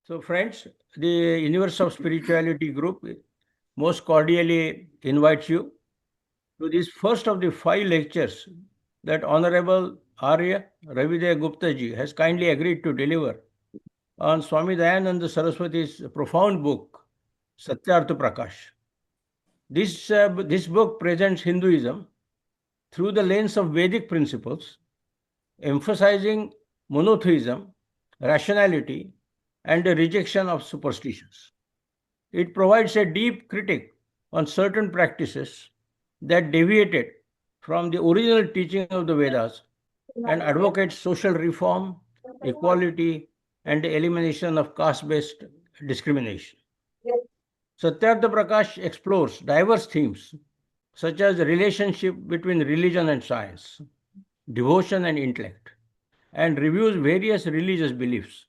So friends, the Universe of Spirituality group most cordially invites you to this first of the 5 lectures that Honorable Arya Raviday Gupta ji has kindly agreed to deliver on Swami Dayananda Saraswati's profound book, Satyartha Prakash. This book presents Hinduism through the lens of Vedic principles, emphasizing monotheism, rationality, and the rejection of superstitions. It provides a deep critique on certain practices that deviated from the original teaching of the Vedas and advocates social reform, equality, and the elimination of caste based discrimination. Satyartha Prakash explores diverse themes such as the relationship between religion and science, devotion and intellect, and reviews various religious beliefs.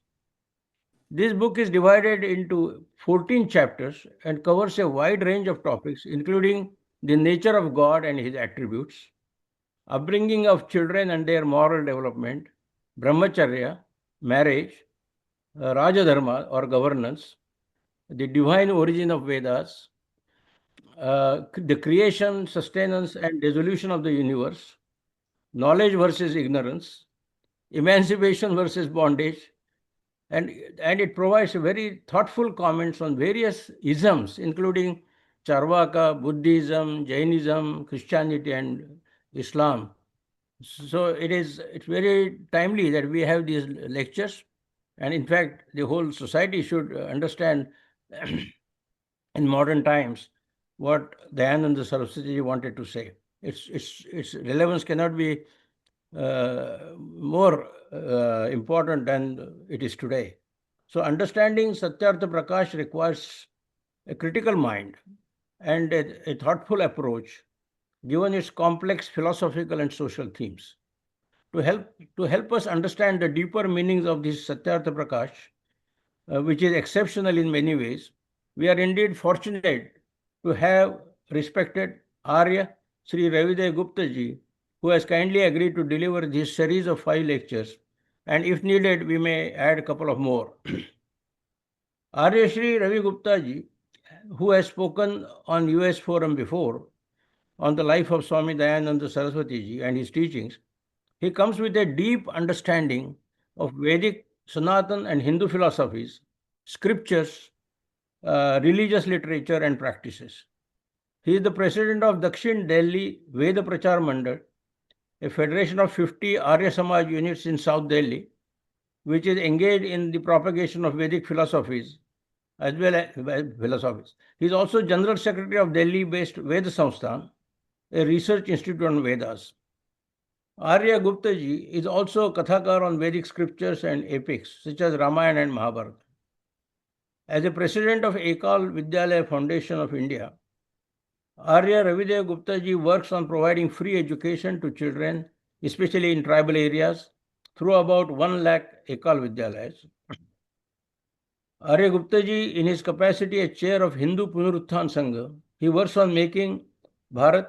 This book is divided into 14 chapters and covers a wide range of topics, including the nature of God and his attributes, upbringing of children and their moral development, brahmacharya, marriage, rajadharma or governance, the divine origin of Vedas, the creation, sustenance, and dissolution of the universe, knowledge versus ignorance, emancipation versus bondage, and, and it provides very thoughtful comments on various isms, including Charvaka, Buddhism, Jainism, Christianity, and Islam. So it's very timely that we have these lectures, and in fact, the whole society should understand in modern times what Dayananda Saraswati wanted to say. Its relevance cannot be more important than it is today. So understanding Satyartha Prakash requires a critical mind and a thoughtful approach given its complex philosophical and social themes. To help us understand the deeper meanings of this Satyartha Prakash, which is exceptional in many ways, we are indeed fortunate to have respected Arya Sri Raviday Gupta ji, who has kindly agreed to deliver this series of 5 lectures, and if needed, we may add a couple of more. Arya Sri Ravi Gupta ji, who has spoken on US forum before on the life of Swami Dayananda Saraswati ji and his teachings, he comes with a deep understanding of Vedic, Sanatan, and Hindu philosophies, scriptures, religious literature, and practices. He is the president of Dakshin Delhi Veda Prachar Mandal, a federation of 50 Arya Samaj units in South Delhi, which is engaged in the propagation of Vedic philosophies as well as philosophies. He is also General Secretary of Delhi-based Veda Samsthan, a research institute on Vedas. Arya Gupta ji is also a Kathakar on Vedic scriptures and epics, such as Ramayana and Mahabharata. As a president of Ekal Vidyalaya Foundation of India, Arya Raviday Gupta ji works on providing free education to children, especially in tribal areas, through about 1 lakh Ekal Vidyalayas. Arya Gupta ji, in his capacity as chair of Hindu Punarutthan Sangha, he works on making Bharat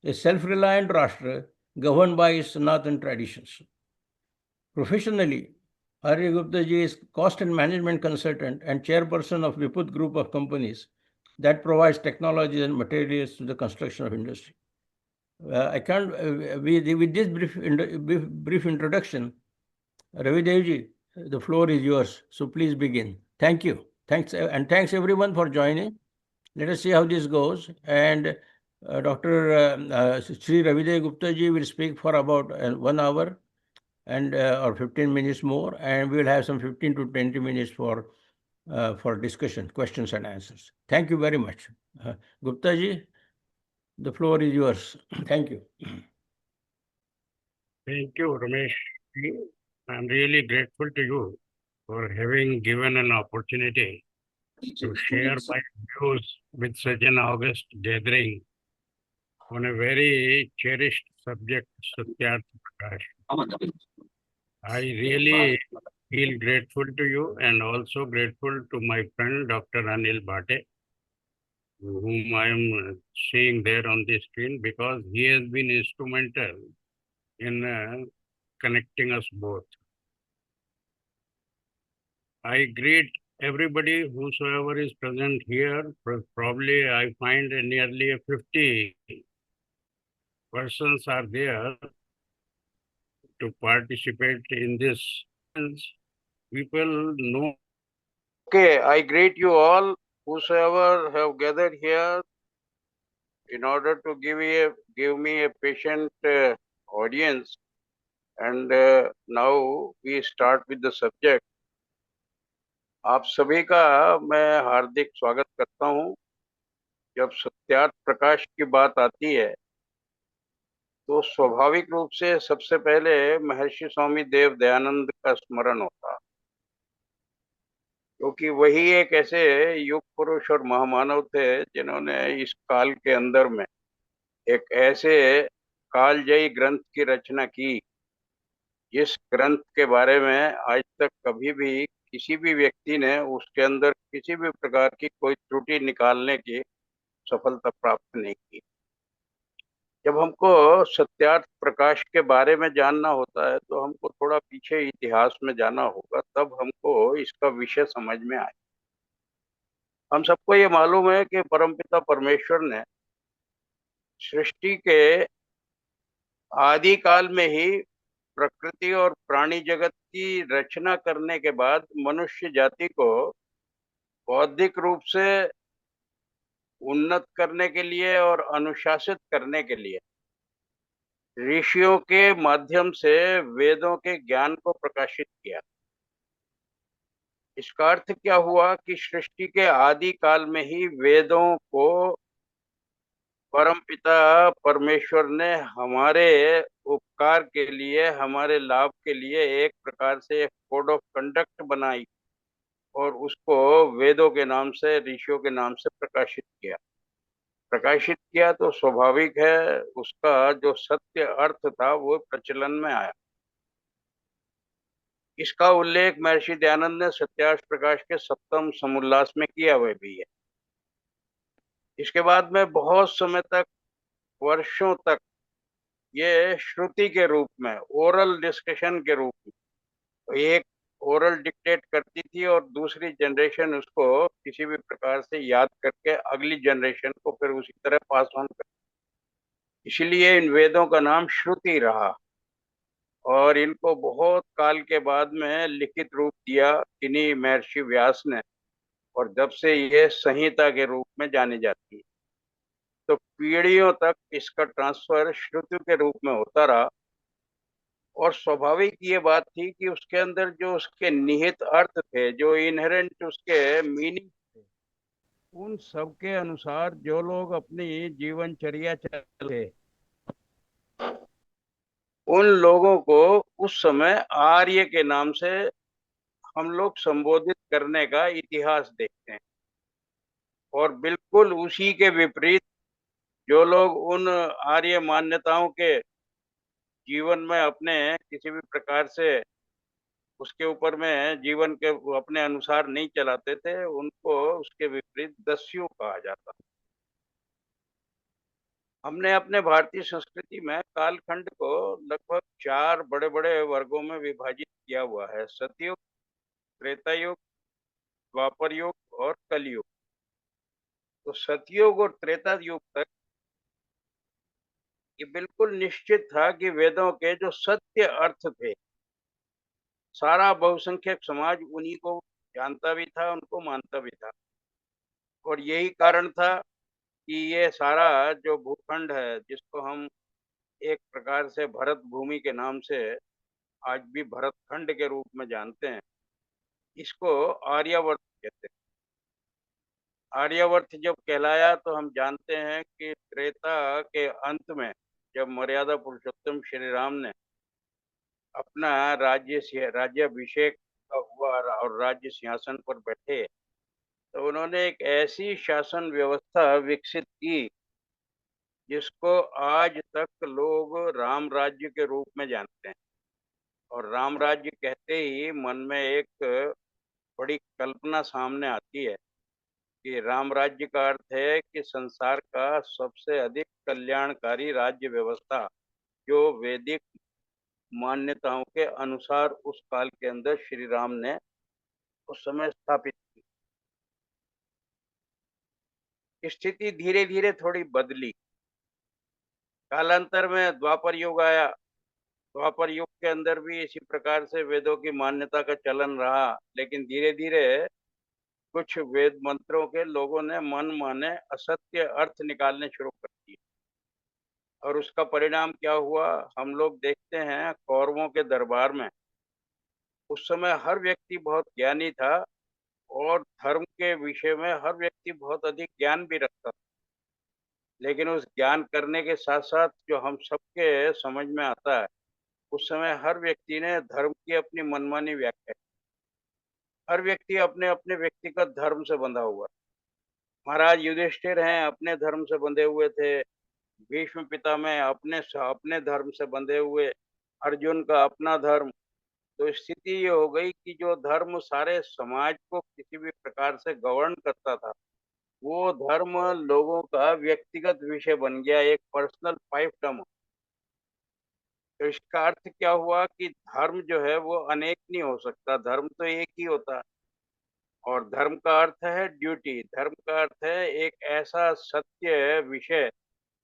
a self-reliant Rashtra governed by its Sanatan traditions. Professionally, Arya Gupta ji is cost and management consultant and chairperson of Viput Group of companies that provides technologies and materials to the construction of industry. I can't, with this brief introduction, Ravidev ji, the floor is yours. So please begin. Thank you. Thanks everyone for joining. Let us see how this goes. And Dr. Sri Raviday Gupta ji will speak for about 1 hour and or 15 minutes more, and we will have some 15 to 20 minutes for discussion, questions and answers. Thank you very much. Gupta ji, the floor is yours. Thank you. Thank you, Ramesh. I'm really grateful to you for having given an opportunity to share my views with such an august gathering on a very cherished subject, Satyartha Prakash. I really feel grateful to you and also grateful to my friend Dr. Anil Bhate, whom I am seeing there on the screen, because he has been instrumental in connecting us both. I greet everybody, whosoever is present here. Probably I find nearly 50 persons are there to participate in this. People know. Okay, I greet you all, whosoever have gathered here in order to give me a patient audience. And now we start with the subject. आप सभी का मैं हार्दिक स्वागत करता हूं। जब सत्यार्थ प्रकाश की बात आती है तो स्वाभाविक रूप से सबसे पहले महर्षि स्वामी देव दयानंद का स्मरण होता, क्योंकि वही एक ऐसे युग पुरुष और महामानव थे जिन्होंने इस काल के अंदर में एक ऐसे कालजयी ग्रंथ की रचना की, जिस ग्रंथ के बारे में आज तक कभी भी किसी भी व्यक्ति ने उसके अंदर किसी भी प्रकार की कोई त्रुटि निकालने की सफलता प्राप्त नहीं की। जब हमको सत्यार्थ प्रकाश के बारे में जानना होता है तो हमको थोड़ा पीछे इतिहास में जाना होगा, तब हमको इसका विषय समझ में आए। हम सबको ये मालूम है कि परमपिता परमेश्वर ने सृष्टि के आदि काल में ही प्रकृति और प्राणी जगत की रचना करने के बाद मनुष्य जाति को बौद्धिक रूप से उन्नत करने के लिए और अनुशासित करने के लिए ऋषियों के माध्यम से वेदों के ज्ञान को प्रकाशित किया। इसका अर्थ क्या हुआ कि सृष्टि के आदि काल में ही वेदों को परमपिता परमेश्वर ने हमारे उपकार के लिए, हमारे लाभ के लिए एक प्रकार से एक कोड ऑफ कंडक्ट बनाई और उसको वेदों के नाम से, ऋषियों के नाम से प्रकाशित किया तो स्वाभाविक है उसका जो सत्य अर्थ था वो प्रचलन में आया। इसका उल्लेख महर्षि दयानंद ने सत्यार्थ प्रकाश के सप्तम समुल्लास में किया हुआ भी है। इसके बाद में बहुत समय तक, वर्षों तक ये श्रुति के रूप में, ओरल डिस्कशन के रूप में, तो एक ओरल डिक्टेट करती थी और दूसरी जनरेशन उसको किसी भी प्रकार से याद करके अगली जनरेशन को फिर उसी तरह पास ऑन कर। इसलिए इन वेदों का नाम श्रुति रहा और इनको बहुत काल के बाद में लिखित रूप दिया किन्हीं महर्षि व्यास ने, और जब से ये संहिता के रूप में जानी जाती है तो पीढ़ियों तक इसका ट्रांसफर श्रुति के रूप में होता रहा। और स्वाभाविक ये बात थी कि उसके अंदर जो उसके निहित अर्थ थे, जो इनहेरेंट उसके मीनिंग थे, उन सब के अनुसार जो लोग अपनी जीवनचर्या चलते, उन लोगों को उस समय आर्य के नाम से हम लोग संबोधित करने का इतिहास देखते हैं। और बिल्कुल उसी के विपरीत जो लोग उन आर्य मान्यताओं के जीवन में अपने किसी भी प्रकार से उसके ऊपर में जीवन के अपने अनुसार नहीं चलाते थे, उनको उसके विपरीत दस्यु कहा जाता। हमने अपने भारतीय संस्कृति में कालखंड को लगभग 4 बड़े-बड़े वर्गों में विभाजित किया हुआ है: सतयुग, त्रेता युग, द्वापर युग और कलयुग। तो सतयुग और त्रेता युग तक ये बिल्कुल निश्चित था कि वेदों के जो सत्य अर्थ थे, सारा बहुसंख्यक समाज उन्हीं को जानता भी था, उनको मानता भी था। और यही कारण था कि ये सारा जो भूखंड है, जिसको हम एक प्रकार से भरत भूमि के नाम से आज भी भरतखंड के रूप में जानते हैं, इसको आर्यावर्त कहते हैं। आर्यावर्त जब कहलाया तो हम जानते हैं कि त्रेता के अंत में जब मर्यादा पुरुषोत्तम श्री राम ने अपना राज्याभिषेक हुआ और राज्य सिंहासन पर बैठे, तो उन्होंने एक ऐसी शासन व्यवस्था विकसित की जिसको आज तक लोग राम राज्य के रूप में जानते हैं। और राम राज्य कहते ही मन में एक बड़ी कल्पना सामने आती है कि राम राज्य का अर्थ है कि संसार का सबसे अधिक कल्याणकारी राज्य व्यवस्था, जो वैदिक मान्यताओं के अनुसार उस काल के अंदर श्री राम ने उस समय स्थापित की। स्थिति धीरे-धीरे थोड़ी बदली। कालांतर में द्वापर युग आया। द्वापर युग के अंदर भी इसी प्रकार से वेदों की मान्यता का चलन रहा, लेकिन धीरे-धीरे कुछ वेद मंत्रों के लोगों ने मन-माने असत्य अर्थ निकालने शुरू कर दिए और उसका परिणाम क्या हुआ, हम लोग देखते हैं कौरवों के दरबार में। उस समय हर व्यक्ति बहुत ज्ञानी था और धर्म के विषय में हर व्यक्ति बहुत अधिक ज्ञान भी रखता था। लेकिन उस ज्ञान करने के साथ-साथ जो हम सबके समझ में आता है, उस समय हर व्यक्ति ने धर्म की अपनी मनमानी व्याख्या की। हर व्यक्ति अपने-अपने व्यक्तिगत धर्म से बंधा हुआ है। महाराज युधिष्ठिर हैं, अपने धर्म से बंधे हुए थे। भीष्म पितामह अपने धर्म से बंधे हुए। अर्जुन का अपना धर्म। तो स्थिति ये हो गई कि जो धर्म सारे समाज को किसी भी प्रकार से गवर्न करता था, वो धर्म लोगों का व्यक्तिगत विषय बन गया, एक पर्सनल फाइवडम। तो इसका अर्थ क्या हुआ कि धर्म जो है वो अनेक नहीं हो सकता, धर्म तो एक ही होता है। और धर्म का अर्थ है ड्यूटी, धर्म का अर्थ है एक ऐसा सत्य विषय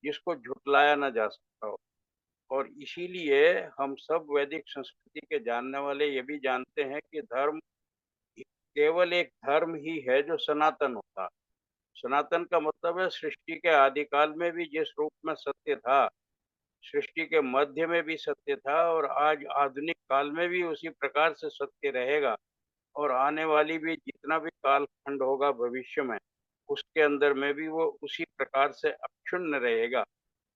जिसको झुटलाया ना जा सकता हो। और इसीलिए हम सब वैदिक संस्कृति के जानने वाले ये भी जानते हैं कि धर्म केवल एक धर्म ही है जो सनातन होता है। सनातन का मतलब है सृष्टि के आदिकाल में भी जिस रूप में सत्य था, सृष्टि के मध्य में भी सत्य था और आज आधुनिक काल में भी उसी प्रकार से सत्य रहेगा और आने वाली भी जितना भी कालखंड होगा भविष्य में, उसके अंदर में भी वो उसी प्रकार से अक्षुण्ण रहेगा।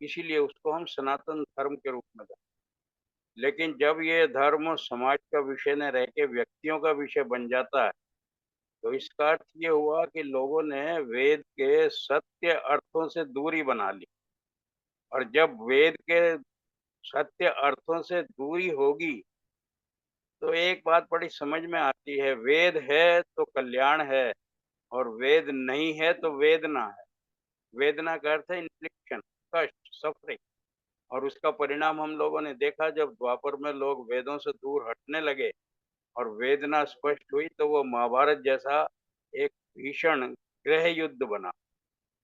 इसीलिए उसको हम सनातन धर्म के रूप में जानते हैं। लेकिन जब ये धर्म समाज का विषय न रह के व्यक्तियों का विषय बन जाता है, तो इसका अर्थ ये हुआ कि लोगों ने वेद के सत्य अर्थों से दूरी बना ली। और जब वेद के सत्य अर्थों से दूरी होगी, तो एक बात बड़ी समझ में आती है, वेद है तो कल्याण है और वेद नहीं है तो वेदना है। वेदना का अर्थ है इन्फ्लिक्शन, कष्ट, सफरिंग। और उसका परिणाम हम लोगों ने देखा जब द्वापर में लोग वेदों से दूर हटने लगे और वेदना स्पष्ट हुई, तो वो महाभारत जैसा एक भीषण गृह युद्ध बना।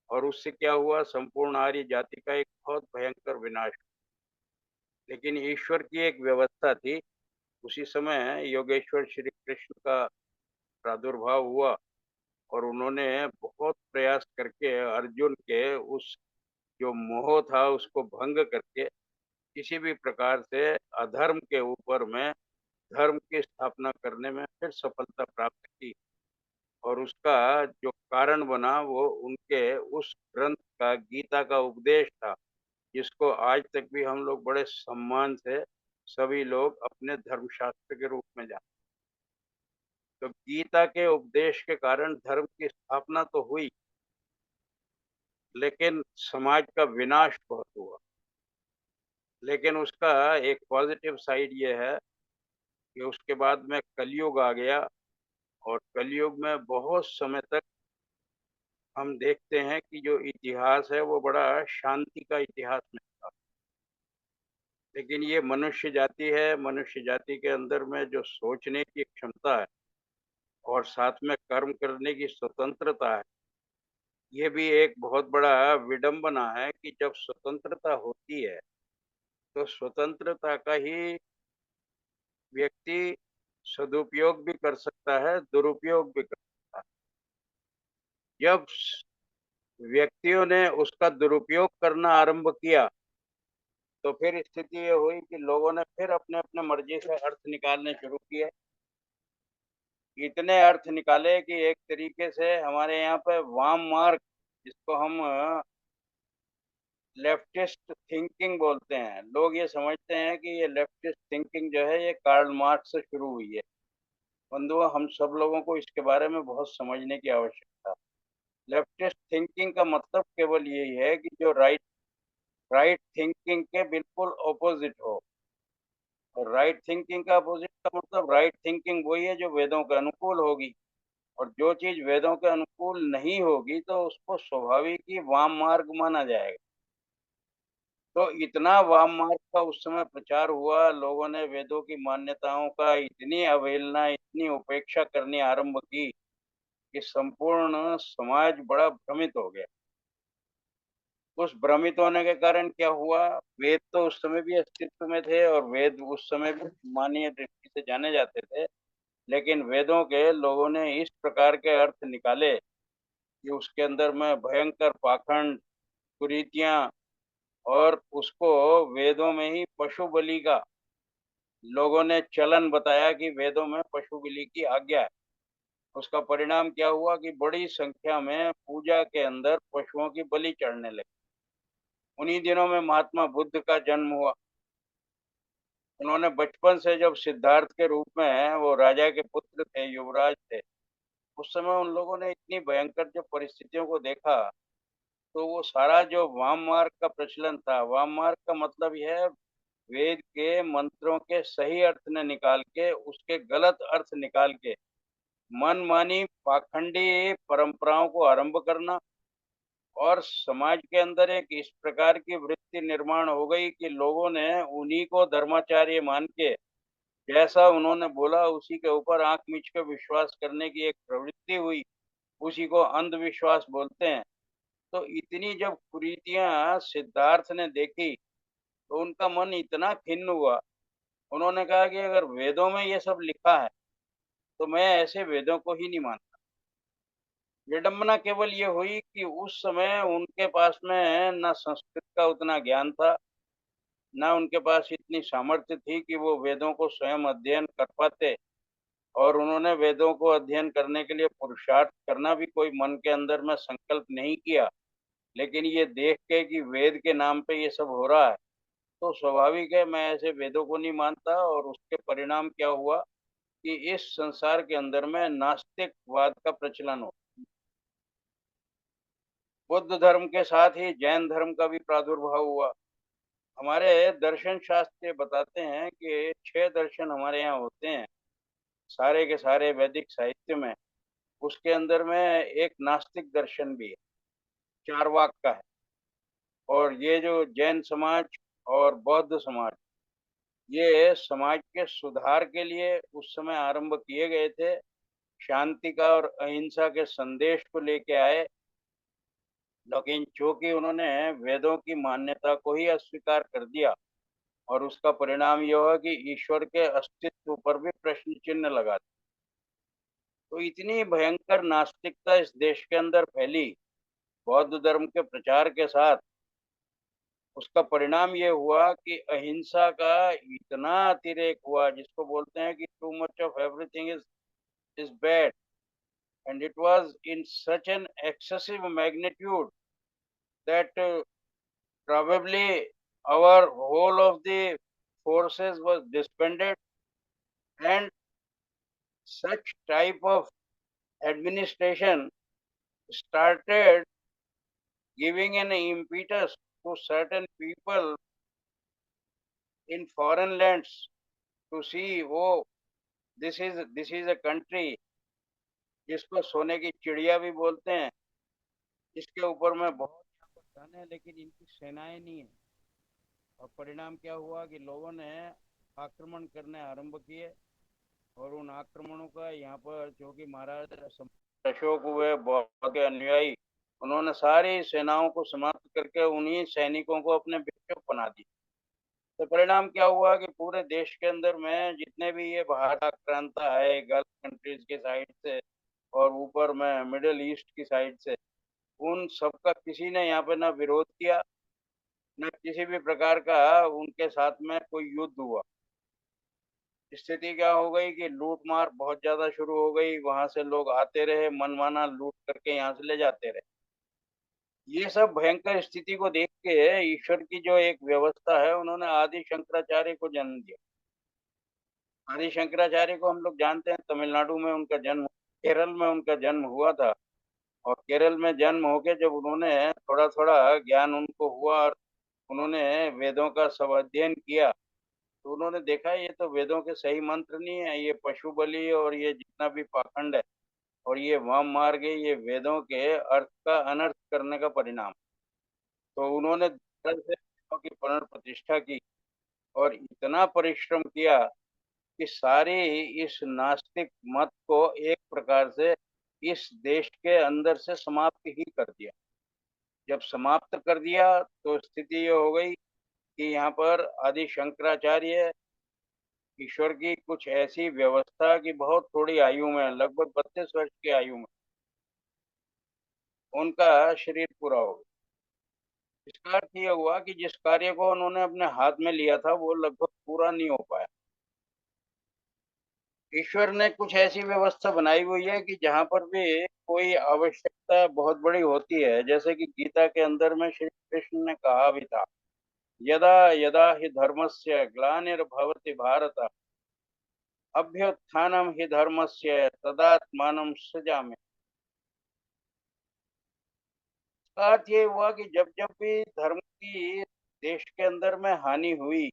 और उससे क्या हुआ, संपूर्ण आर्य जाति का एक बहुत भयंकर विनाश। लेकिन ईश्वर की एक व्यवस्था थी। उसी समय योगेश्वर श्री कृष्ण का प्रादुर्भाव हुआ और उन्होंने बहुत प्रयास करके अर्जुन के उस जो मोह था उसको भंग करके किसी भी प्रकार से अधर्म के ऊपर में धर्म की स्थापना करने में फिर सफलता प्राप्त की। और उसका जो कारण बना वो उनके उस ग्रंथ का, गीता का उपदेश था, जिसको आज तक भी हम लोग बड़े सम्मान से सभी लोग अपने धर्मशास्त्र के रूप में जानते हैं। तो गीता के उपदेश के कारण धर्म की स्थापना तो हुई, लेकिन समाज का विनाश बहुत हुआ। लेकिन उसका एक पॉजिटिव साइड ये है कि उसके बाद में कलयुग आ गया और कलयुग में बहुत समय तक हम देखते हैं कि जो इतिहास है वो बड़ा शांति का इतिहास में था। लेकिन ये मनुष्य जाति है, मनुष्य जाति के अंदर में जो सोचने की क्षमता है और साथ में कर्म करने की स्वतंत्रता है, ये भी एक बहुत बड़ा विडंबना है कि जब स्वतंत्रता होती है, तो स्वतंत्रता का ही व्यक्ति सदुपयोग भी कर सकता है, दुरुपयोग भी कर सकता है। जब व्यक्तियों ने उसका दुरुपयोग करना आरंभ किया, तो फिर स्थिति ये हुई कि लोगों ने फिर अपने-अपने मर्जी से अर्थ निकालने शुरू किए। इतने अर्थ निकाले कि एक तरीके से हमारे यहाँ पे वाम मार्ग, जिसको हम लेफ्टिस्ट थिंकिंग बोलते हैं। लोग ये समझते हैं कि ये लेफ्टिस्ट थिंकिंग जो है ये कार्ल मार्क्स से शुरू हुई है। बंधुओं, हम सब लोगों को इसके बारे में बहुत समझने की आवश्यकता है। लेफ्टिस्ट थिंकिंग का मतलब केवल यही है कि जो राइट राइट थिंकिंग के बिल्कुल ऑपोजिट हो। और राइट थिंकिंग का अपोजिट का मतलब राइट थिंकिंग वही है जो वेदों के अनुकूल होगी। और जो चीज वेदों के अनुकूल नहीं होगी तो उसको स्वाभाविक ही वाम मार्ग माना जाएगा। तो इतना वाम मार्ग का उस समय प्रचार हुआ, लोगों ने वेदों की मान्यताओं का इतनी अवहेलना, इतनी उपेक्षा करनी आरंभ की कि संपूर्ण समाज बड़ा भ्रमित हो गया। उस भ्रमित होने के कारण क्या हुआ, वेद तो उस समय भी अस्तित्व में थे और वेद उस समय भी माननीय दृष्टि से जाने जाते थे, लेकिन वेदों के लोगों ने इस प्रकार के अर्थ निकाले कि उसके अंदर में भयंकर पाखंड, कुरीतियाँ और उसको वेदों में ही पशु बलि का लोगों ने चलन बताया कि वेदों में पशु बलि की आज्ञा है। उसका परिणाम क्या हुआ कि बड़ी संख्या में पूजा के अंदर पशुओं की बलि चढ़ने लगी। उन्हीं दिनों में महात्मा बुद्ध का जन्म हुआ। उन्होंने बचपन से जब सिद्धार्थ के रूप में वो राजा के पुत्र थे, युवराज थे, उस समय उन लोगों ने इतनी भयंकर जब परिस्थितियों को देखा, तो वो सारा जो वाम मार्ग का प्रचलन था, वाम मार्ग का मतलब यह है वेद के मंत्रों के सही अर्थ न निकाल के उसके गलत अर्थ निकाल के मनमानी पाखंडी परंपराओं को आरंभ करना और समाज के अंदर एक इस प्रकार की वृत्ति निर्माण हो गई कि लोगों ने उन्हीं को धर्माचार्य मान के जैसा उन्होंने बोला उसी के ऊपर आंख मीच के विश्वास करने की एक प्रवृत्ति हुई। उसी को अंधविश्वास बोलते हैं। तो इतनी जब कुरीतियां सिद्धार्थ ने देखी तो उनका मन इतना खिन्न हुआ। उन्होंने कहा कि अगर वेदों में ये सब लिखा है तो मैं ऐसे वेदों को ही नहीं मानता। विडंबना केवल ये हुई कि उस समय उनके पास में न संस्कृत का उतना ज्ञान था, न उनके पास इतनी सामर्थ्य थी कि वो वेदों को स्वयं अध्ययन कर पाते और उन्होंने वेदों को अध्ययन करने के लिए पुरुषार्थ करना भी कोई मन के अंदर में संकल्प नहीं किया। लेकिन ये देख के कि वेद के नाम पे ये सब हो रहा है, तो स्वाभाविक है मैं ऐसे वेदों को नहीं मानता और उसके परिणाम क्या हुआ कि इस संसार के अंदर में नास्तिकवाद का प्रचलन हो। बौद्ध धर्म के साथ ही जैन धर्म का भी प्रादुर्भाव हुआ। हमारे दर्शन शास्त्र ये बताते हैं कि 6 दर्शन हमारे यहाँ होते हैं, सारे के सारे वैदिक साहित्य में। उसके अंदर में एक नास्तिक दर्शन भी है, चार्वाक का है। और ये जो जैन समाज और बौद्ध समाज, ये समाज के सुधार के लिए उस समय आरंभ किए गए थे। शांति का और अहिंसा के संदेश को लेके आए, लेकिन चूंकि उन्होंने वेदों की मान्यता को ही अस्वीकार कर दिया और उसका परिणाम यह हुआ कि ईश्वर के अस्तित्व पर भी प्रश्न चिन्ह लगा दिया। तो इतनी भयंकर नास्तिकता इस देश के अंदर फैली बौद्ध धर्म के प्रचार के साथ। उसका परिणाम ये हुआ कि अहिंसा का इतना अतिरेक हुआ, जिसको बोलते हैं कि too much of everything is bad, and it was in such an excessive magnitude that probably our whole of the forces was disbanded, and such type of administration started giving an impetus to certain people in foreign lands to see, oh, this is a country जिसको सोने की चिड़िया भी बोलते हैं, इसके ऊपर में बहुत यहाँ पर धन है लेकिन इनकी सेनाएं नहीं है। और परिणाम क्या हुआ कि लोगों ने आक्रमण करने आरंभ किए और उन आक्रमणों का यहाँ पर जो कि महाराज अशोक हुए, बौद्ध के अनुयायी, उन्होंने सारी सेनाओं को समाप्त करके उन्हीं सैनिकों को अपने बिशप बना दिया। तो परिणाम क्या हुआ कि पूरे देश के अंदर में जितने भी ये बाहर आक्रांता है गल्फ कंट्रीज के साइड से और ऊपर में मिडिल ईस्ट की साइड से, उन सबका किसी ने यहाँ पे ना विरोध किया, न किसी भी प्रकार का उनके साथ में कोई युद्ध हुआ। स्थिति क्या हो गई कि लूट मार बहुत ज्यादा शुरू हो गई। वहां से लोग आते रहे, मनमाना लूट करके यहाँ से ले जाते रहे। ये सब भयंकर स्थिति को देख के ईश्वर की जो एक व्यवस्था है, उन्होंने आदि शंकराचार्य को जन्म दिया। आदि शंकराचार्य को हम लोग जानते हैं, तमिलनाडु में उनका जन्म, केरल में उनका जन्म हुआ था। और केरल में जन्म होके जब उन्होंने थोड़ा थोड़ा ज्ञान उनको हुआ और उन्होंने वेदों का सब अध्ययन किया, तो उन्होंने देखा ये तो वेदों के सही मंत्र नहीं है, ये पशु बलि और ये जितना भी पाखंड है और ये वाम मार्ग है, ये वेदों के अर्थ का अनर्थ करने का परिणाम। तो उन्होंने दोबारा से की पुनर्प्रतिष्ठा की और इतना परिश्रम किया कि सारे इस नास्तिक मत को एक प्रकार से इस देश के अंदर से समाप्त ही कर दिया। जब समाप्त कर दिया तो स्थिति ये हो गई कि यहाँ पर आदि शंकराचार्य ईश्वर की कुछ ऐसी व्यवस्था कि बहुत थोड़ी आयु में, लगभग 32 वर्ष की आयु में उनका शरीर पूरा हो गया। इसका अर्थ ये हुआ कि जिस कार्य को उन्होंने अपने हाथ में लिया था वो लगभग पूरा नहीं हो पाया। ईश्वर ने कुछ ऐसी व्यवस्था बनाई हुई है कि जहाँ पर भी कोई आवश्यकता बहुत बड़ी होती है, जैसे कि गीता के अंदर में श्री कृष्ण ने कहा भी था, यदा यदा हि धर्मस्य ग्लानिर्भवति भारत अभ्युत्थानम हि धर्मस्य तदात्मानं सृजामि। इसका अर्थ ये हुआ कि जब जब भी धर्म की देश के अंदर में हानि हुई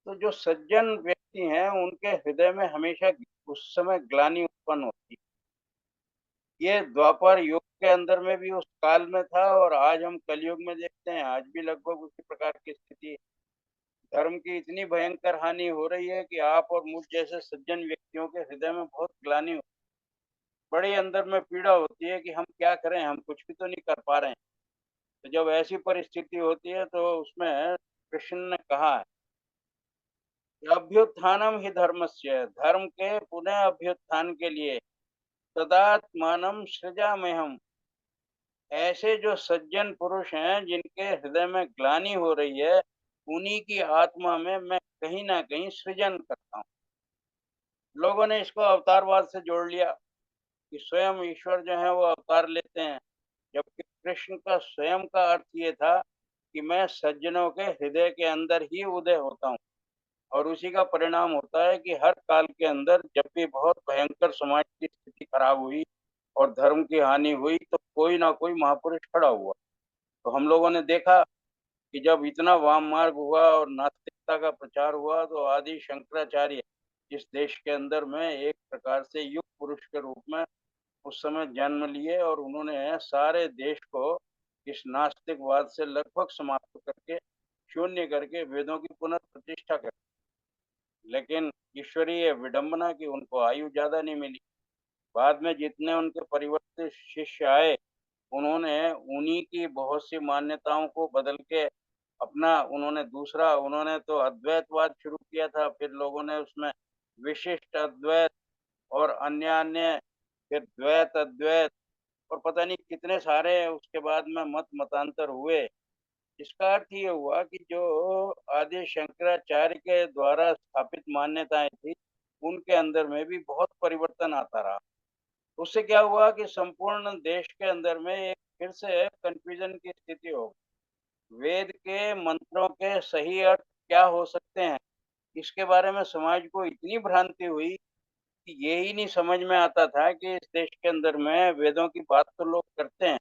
तो जो सज्जन व्यक्ति हैं उनके हृदय में हमेशा उस समय ग्लानि उत्पन्न होती। ये द्वापर युग के अंदर में भी उस काल में था और आज हम कलयुग में देखते हैं, आज भी लगभग उसी प्रकार की स्थिति है। धर्म की इतनी भयंकर हानि हो रही है कि आप और मुझ जैसे सज्जन व्यक्तियों के हृदय में बहुत ग्लानि होती है। बड़ी अंदर में पीड़ा होती है कि हम क्या करें, हम कुछ भी तो नहीं कर पा रहे हैं। तो जब ऐसी परिस्थिति होती है तो उसमें कृष्ण ने कहा है, अभ्युत्थानम ही धर्मस्य, धर्म के पुनः अभ्युत्थान के लिए तदात्मानं सृजाम्यहम्, ऐसे जो सज्जन पुरुष हैं जिनके हृदय में ग्लानि हो रही है उन्हीं की आत्मा में मैं कहीं ना कहीं सृजन करता हूँ। लोगों ने इसको अवतारवाद से जोड़ लिया कि स्वयं ईश्वर जो है वो अवतार लेते हैं, जबकि कृष्ण का स्वयं का अर्थ ये था कि मैं सज्जनों के हृदय के अंदर ही उदय होता हूँ और उसी का परिणाम होता है कि हर काल के अंदर जब भी बहुत भयंकर समाज की स्थिति खराब हुई और धर्म की हानि हुई तो कोई ना कोई महापुरुष खड़ा हुआ। तो हम लोगों ने देखा कि जब इतना वाम मार्ग हुआ और नास्तिकता का प्रचार हुआ तो आदि शंकराचार्य इस देश के अंदर में एक प्रकार से युग पुरुष के रूप में उस समय जन्म लिए और उन्होंने सारे देश को इस नास्तिकवाद से लगभग समाप्त करके शून्य करके वेदों की पुनर्प्रतिष्ठा कर। लेकिन ईश्वरीय विडंबना की उनको आयु ज्यादा नहीं मिली। बाद में जितने उनके परिवर्तित शिष्य आए उन्होंने उन्हीं की बहुत सी मान्यताओं को बदल के अपना उन्होंने तो अद्वैतवाद शुरू किया था, फिर लोगों ने उसमें विशिष्ट अद्वैत और अन्य अन्य फिर द्वैत अद्वैत और पता नहीं कितने सारे उसके बाद में मत मतांतर हुए। इसका अर्थ ये हुआ कि जो आदि शंकराचार्य के द्वारा स्थापित मान्यताएं थी उनके अंदर में भी बहुत परिवर्तन आता रहा। उससे क्या हुआ कि संपूर्ण देश के अंदर में एक फिर से कंफ्यूजन की स्थिति हो गई। वेद के मंत्रों के सही अर्थ क्या हो सकते हैं, इसके बारे में समाज को इतनी भ्रांति हुई कि ये ही नहीं समझ में आता था कि इस देश के अंदर में वेदों की बात तो लोग करते हैं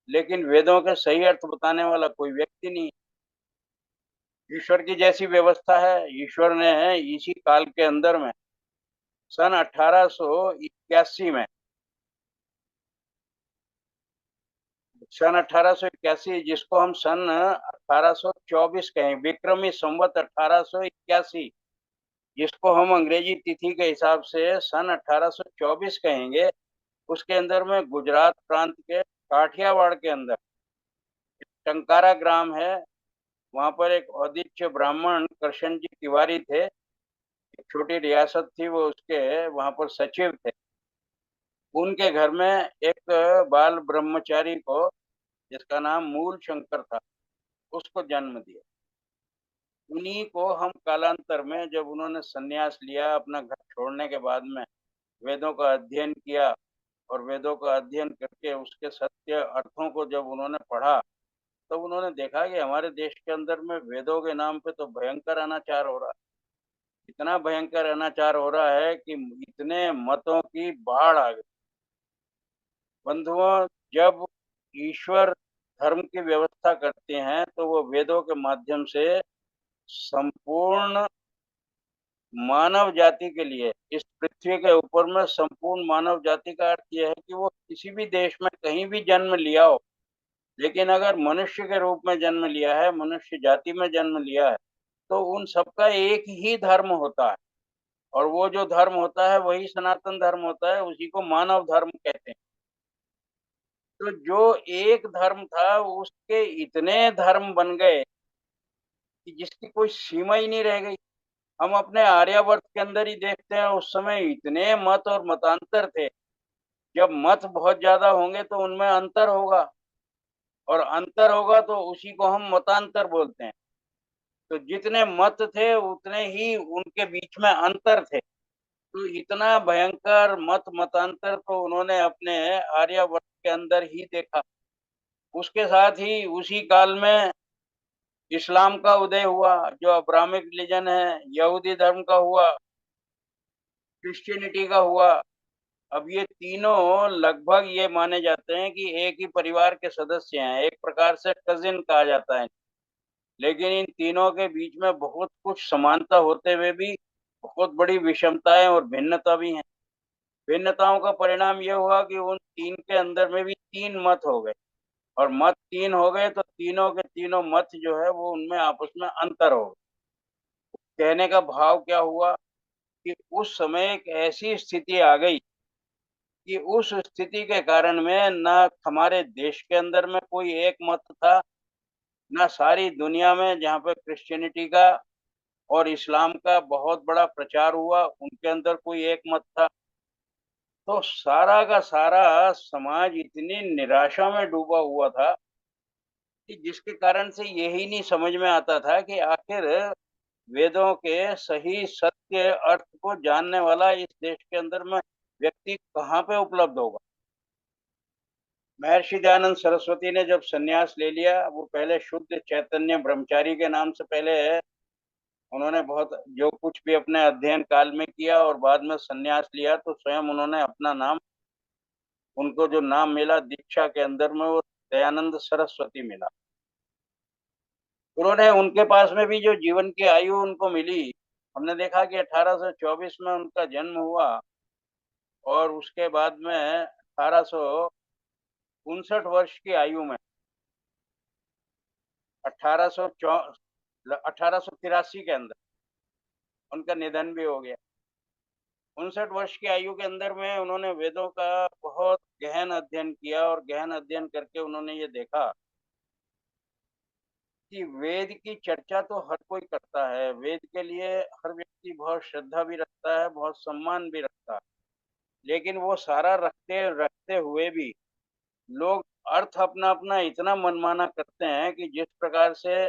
लेकिन वेदों के सही अर्थ बताने वाला कोई व्यक्ति नहीं। ईश्वर की जैसी व्यवस्था है, ईश्वर ने इसी काल के अंदर में सन 1881 में सन 1881 जिसको हम सन 1824 कहें, विक्रमी संवत 1881 जिसको हम अंग्रेजी तिथि के हिसाब से सन 1824 कहेंगे, उसके अंदर में गुजरात प्रांत के काठियावाड़ के अंदर टंकारा ग्राम है। वहां पर एक औदिच्य ब्राह्मण कृष्ण जी तिवारी थे, एक छोटी रियासत थी वो, उसके वहां पर सचिव थे। उनके घर में एक बाल ब्रह्मचारी को जिसका नाम मूल शंकर था उसको जन्म दिया। उन्हीं को हम कालांतर में जब उन्होंने संन्यास लिया अपना घर छोड़ने के बाद में वेदों का अध्ययन किया और वेदों का अध्ययन करके उसके सत्य अर्थों को जब उन्होंने पढ़ा तब उन्होंने देखा कि हमारे देश के अंदर में वेदों के नाम पे तो भयंकर अनाचार हो रहा है। इतना भयंकर अनाचार हो रहा है कि इतने मतों की बाढ़ आ गई। बंधुओं, जब ईश्वर धर्म की व्यवस्था करते हैं तो वो वेदों के माध्यम से संपूर्ण मानव जाति के लिए इस पृथ्वी के ऊपर में संपूर्ण मानव जाति का अर्थ यह है कि वो किसी भी देश में कहीं भी जन्म लिया हो लेकिन अगर मनुष्य के रूप में जन्म लिया है, मनुष्य जाति में जन्म लिया है, तो उन सबका एक ही धर्म होता है और वो जो धर्म होता है वही सनातन धर्म होता है, उसी को मानव धर्म कहते हैं। तो जो एक धर्म था उसके इतने धर्म बन गए कि जिसकी कोई सीमा ही नहीं रह गई। हम अपने आर्यावर्त के अंदर ही देखते हैं, उस समय इतने मत और मतांतर थे। जब मत बहुत ज्यादा होंगे तो उनमें अंतर होगा और अंतर होगा तो उसी को हम मतांतर बोलते हैं। तो जितने मत थे उतने ही उनके बीच में अंतर थे। तो इतना भयंकर मत मतांतर तो उन्होंने अपने आर्यावर्त के अंदर ही देखा। उसके साथ ही उसी काल में इस्लाम का उदय हुआ, जो अब्राहमिक रिलीजन है, यहूदी धर्म का हुआ, क्रिश्चियनिटी का हुआ। अब ये तीनों लगभग ये माने जाते हैं कि एक ही परिवार के सदस्य हैं, एक प्रकार से कजिन कहा जाता है। लेकिन इन तीनों के बीच में बहुत कुछ समानता होते हुए भी बहुत बड़ी विषमताएं और भिन्नता भी हैं। भिन्नताओं का परिणाम ये हुआ कि उन तीन के अंदर में भी तीन मत हो गए और मत तीन हो गए तो तीनों के तीनों मत जो है वो उनमें आपस में अंतर हो गए। कहने का भाव क्या हुआ कि उस समय एक ऐसी स्थिति आ गई कि उस स्थिति के कारण में ना हमारे देश के अंदर में कोई एक मत था, ना सारी दुनिया में जहाँ पे क्रिश्चियनिटी का और इस्लाम का बहुत बड़ा प्रचार हुआ, उनके अंदर कोई एक मत था। तो सारा का सारा समाज इतनी निराशा में डूबा हुआ था कि जिसके कारण से यही नहीं समझ में आता था कि आखिर वेदों के सही सत्य अर्थ को जानने वाला इस देश के अंदर में व्यक्ति कहाँ पे उपलब्ध होगा। महर्षि दयानंद सरस्वती ने जब सन्यास ले लिया, वो पहले शुद्ध चैतन्य ब्रह्मचारी के नाम से पहले उन्होंने बहुत जो कुछ भी अपने अध्ययन काल में किया और बाद में सन्यास लिया, तो स्वयं उन्होंने अपना नाम, उनको जो नाम मिला दीक्षा के अंदर में, वो दयानंद सरस्वती मिला। उन्होंने, उनके पास में भी जो जीवन की आयु उनको मिली, हमने देखा कि 1824 में उनका जन्म हुआ और उसके बाद में 1859 वर्ष की आयु में 1883 के अंदर उनका निधन भी हो गया। 59 वर्ष की आयु के अंदर में उन्होंने वेदों का बहुत गहन अध्ययन किया और गहन अध्ययन करके उन्होंने ये देखा कि वेद की चर्चा तो हर कोई करता है, वेद के लिए हर व्यक्ति बहुत श्रद्धा भी रखता है, बहुत सम्मान भी रखता है, लेकिन वो सारा रखते रखते हुए भी लोग अर्थ अपना अपना इतना मनमाना करते हैं कि जिस प्रकार से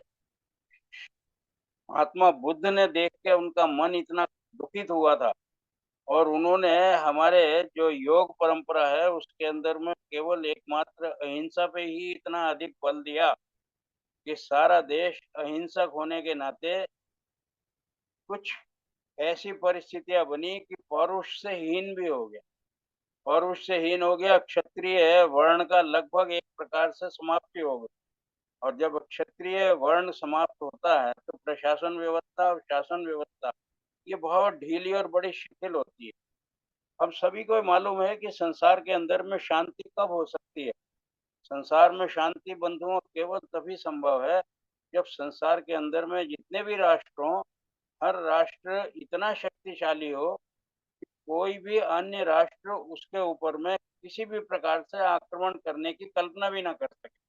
महात्मा बुद्ध ने देख के उनका मन इतना दुखित हुआ था और उन्होंने हमारे जो योग परंपरा है उसके अंदर में केवल एकमात्र अहिंसा पे ही इतना अधिक बल दिया कि सारा देश अहिंसक होने के नाते कुछ ऐसी परिस्थितियां बनी कि पौरुष से हीन भी हो गया। पौरुष से हीन हो गया, क्षत्रिय वर्ण का लगभग एक प्रकार से समाप्ति हो गई। और जब क्षत्रिय वर्ण समाप्त होता है तो प्रशासन व्यवस्था और शासन व्यवस्था ये बहुत ढीली और बड़ी शिथिल होती है। हम सभी को मालूम है कि संसार के अंदर में शांति कब हो सकती है। संसार में शांति बंधुओं केवल तभी संभव है जब संसार के अंदर में जितने भी राष्ट्र हों, हर राष्ट्र इतना शक्तिशाली हो, कोई भी अन्य राष्ट्र उसके ऊपर में किसी भी प्रकार से आक्रमण करने की कल्पना भी ना कर सके।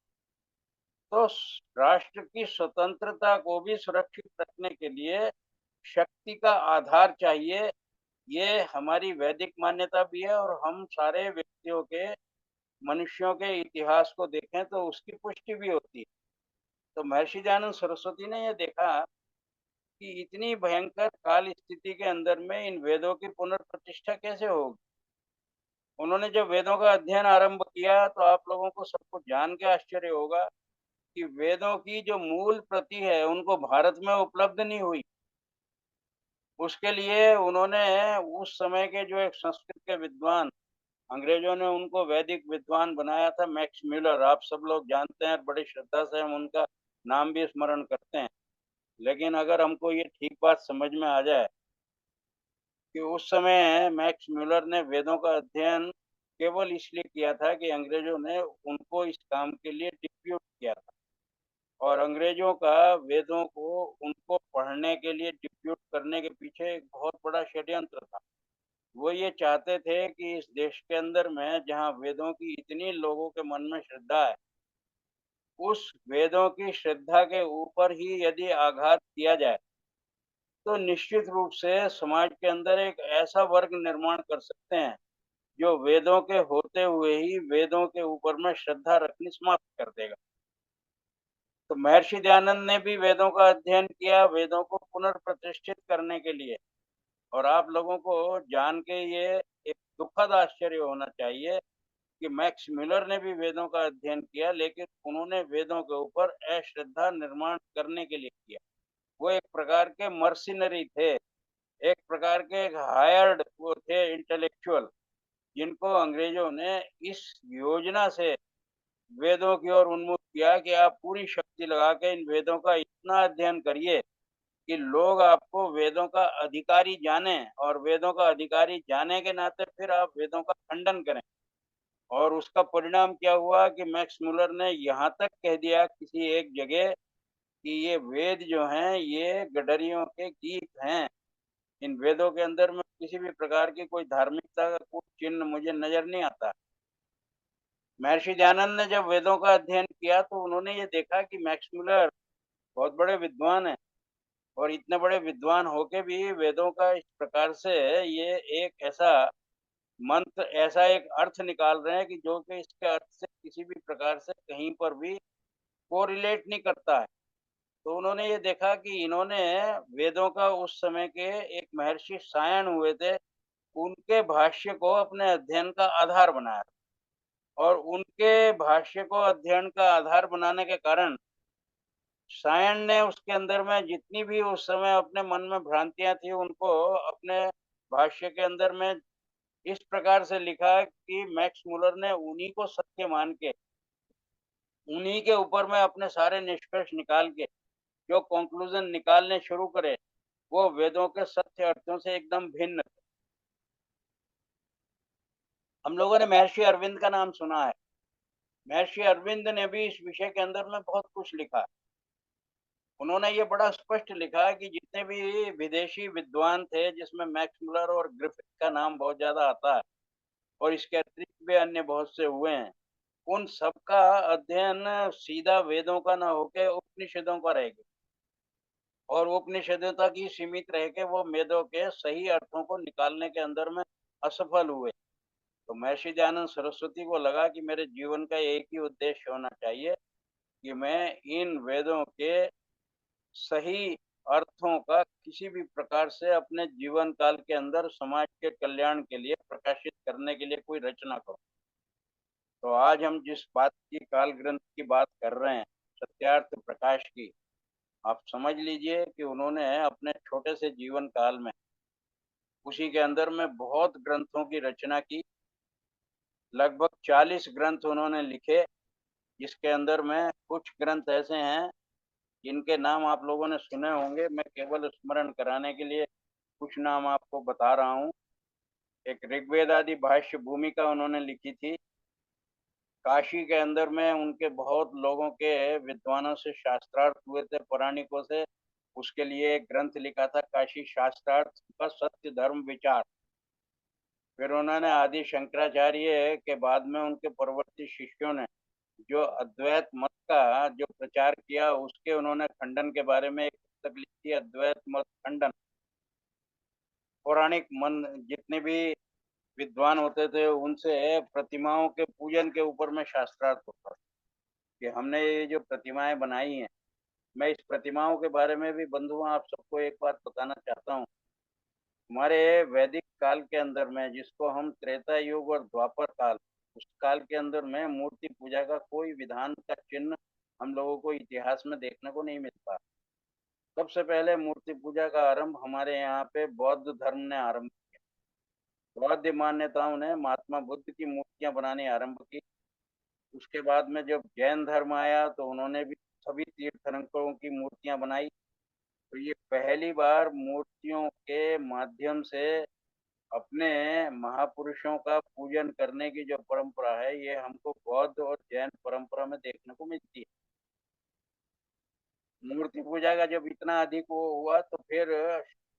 तो राष्ट्र की स्वतंत्रता को भी सुरक्षित रखने के लिए शक्ति का आधार चाहिए। ये हमारी वैदिक मान्यता भी है और हम सारे व्यक्तियों के, मनुष्यों के इतिहास को देखें तो उसकी पुष्टि भी होती है। तो महर्षि दयानंद सरस्वती ने यह देखा कि इतनी भयंकर काल स्थिति के अंदर में इन वेदों की पुनर्प्रतिष्ठा कैसे होगी। उन्होंने जब वेदों का अध्ययन आरंभ किया तो आप लोगों को सबको जान के आश्चर्य होगा कि वेदों की जो मूल प्रति है उनको भारत में उपलब्ध नहीं हुई। उसके लिए उन्होंने उस समय के जो एक संस्कृत के विद्वान, अंग्रेजों ने उनको वैदिक विद्वान बनाया था, मैक्स म्यूलर, आप सब लोग जानते हैं, बड़ी श्रद्धा से हम उनका नाम भी स्मरण करते हैं। लेकिन अगर हमको ये ठीक बात समझ में आ जाए कि उस समय मैक्स म्यूलर ने वेदों का अध्ययन केवल इसलिए किया था कि अंग्रेजों ने उनको इस काम के लिए डिप्यूट किया था और अंग्रेजों का वेदों को उनको पढ़ने के लिए डिप्यूट करने के पीछे एक बहुत बड़ा षड्यंत्र था। वो ये चाहते थे कि इस देश के अंदर में जहाँ वेदों की इतनी लोगों के मन में श्रद्धा है, उस वेदों की श्रद्धा के ऊपर ही यदि आघात किया जाए, तो निश्चित रूप से समाज के अंदर एक ऐसा वर्ग निर्माण कर सकते हैं, जो वेदों के होते हुए ही वेदों के ऊपर में श्रद्धा रखनी समाप्त कर देगा। तो महर्षि दयानंद ने भी वेदों का अध्ययन किया, वेदों को पुनर्प्रतिष्ठित करने के लिए। और आप लोगों को जान के ये एक दुखद आश्चर्य होना चाहिए कि मैक्स मिलर ने भी वेदों का अध्ययन किया, लेकिन उन्होंने वेदों के ऊपर अश्रद्धा निर्माण करने के लिए किया। वो एक प्रकार के मर्सिनरी थे, एक प्रकार के एक हायर्ड वो थे इंटेलेक्चुअल, जिनको अंग्रेजों ने इस योजना से वेदों की ओर उन्मुख किया कि आप पूरी शक्ति लगा के इन वेदों का इतना अध्ययन करिए कि लोग आपको वेदों का अधिकारी जाने और वेदों का अधिकारी जाने के नाते फिर आप वेदों का खंडन करें। और उसका परिणाम क्या हुआ कि मैक्स मुलर ने यहाँ तक कह दिया किसी एक जगह कि ये वेद जो हैं ये गडरियों के गीत हैं। इन वेदों के अंदर में किसी भी प्रकार की कोई धार्मिकता का कोई चिन्ह मुझे नजर नहीं आता। महर्षि दयानंद ने जब वेदों का अध्ययन किया तो उन्होंने ये देखा कि मैक्स मुलर बहुत बड़े विद्वान हैं और इतने बड़े विद्वान होके भी वेदों का इस प्रकार से ये एक ऐसा मंत्र, ऐसा एक अर्थ निकाल रहे हैं कि जो कि इसके अर्थ से किसी भी प्रकार से कहीं पर भी कोरिलेट नहीं करता है। तो उन्होंने ये देखा कि इन्होंने वेदों का उस समय के एक महर्षि सायण हुए थे, उनके भाष्य को अपने अध्ययन का आधार बनाया और उनके भाष्य को अध्ययन का आधार बनाने के कारण सायण ने उसके अंदर में जितनी भी उस समय अपने मन में भ्रांतियां थी उनको अपने भाष्य के अंदर में इस प्रकार से लिखा कि मैक्स मुलर ने उन्हीं को सत्य मान के उन्हीं के ऊपर में अपने सारे निष्कर्ष निकाल के जो कंक्लूजन निकालने शुरू करे, वो वेदों के सत्य अर्थों से एकदम भिन्न थे। हम लोगों ने महर्षि अरविंद का नाम सुना है। महर्षि अरविंद ने भी इस विषय के अंदर में बहुत कुछ लिखा है। उन्होंने ये बड़ा स्पष्ट लिखा कि जितने भी विदेशी विद्वान थे, जिसमें मैक्स मुलर और ग्रिफिथ का नाम बहुत ज्यादा आता है और इसके अतिरिक्त भी अन्य बहुत से हुए हैं, उन सबका अध्ययन सीधा वेदों का न होके उपनिषदों का रह गया और उपनिषदों तक ही सीमित रह के वो वेदों के सही अर्थों को निकालने के अंदर में असफल हुए। तो महर्षि दयानंद सरस्वती को लगा कि मेरे जीवन का एक ही उद्देश्य होना चाहिए कि मैं इन वेदों के सही अर्थों का किसी भी प्रकार से अपने जीवन काल के अंदर समाज के कल्याण के लिए प्रकाशित करने के लिए कोई रचना करूं। तो आज हम जिस बात की काल ग्रंथ की बात कर रहे हैं, सत्यार्थ प्रकाश की, आप समझ लीजिए कि उन्होंने अपने छोटे से जीवन काल में उसी के अंदर में बहुत ग्रंथों की रचना की। लगभग 40 ग्रंथ उन्होंने लिखे, जिसके अंदर में कुछ ग्रंथ ऐसे हैं जिनके नाम आप लोगों ने सुने होंगे। मैं केवल स्मरण कराने के लिए कुछ नाम आपको बता रहा हूँ। एक ऋग्वेद आदि भाष्य भूमिका उन्होंने लिखी थी। काशी के अंदर में उनके बहुत लोगों के विद्वानों से शास्त्रार्थ हुए थे, पौराणिकों से। उसके लिए एक ग्रंथ लिखा था, काशी शास्त्रार्थ का सत्य धर्म विचार। फिर उन्होंने आदि शंकराचार्य के बाद में उनके परवर्ती शिष्यों ने जो अद्वैत मत का जो प्रचार किया, उसके उन्होंने खंडन के बारे में एक पुस्तक लिखी, अद्वैत मत खंडन। पौराणिक मन जितने भी विद्वान होते थे, उनसे प्रतिमाओं के पूजन के ऊपर में शास्त्रार्थ होता था कि हमने ये जो प्रतिमाएं बनाई हैं, मैं इस प्रतिमाओं के बारे में भी बंधुओं आप सबको एक बात बताना चाहता हूँ। हमारे वैदिक काल के अंदर में, जिसको हम त्रेता युग और द्वापर काल, उस काल के अंदर में मूर्ति पूजा का कोई विधान का चिन्ह हम लोगों को इतिहास में देखने को नहीं मिलता। सबसे पहले मूर्ति पूजा का आरंभ हमारे यहाँ पे बौद्ध धर्म ने आरंभ किया। बौद्ध मान्यताओं ने महात्मा बुद्ध की मूर्तियां बनानी आरंभ की। उसके बाद में जब जैन धर्म आया तो उन्होंने भी सभी तीर्थंकरों की मूर्तियां बनाई। तो ये पहली बार मूर्तियों के माध्यम से अपने महापुरुषों का पूजन करने की जो परंपरा है, ये हमको बौद्ध और जैन परंपरा में देखने को मिलती है। मूर्ति पूजा का जब इतना अधिक वो हुआ, तो फिर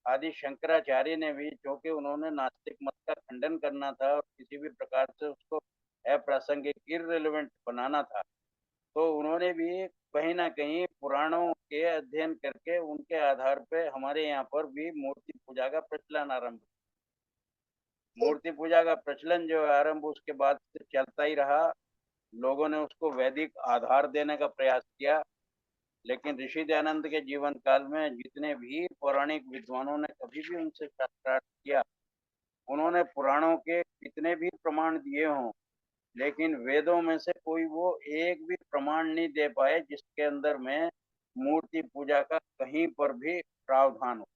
आदि शंकराचार्य ने भी, क्योंकि उन्होंने नास्तिक मत का खंडन करना था और किसी भी प्रकार से उसको अप्रासंगिक इररिलेवेंट बनाना था, तो उन्होंने भी कहीं ना कहीं पुराणों के अध्ययन करके उनके आधार पे हमारे यहाँ पर भी मूर्ति पूजा का प्रचलन आरंभ। मूर्ति पूजा का प्रचलन जो है आरंभ, उसके बाद से चलता ही रहा। लोगों ने उसको वैदिक आधार देने का प्रयास किया, लेकिन ऋषि दयानंद के जीवन काल में जितने भी पौराणिक विद्वानों ने कभी भी उनसे शास्त्रार्थ किया, उन्होंने पुराणों के कितने भी प्रमाण दिए हों, लेकिन वेदों में से कोई वो एक भी प्रमाण नहीं दे पाए जिसके अंदर में मूर्ति पूजा का कहीं पर भी प्रावधान हो।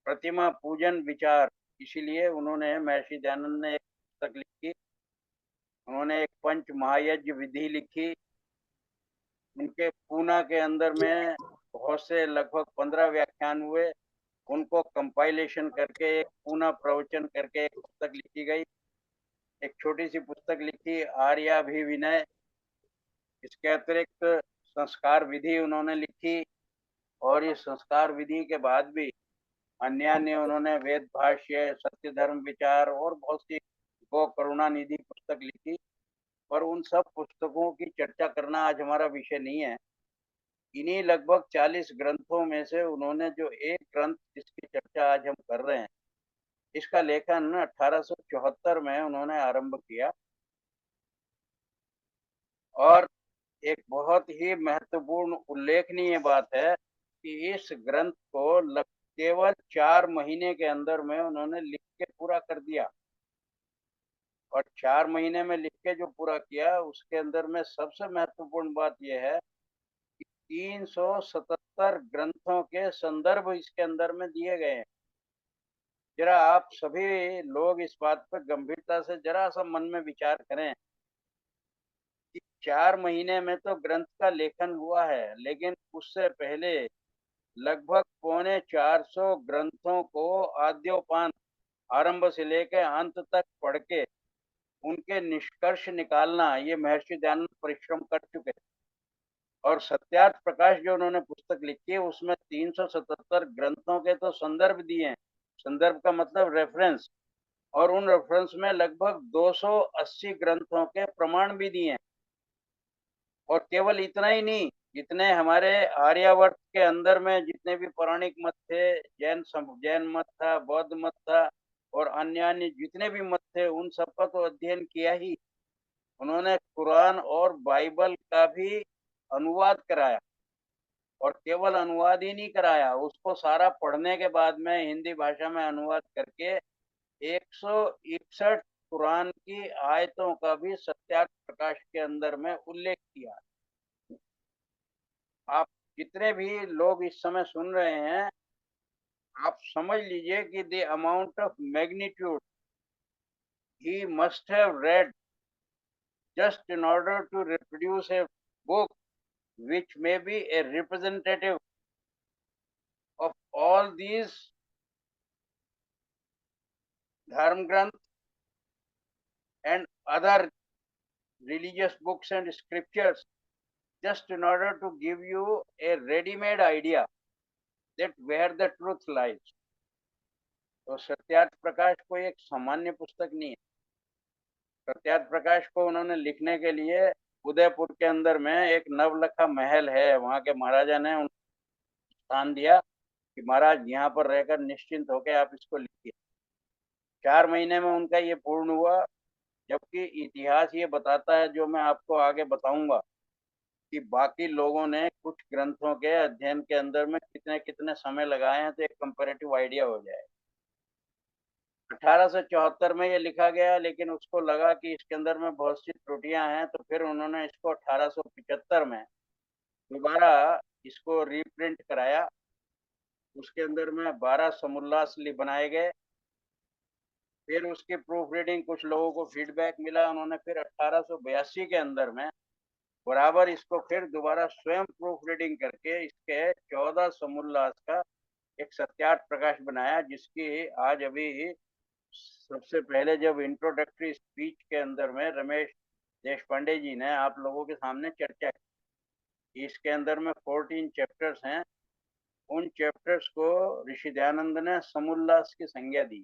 प्रतिमा पूजन विचार, इसीलिए उन्होंने, महर्षि दयानंद ने एक पुस्तक लिखी, उन्होंने एक पंच महायज्ञ विधि लिखी। उनके पूना के अंदर में बहुत से लगभग 15 व्याख्यान हुए, उनको कंपाइलेशन करके एक पूना प्रवचन करके एक पुस्तक लिखी गई। एक छोटी सी पुस्तक लिखी आर्याभिविनय। इसके अतिरिक्त संस्कार विधि उन्होंने लिखी, और इस संस्कार विधि के बाद भी अन्य उन्होंने वेद भाष्य, सत्य धर्म विचार और बहुत सी गो करुणा निधि पुस्तक लिखी। पर उन सब पुस्तकों की चर्चा करना आज हमारा विषय नहीं है। इन्हीं लगभग 40 ग्रंथों में से उन्होंने जो एक ग्रंथ जिसकी चर्चा आज हम कर रहे हैं, इसका लेखन 1874 में उन्होंने आरंभ किया। और एक बहुत ही महत्वपूर्ण उल्लेखनीय बात है कि इस ग्रंथ को केवल 4 महीने के अंदर में उन्होंने लिख के पूरा कर दिया। और 4 महीने में लिख के जो पूरा किया, उसके अंदर में सबसे महत्वपूर्ण बात यह है कि 377 ग्रंथों के संदर्भ इसके अंदर में दिए गए हैं। जरा आप सभी लोग इस बात पर गंभीरता से जरा सा मन में विचार करें कि 4 महीने में तो ग्रंथ का लेखन हुआ है, लेकिन उससे पहले लगभग 450 ग्रंथों को आद्योपांत, आरंभ से लेकर अंत तक पढ़ के उनके निष्कर्ष निकालना, ये महर्षि दयानंद परिश्रम कर चुके हैं। और सत्यार्थ प्रकाश जो उन्होंने पुस्तक लिखी है, उसमें 377 ग्रंथों के तो संदर्भ दिए हैं। संदर्भ का मतलब रेफरेंस, और उन रेफरेंस में लगभग 280 ग्रंथों के प्रमाण भी दिए हैं। और केवल इतना ही नहीं, जितने हमारे आर्यावर्त के अंदर में जितने भी पौराणिक मत थे, जैन मत था, बौद्ध मत था, और अन्य जितने भी मत थे, उन सबका तो अध्ययन किया ही। उन्होंने कुरान और बाइबल का भी अनुवाद कराया, और केवल अनुवाद ही नहीं कराया, उसको सारा पढ़ने के बाद में हिंदी भाषा में अनुवाद करके 161 कुरान की आयतों का भी सत्यार्थ प्रकाश के अंदर में उल्लेख किया। आप जितने भी लोग इस समय सुन रहे हैं, आप समझ लीजिए कि the amount of magnitude he must have read just in order to reproduce a book which may be a representative of all these dharma granth and other religious books and scriptures, just in order to give you a ready-made idea that where the truth lies. तो सत्यार्थ प्रकाश कोई एक सामान्य पुस्तक नहीं है। सत्यार्थ प्रकाश को उन्होंने लिखने के लिए उदयपुर के अंदर में एक नवलखा महल है, वहाँ के महाराजा ने स्थान दिया कि महाराज यहाँ पर रहकर निश्चिंत होकर आप इसको लिखिए। 4 महीने में उनका ये पूर्ण हुआ, जबकि इतिहास ये बताता है, जो मैं आपको आगे बताऊंगा, कि बाकी लोगों ने कुछ ग्रंथों के अध्ययन के अंदर में कितने कितने समय लगाए हैं, तो एक कंपैरेटिव आइडिया हो जाए। 1874 में ये लिखा गया, लेकिन उसको लगा कि इसके अंदर में बहुत सी त्रुटियां हैं, तो फिर उन्होंने इसको 1875 में दोबारा इसको रीप्रिंट कराया। उसके अंदर में 12 समोल्लास बनाए गए। फिर उसकी प्रूफ रीडिंग, कुछ लोगों को फीडबैक मिला, उन्होंने फिर 1882 के अंदर में बराबर इसको फिर दोबारा स्वयं प्रूफ रीडिंग करके इसके 14 समोल्लास का एक सत्यार्थ प्रकाश बनाया, जिसकी आज अभी सबसे पहले जब इंट्रोडक्टरी स्पीच के अंदर में रमेश देशपांडे जी ने आप लोगों के सामने चर्चा की, इसके अंदर में 14 चैप्टर्स हैं। उन चैप्टर्स को ऋषि दयानंद ने समुल्लास की संज्ञा दी।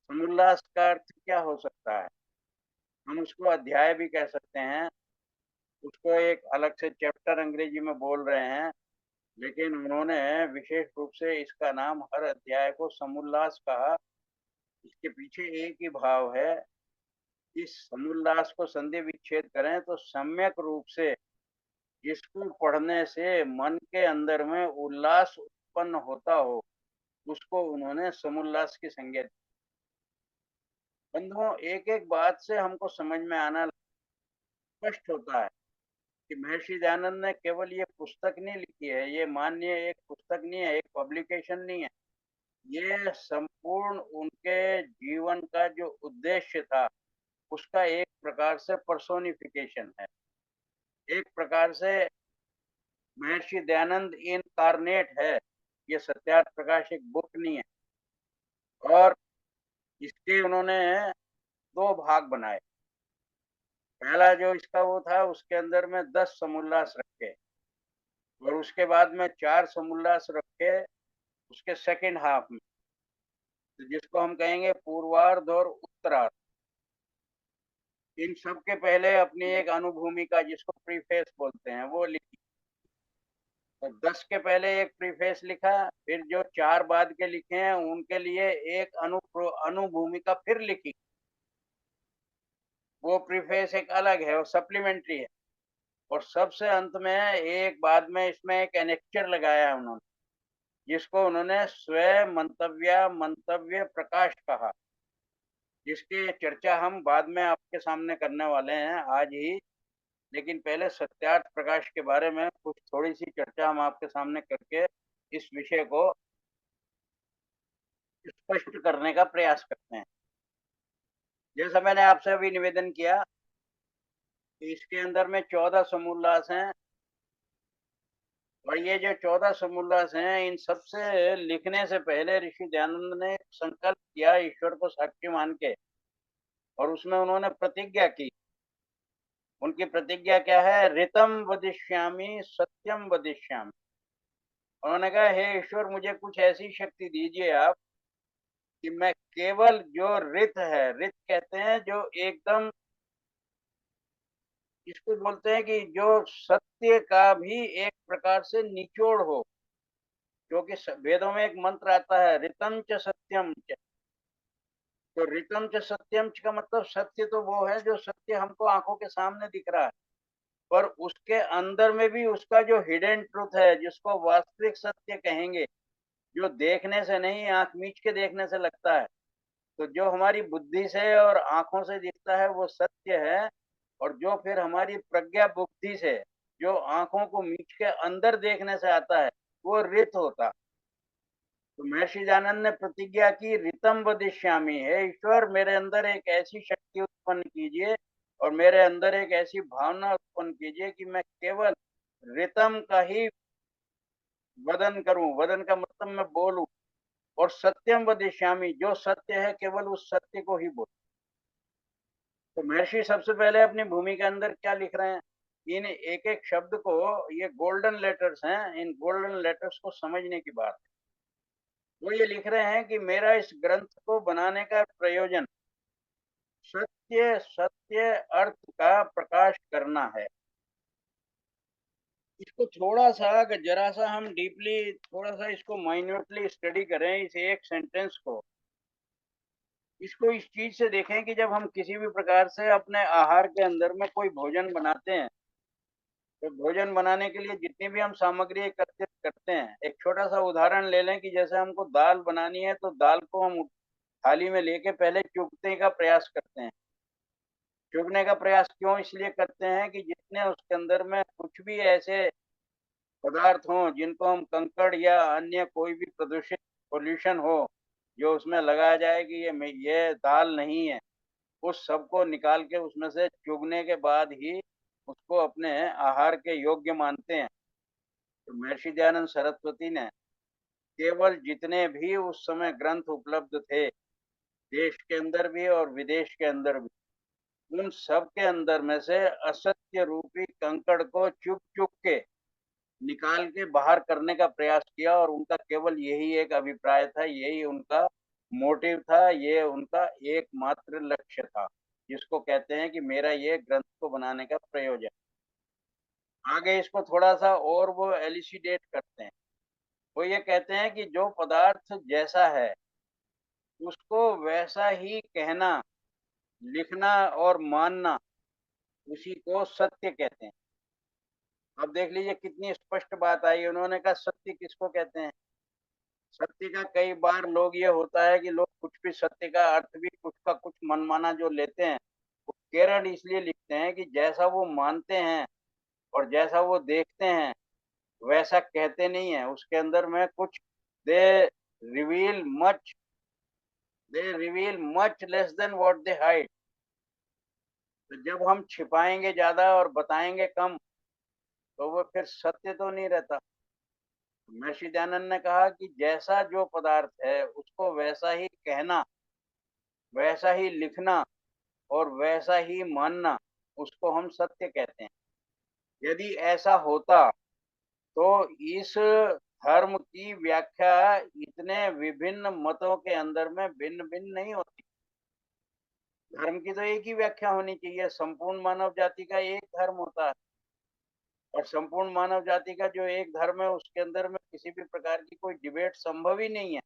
समुल्लास का अर्थ क्या हो सकता है? हम उसको अध्याय भी कह सकते हैं, उसको एक अलग से चैप्टर अंग्रेजी में बोल रहे हैं, लेकिन उन्होंने विशेष रूप से इसका नाम हर अध्याय को समुल्लास कहा। इसके पीछे एक ही भाव है, इस समुल्लास को संधि विच्छेद करें तो सम्यक रूप से जिसको पढ़ने से मन के अंदर में उल्लास उत्पन्न होता हो, उसको उन्होंने समुल्लास की संज्ञा दी। बंधुओं, एक एक बात से हमको समझ में आना स्पष्ट होता है कि महर्षि दयानंद ने केवल ये पुस्तक नहीं लिखी है, ये मान्य एक पुस्तक नहीं है, एक पब्लिकेशन नहीं है, ये संपूर्ण उनके जीवन का जो उद्देश्य था उसका एक प्रकार से पर्सोनिफिकेशन है। एक प्रकार से महर्षि दयानंद इनकार्नेट है। ये सत्यार्थ प्रकाश एक बुक नहीं है। और इसके उन्होंने 2 भाग बनाए। पहला जो इसका वो था, उसके अंदर में 10 समुल्लास रखे और उसके बाद में 4 समुल्लास रखे उसके सेकंड हाफ में, तो जिसको हम कहेंगे पूर्वार्ध और उत्तरार्ध। इन सब के पहले अपनी एक अनुभूमिका, जिसको प्रीफेस बोलते हैं, वो लिखी। तो 10 के पहले एक प्रीफेस लिखा, फिर जो 4 बाद के लिखे हैं उनके लिए एक अनुभूमिका फिर लिखी। वो प्रीफेस एक अलग है, वो सप्लीमेंट्री है। और सबसे अंत में एक बाद में इसमें एक एनेक्चर लगाया है उन्होंने, जिसको उन्होंने स्वयं मंतव्य प्रकाश कहा, जिसकी चर्चा हम बाद में आपके सामने करने वाले हैं आज ही। लेकिन पहले सत्यार्थ प्रकाश के बारे में कुछ थोड़ी सी चर्चा हम आपके सामने करके इस विषय को स्पष्ट करने का प्रयास करते हैं। जैसा मैंने आपसे अभी निवेदन किया कि इसके अंदर में 14 समोल्लास हैं, और ये जो 14 समोल्लास हैं, इन सब से लिखने से पहले ऋषि दयानंद ने एक संकल्प किया ईश्वर को साक्षी मान के, और उसमें उन्होंने प्रतिज्ञा की। उनकी प्रतिज्ञा क्या है? ऋतम वदिष्यामि सत्यम वदिष्यामि। उन्होंने कहा, हे ईश्वर, मुझे कुछ ऐसी शक्ति दीजिए आप कि मैं केवल जो ऋत है, ऋत कहते हैं जो एकदम, इसको बोलते हैं कि जो सत्य का भी एक प्रकार से निचोड़ हो, क्योंकि वेदों में एक मंत्र आता है, ऋतम च सत्यम च। तो ऋतम च सत्यम च का मतलब सत्य तो वो है जो सत्य हमको आंखों के सामने दिख रहा है, पर उसके अंदर में भी उसका जो हिडन ट्रुथ है, जिसको वास्तविक सत्य कहेंगे, जो देखने से नहीं, आंख मीच के देखने से लगता है, तो जो हमारी बुद्धि से और आंखों से दिखता है वो सत्य है। और जो फिर हमारी प्रज्ञा बुद्धि से, जो आंखों को मीच के अंदर देखने से आता है, वो ऋत होता। तो महर्षि दयानंद ने प्रतिज्ञा की, ऋतम वदिष्यामि, हे ईश्वर, मेरे अंदर एक ऐसी शक्ति उत्पन्न कीजिए और मेरे अंदर एक ऐसी भावना उत्पन्न कीजिए कि मैं केवल ऋतम का ही वदन करूं। वदन का मतलब मैं बोलूं, और सत्यम वदिष्यामि, जो सत्य है केवल उस सत्य को ही बोलूं। तो महर्षि सबसे पहले अपनी भूमि के अंदर क्या लिख रहे हैं? इन एक एक शब्द को, ये गोल्डन लेटर्स हैं, इन गोल्डन लेटर्स को समझने की बात है। वो ये लिख रहे हैं कि मेरा इस ग्रंथ को बनाने का प्रयोजन सत्य सत्य अर्थ का प्रकाश करना है। इसको थोड़ा सा, अगर जरा सा हम डीपली, थोड़ा सा इसको माइन्यूटली स्टडी करें, इस एक सेंटेंस को, इसको इस चीज से देखें कि जब हम किसी भी प्रकार से अपने आहार के अंदर में कोई भोजन बनाते हैं, तो भोजन बनाने के लिए जितनी भी हम सामग्री एकत्रित करते हैं, एक छोटा सा उदाहरण ले लें कि जैसे हमको दाल बनानी है, तो दाल को हम थाली में लेके पहले चुगने का प्रयास करते हैं। चुगने का प्रयास क्यों इसलिए करते हैं कि जितने उसके अंदर में कुछ भी ऐसे पदार्थ हों जिनको हम कंकड़ या अन्य कोई भी प्रदूषित पोल्यूशन हो, जो उसमें लगाया जाए कि ये दाल नहीं है, उस सबको निकाल के उसमें से चुगने के बाद ही उसको अपने आहार के योग्य मानते हैं। तो महर्षि दयानंद सरस्वती ने केवल जितने भी उस समय ग्रंथ उपलब्ध थे, देश के अंदर भी और विदेश के अंदर भी, उन सब के अंदर में से असत्य रूपी कंकड़ को चुप चुप के निकाल के बाहर करने का प्रयास किया, और उनका केवल यही एक अभिप्राय था, यही उनका मोटिव था, ये उनका एकमात्र लक्ष्य था, जिसको कहते हैं कि मेरा ये ग्रंथ को बनाने का प्रयोजन। आगे इसको थोड़ा सा और वो एलिसिडेट करते हैं। वो ये कहते हैं कि जो पदार्थ जैसा है उसको वैसा ही कहना, लिखना और मानना, उसी को सत्य कहते हैं। अब देख लीजिए कितनी स्पष्ट बात आई। उन्होंने कहा सत्य किसको कहते हैं। सत्य का कई बार लोग ये होता है कि लोग कुछ भी सत्य का अर्थ भी कुछ का कुछ मनमाना जो लेते हैं, वो केवल इसलिए लिखते हैं कि जैसा वो मानते हैं और जैसा वो देखते हैं वैसा कहते नहीं है। उसके अंदर में कुछ they reveal much they reveal much less than what they hide. तो जब हम छिपाएंगे ज्यादा और बताएंगे कम, तो वो फिर सत्य तो नहीं रहता। महर्षि दयानंद ने कहा कि जैसा जो पदार्थ है उसको वैसा ही कहना, वैसा ही लिखना और वैसा ही मानना, उसको हम सत्य कहते हैं। यदि ऐसा होता तो इस धर्म की व्याख्या इतने विभिन्न मतों के अंदर में भिन्न भिन्न नहीं होती। धर्म की तो एक ही व्याख्या होनी चाहिए। संपूर्ण मानव जाति का एक धर्म होता है, और संपूर्ण मानव जाति का जो एक धर्म है उसके अंदर में किसी भी प्रकार की कोई डिबेट संभव ही नहीं है।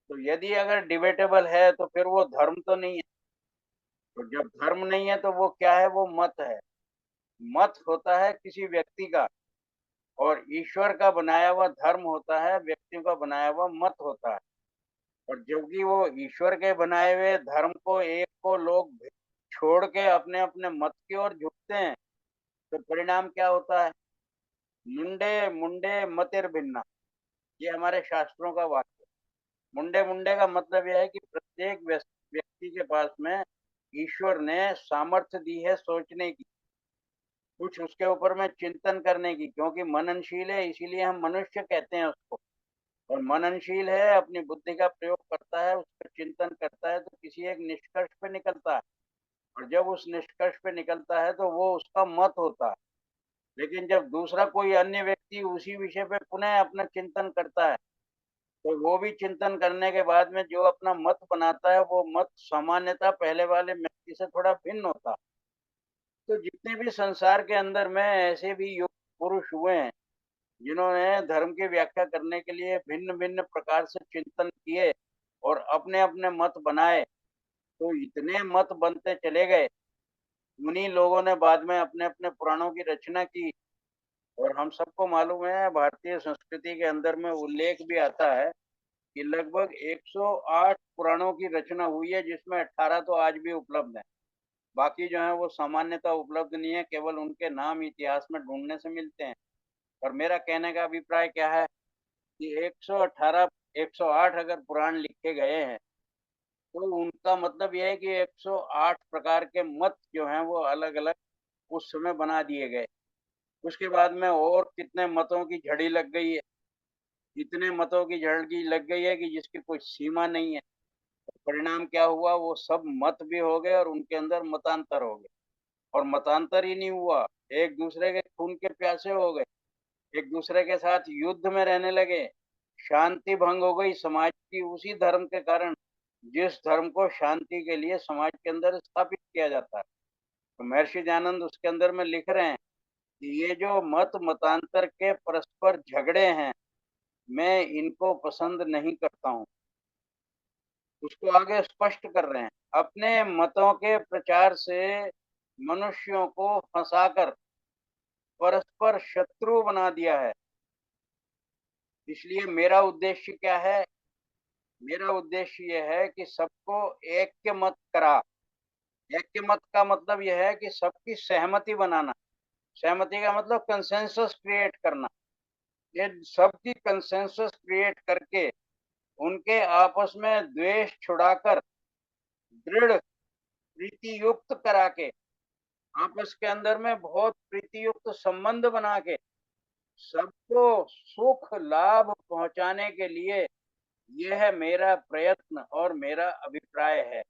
तो यदि अगर डिबेटेबल है तो फिर वो धर्म तो नहीं है। तो जब धर्म नहीं है तो वो क्या है, वो मत है। मत होता है किसी व्यक्ति का, और ईश्वर का बनाया हुआ धर्म होता है, व्यक्तियों का बनाया हुआ मत होता है। और जबकि वो ईश्वर के बनाए हुए धर्म को एक को लोग छोड़ के अपने अपने मत की ओर झुकते हैं, तो परिणाम क्या होता है। मुंडे मुंडे मतिर भिन्ना, ये हमारे शास्त्रों का वाक्य। मुंडे मुंडे का मतलब यह है कि प्रत्येक व्यक्ति के पास में ईश्वर ने सामर्थ्य दी है सोचने की, कुछ उसके ऊपर में चिंतन करने की, क्योंकि मननशील है इसीलिए हम मनुष्य कहते हैं उसको। और मननशील है, अपनी बुद्धि का प्रयोग करता है, उस पर चिंतन करता है, तो किसी एक निष्कर्ष पे निकलता है। और जब उस निष्कर्ष पे निकलता है तो वो उसका मत होता है। लेकिन जब दूसरा कोई अन्य व्यक्ति उसी विषय पे पुनः अपना चिंतन करता है, तो वो भी चिंतन करने के बाद में जो अपना मत बनाता है, वो मत सामान्यतः पहले वाले व्यक्ति से थोड़ा भिन्न होता है। तो जितने भी संसार के अंदर में ऐसे भी युग पुरुष हुए हैं जिन्होंने धर्म की व्याख्या करने के लिए भिन्न भिन्न प्रकार से चिंतन किए और अपने अपने मत बनाए, तो इतने मत बनते चले गए। उन्हीं लोगों ने बाद में अपने अपने पुराणों की रचना की। और हम सबको मालूम है, भारतीय संस्कृति के अंदर में उल्लेख भी आता है कि लगभग 108 पुराणों की रचना हुई है, जिसमें 18 तो आज भी उपलब्ध है। बाकी जो है वो सामान्यतः उपलब्ध नहीं है, केवल उनके नाम इतिहास में ढूंढने से मिलते हैं। और मेरा कहने का अभिप्राय क्या है कि 118 108 अगर पुराण लिखे गए हैं, तो उनका मतलब यह है कि 108 प्रकार के मत जो हैं वो अलग अलग उस समय बना दिए गए। उसके बाद में और कितने मतों की झड़ी लग गई है, इतने मतों की झड़ी लग गई है कि जिसकी कोई सीमा नहीं है। परिणाम क्या हुआ, वो सब मत भी हो गए और उनके अंदर मतांतर हो गए। और मतांतर ही नहीं हुआ, एक दूसरे के खून के प्यासे हो गए, एक दूसरे के साथ युद्ध में रहने लगे, शांति भंग हो गई समाज की, उसी धर्म के कारण, जिस धर्म को शांति के लिए समाज के अंदर स्थापित किया जाता है। तो महर्षि दयानंद उसके अंदर में लिख रहे हैं कि ये जो मत मतांतर के परस्पर झगड़े हैं, मैं इनको पसंद नहीं करता हूँ। उसको आगे स्पष्ट कर रहे हैं। अपने मतों के प्रचार से मनुष्यों को फंसाकर परस्पर शत्रु बना दिया है। इसलिए मेरा उद्देश्य क्या है, मेरा उद्देश्य यह है कि सबको ऐक्य मत करा। ऐक्य मत का मतलब यह है कि सबकी सहमति बनाना। सहमति का मतलब कंसेंसस क्रिएट करना। ये सबकी कंसेंसस क्रिएट करके उनके आपस में द्वेष छुड़ाकर दृढ़ प्रीति युक्त करा के, आपस के अंदर में बहुत प्रीति युक्त संबंध बना के, सबको सुख लाभ पहुंचाने के लिए यह है मेरा प्रयत्न और मेरा अभिप्राय है।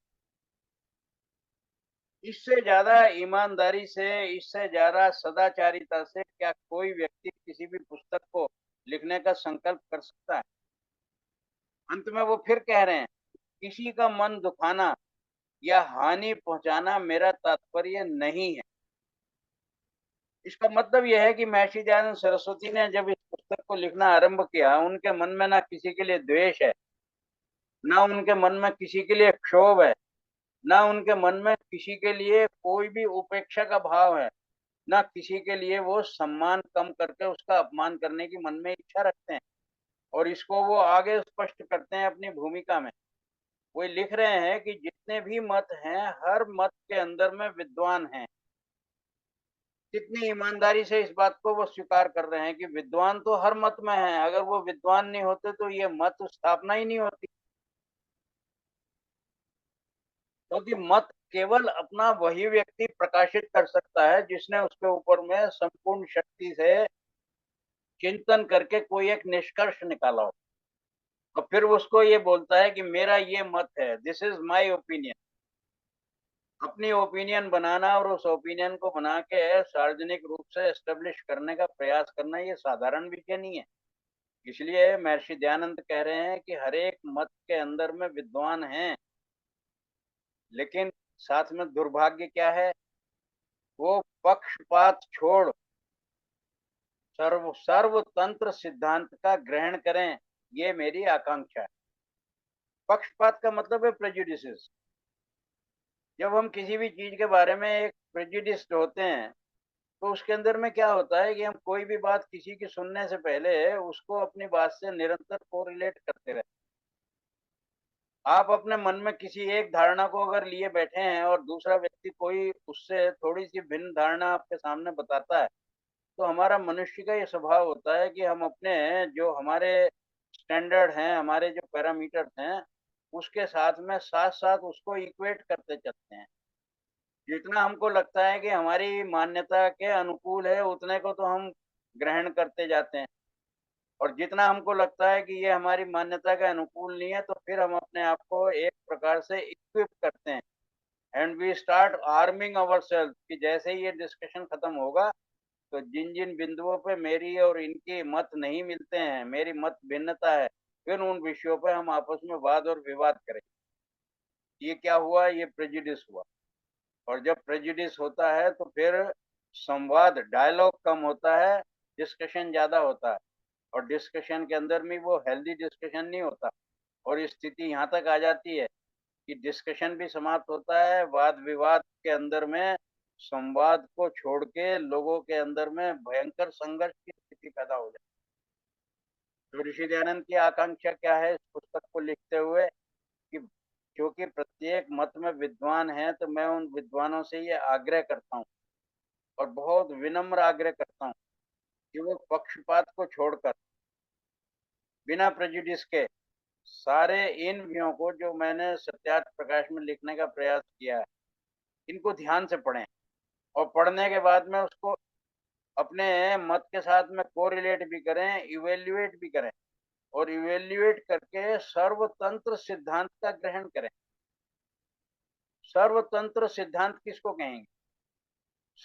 इससे ज्यादा ईमानदारी से, इससे ज्यादा सदाचारिता से क्या कोई व्यक्ति किसी भी पुस्तक को लिखने का संकल्प कर सकता है? अंत में वो फिर कह रहे हैं, किसी का मन दुखाना या हानि पहुंचाना मेरा तात्पर्य नहीं है। इसका मतलब यह है कि महर्षि दयानंद सरस्वती ने जब इस पुस्तक को लिखना आरंभ किया, उनके मन में ना किसी के लिए द्वेष है, ना उनके मन में किसी के लिए क्षोभ है, ना उनके मन में किसी के लिए कोई भी उपेक्षा का भाव है, ना किसी के लिए वो सम्मान कम करके उसका अपमान करने की मन में इच्छा रखते हैं। और इसको वो आगे स्पष्ट करते हैं अपनी भूमिका में। वो लिख रहे हैं कि जितने भी मत हैं, हर मत के अंदर में विद्वान हैं। कितनी ईमानदारी से इस बात को वो स्वीकार कर रहे हैं कि विद्वान तो हर मत में है। अगर वो विद्वान नहीं होते तो ये मत स्थापना ही नहीं होती। क्योंकि मत केवल अपना वही व्यक्ति प्रकाशित कर सकता है जिसने उसके ऊपर में संपूर्ण शक्ति से चिंतन करके कोई एक निष्कर्ष निकाला हो। और फिर उसको ये बोलता है कि मेरा ये मत है, दिस इज माय ओपिनियन। अपनी ओपिनियन बनाना और उस ओपिनियन को बना के सार्वजनिक रूप से एस्टेब्लिश करने का प्रयास करना ये साधारण विषय नहीं है। इसलिए महर्षि दयानंद कह रहे हैं कि हर एक मत के अंदर में विद्वान हैं, लेकिन साथ में दुर्भाग्य क्या है, वो पक्षपात छोड़ सर्वतंत्र सिद्धांत का ग्रहण करें, ये मेरी आकांक्षा है। पक्षपात का मतलब है प्रेजुडिसेस। जब हम किसी भी चीज के बारे में एक प्रेजुडिस्ड होते हैं, तो उसके अंदर में क्या होता है कि हम कोई भी बात किसी की सुनने से पहले उसको अपनी बात से निरंतर कोरिलेट करते रहते हैं। आप अपने मन में किसी एक धारणा को अगर लिए बैठे हैं और दूसरा व्यक्ति कोई उससे थोड़ी सी भिन्न धारणा आपके सामने बताता है, तो हमारा मनुष्य का ये स्वभाव होता है कि हम अपने जो हमारे स्टैंडर्ड हैं, हमारे जो पैरामीटर्स हैं, उसके साथ में साथ साथ उसको इक्वेट करते चलते हैं। जितना हमको लगता है कि हमारी मान्यता के अनुकूल है, उतने को तो हम ग्रहण करते जाते हैं। और जितना हमको लगता है कि ये हमारी मान्यता के अनुकूल नहीं है, तो फिर हम अपने आप को एक प्रकार से इक्विप करते हैं and we start arming ourself कि जैसे ही ये डिस्कशन खत्म होगा, तो जिन जिन बिंदुओं पे मेरी और इनकी मत नहीं मिलते हैं, मेरी मत भिन्नता है, फिर उन विषयों पे हम आपस में वाद और विवाद करें। ये क्या हुआ? ये प्रेजुडिस हुआ। और जब प्रेजुडिस होता है तो फिर संवाद, डायलॉग कम होता है, डिस्कशन ज्यादा होता है। और डिस्कशन के अंदर में वो हेल्दी डिस्कशन नहीं होता। और स्थिति यहाँ तक आ जाती है कि डिस्कशन भी समाप्त होता है, वाद विवाद के अंदर में संवाद को छोड़ के लोगों के अंदर में भयंकर संघर्ष की स्थिति पैदा हो जाती है। तो ऋषि दयानंद की आकांक्षा क्या है इस पुस्तक को लिखते हुए कि क्योंकि प्रत्येक मत में विद्वान है, तो मैं उन विद्वानों से ये आग्रह करता हूँ और बहुत विनम्र आग्रह करता हूँ कि वो पक्षपात को छोड़कर बिना प्रेजुडिस के सारे इन विषयों को जो मैंने सत्यार्थ प्रकाश में लिखने का प्रयास किया है, इनको ध्यान से पढ़ें। और पढ़ने के बाद में उसको अपने मत के साथ में कोरिलेट भी करें, इवेल्युएट भी करें। और इवेल्युएट करके सर्वतंत्र सिद्धांत का ग्रहण करें। सर्वतंत्र सिद्धांत किसको कहेंगे?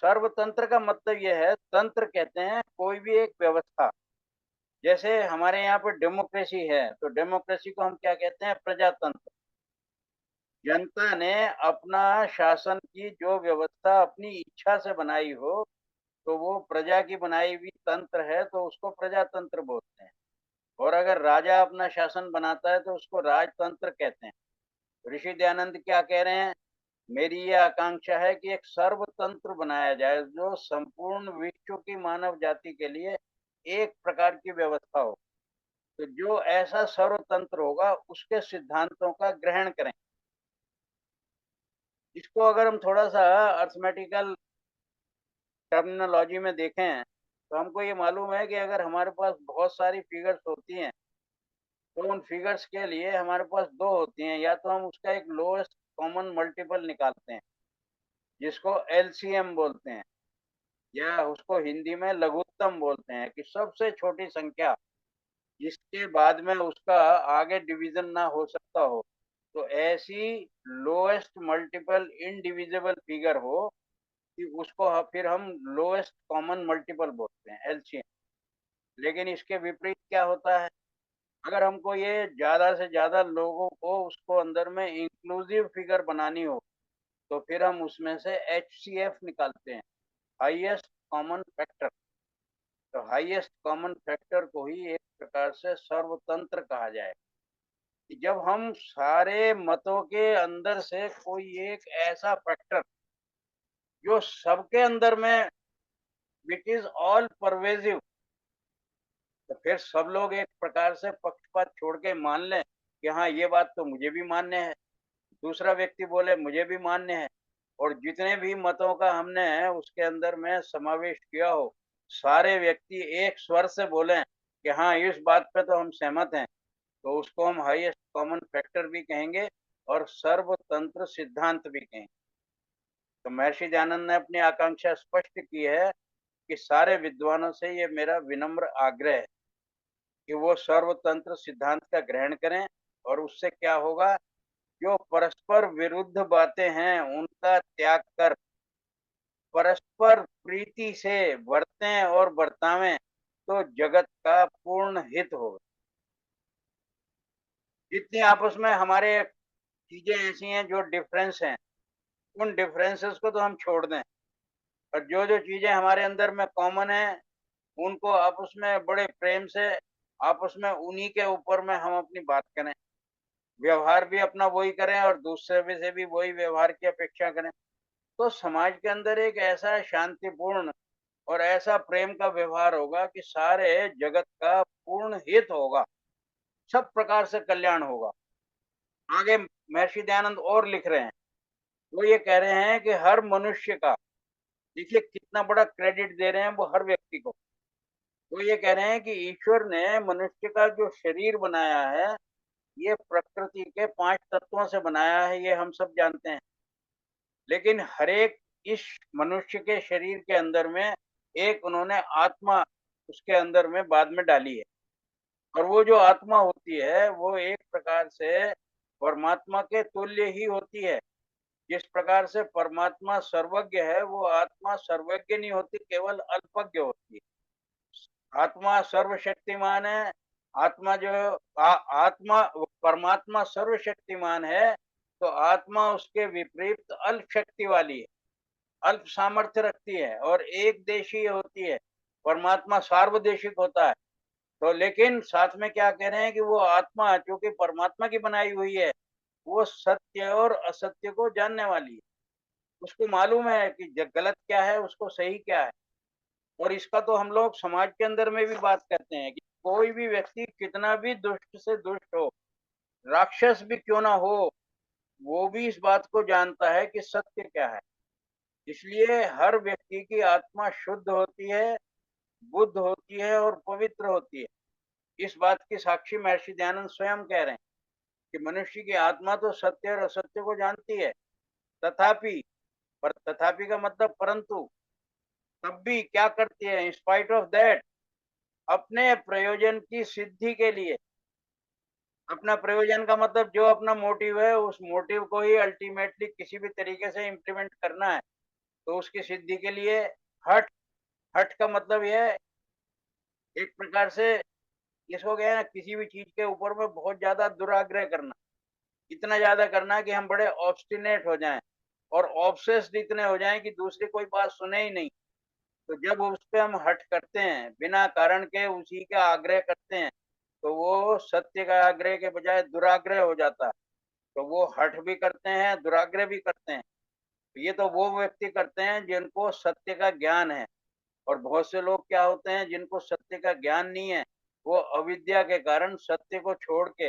सर्वतंत्र का मतलब यह है, तंत्र कहते हैं कोई भी एक व्यवस्था। जैसे हमारे यहाँ पे डेमोक्रेसी है, तो डेमोक्रेसी को हम क्या कहते हैं? प्रजातंत्र। जनता ने अपना शासन की जो व्यवस्था अपनी इच्छा से बनाई हो, तो वो प्रजा की बनाई हुई तंत्र है, तो उसको प्रजातंत्र बोलते हैं। और अगर राजा अपना शासन बनाता है तो उसको राजतंत्र कहते हैं। ऋषि दयानंद क्या कह रहे हैं? मेरी ये आकांक्षा है कि एक सर्वतंत्र बनाया जाए जो संपूर्ण विश्व की मानव जाति के लिए एक प्रकार की व्यवस्था हो। तो जो ऐसा सर्वतंत्र होगा उसके सिद्धांतों का ग्रहण करें। इसको अगर हम थोड़ा सा अर्थमेटिकल टर्मिनोलॉजी में देखें, तो हमको ये मालूम है कि अगर हमारे पास बहुत सारी फिगर्स होती हैं, तो उन फिगर्स के लिए हमारे पास दो होती हैं। या तो हम उसका एक लोएस्ट कॉमन मल्टीपल निकालते हैं, जिसको एलसीएम बोलते हैं, या उसको हिंदी में लघुत्तम बोलते हैं, कि सबसे छोटी संख्या जिसके बाद में उसका आगे डिवीजन ना हो सकता हो, तो ऐसी लोएस्ट मल्टीपल इनडिविजिबल फिगर हो कि उसको फिर हम लोएस्ट कॉमन मल्टीपल बोलते हैं, एलसीएम। लेकिन इसके विपरीत क्या होता है, अगर हमको ये ज्यादा से ज्यादा लोगों को उसको अंदर में इंक्लूसिव फिगर बनानी हो, तो फिर हम उसमें से एचसीएफ निकालते हैं, हाईएस्ट कॉमन फैक्टर। तो हाईएस्ट कॉमन फैक्टर को ही एक प्रकार से सर्वतंत्र कहा जाए, कि जब हम सारे मतों के अंदर से कोई एक ऐसा फैक्टर जो सबके अंदर में विच इज ऑल परवेजिव, तो फिर सब लोग एक प्रकार से पक्षपात छोड़ के मान लें कि हाँ ये बात तो मुझे भी मान्य है, दूसरा व्यक्ति बोले मुझे भी मान्य है, और जितने भी मतों का हमने उसके अंदर में समावेश किया हो, सारे व्यक्ति एक स्वर से बोले कि हाँ इस बात पे तो हम सहमत हैं, तो उसको हम हाईएस्ट कॉमन फैक्टर भी कहेंगे और सर्वतंत्र सिद्धांत भी कहेंगे। तो महर्षि दयानंद ने अपनी आकांक्षा स्पष्ट की है कि सारे विद्वानों से ये मेरा विनम्र आग्रह है कि वो सर्वतंत्र सिद्धांत का ग्रहण करें, और उससे क्या होगा, जो परस्पर विरुद्ध बातें हैं उनका त्याग कर परस्पर प्रीति से बरतें और बरतावें, तो जगत का पूर्ण हित होगा। जितनी आपस में हमारे चीजें ऐसी हैं जो डिफरेंस हैं, उन डिफरेंसेस को तो हम छोड़ दें, और जो जो चीजें हमारे अंदर में कॉमन है उनको आपस में बड़े प्रेम से आपस में उन्हीं के ऊपर में हम अपनी बात करें, व्यवहार भी अपना वही करें और दूसरे भी से भी वही व्यवहार की अपेक्षा करें। तो समाज के अंदर एक ऐसा शांतिपूर्ण और ऐसा प्रेम का व्यवहार होगा कि सारे जगत का पूर्ण हित होगा, सब प्रकार से कल्याण होगा। आगे महर्षि दयानंद और लिख रहे हैं, वो ये कह रहे हैं कि हर मनुष्य का, देखिए कितना बड़ा क्रेडिट दे रहे हैं वो हर व्यक्ति को। वो ये कह रहे हैं कि ईश्वर ने मनुष्य का जो शरीर बनाया है, ये प्रकृति के 5 तत्वों से बनाया है, ये हम सब जानते हैं। लेकिन हर एक इस मनुष्य के शरीर के अंदर में एक उन्होंने आत्मा उसके अंदर में बाद में डाली है, और वो जो आत्मा होती है वो एक प्रकार से परमात्मा के तुल्य ही होती है। जिस प्रकार से परमात्मा सर्वज्ञ है, वो आत्मा सर्वज्ञ नहीं होती, केवल अल्पज्ञ होती है। आत्मा सर्वशक्तिमान है, आत्मा जो आत्मा परमात्मा सर्वशक्तिमान है, तो आत्मा उसके विपरीत अल्प शक्ति वाली है, अल्प सामर्थ्य रखती है और एक देशीय होती है। परमात्मा सार्वदेशिक होता है। तो लेकिन साथ में क्या कह रहे हैं कि वो आत्मा चूंकि परमात्मा की बनाई हुई है, वो सत्य और असत्य को जानने वाली है। उसको मालूम है कि गलत क्या है, उसको सही क्या है। और इसका तो हम लोग समाज के अंदर में भी बात करते हैं कि कोई भी व्यक्ति कितना भी दुष्ट से दुष्ट हो, राक्षस भी क्यों ना हो, वो भी इस बात को जानता है कि सत्य क्या है। इसलिए हर व्यक्ति की आत्मा शुद्ध होती है, बुद्ध होती है और पवित्र होती है। इस बात की साक्षी महर्षि दयानंद स्वयं कह रहे हैं कि मनुष्य की आत्मा तो सत्य और असत्य को जानती है, तथापि, पर तथापि का मतलब परंतु, तब भी क्या करती है, इन स्पाइट ऑफ दैट, अपने प्रयोजन की सिद्धि के लिए, अपना प्रयोजन का मतलब जो अपना मोटिव है, उस मोटिव को ही अल्टीमेटली किसी भी तरीके से इम्प्लीमेंट करना है, तो उसकी सिद्धि के लिए हठ, हठ का मतलब यह है एक प्रकार से इसको क्या है ना, किसी भी चीज के ऊपर में बहुत ज्यादा दुराग्रह करना, इतना ज्यादा करना कि हम बड़े ऑब्स्टिनेट हो जाएं और ऑब्सेस्ड इतने हो जाएं कि दूसरी कोई बात सुने ही नहीं। तो जब उस पे हम हट करते हैं, बिना कारण के उसी का आग्रह करते हैं, तो वो सत्य का आग्रह के बजाय दुराग्रह हो जाता है। तो वो हठ भी करते हैं, दुराग्रह भी करते हैं। ये तो वो व्यक्ति करते हैं जिनको सत्य का ज्ञान है, और बहुत से लोग क्या होते हैं जिनको सत्य का ज्ञान नहीं है, वो अविद्या के कारण सत्य को छोड़ के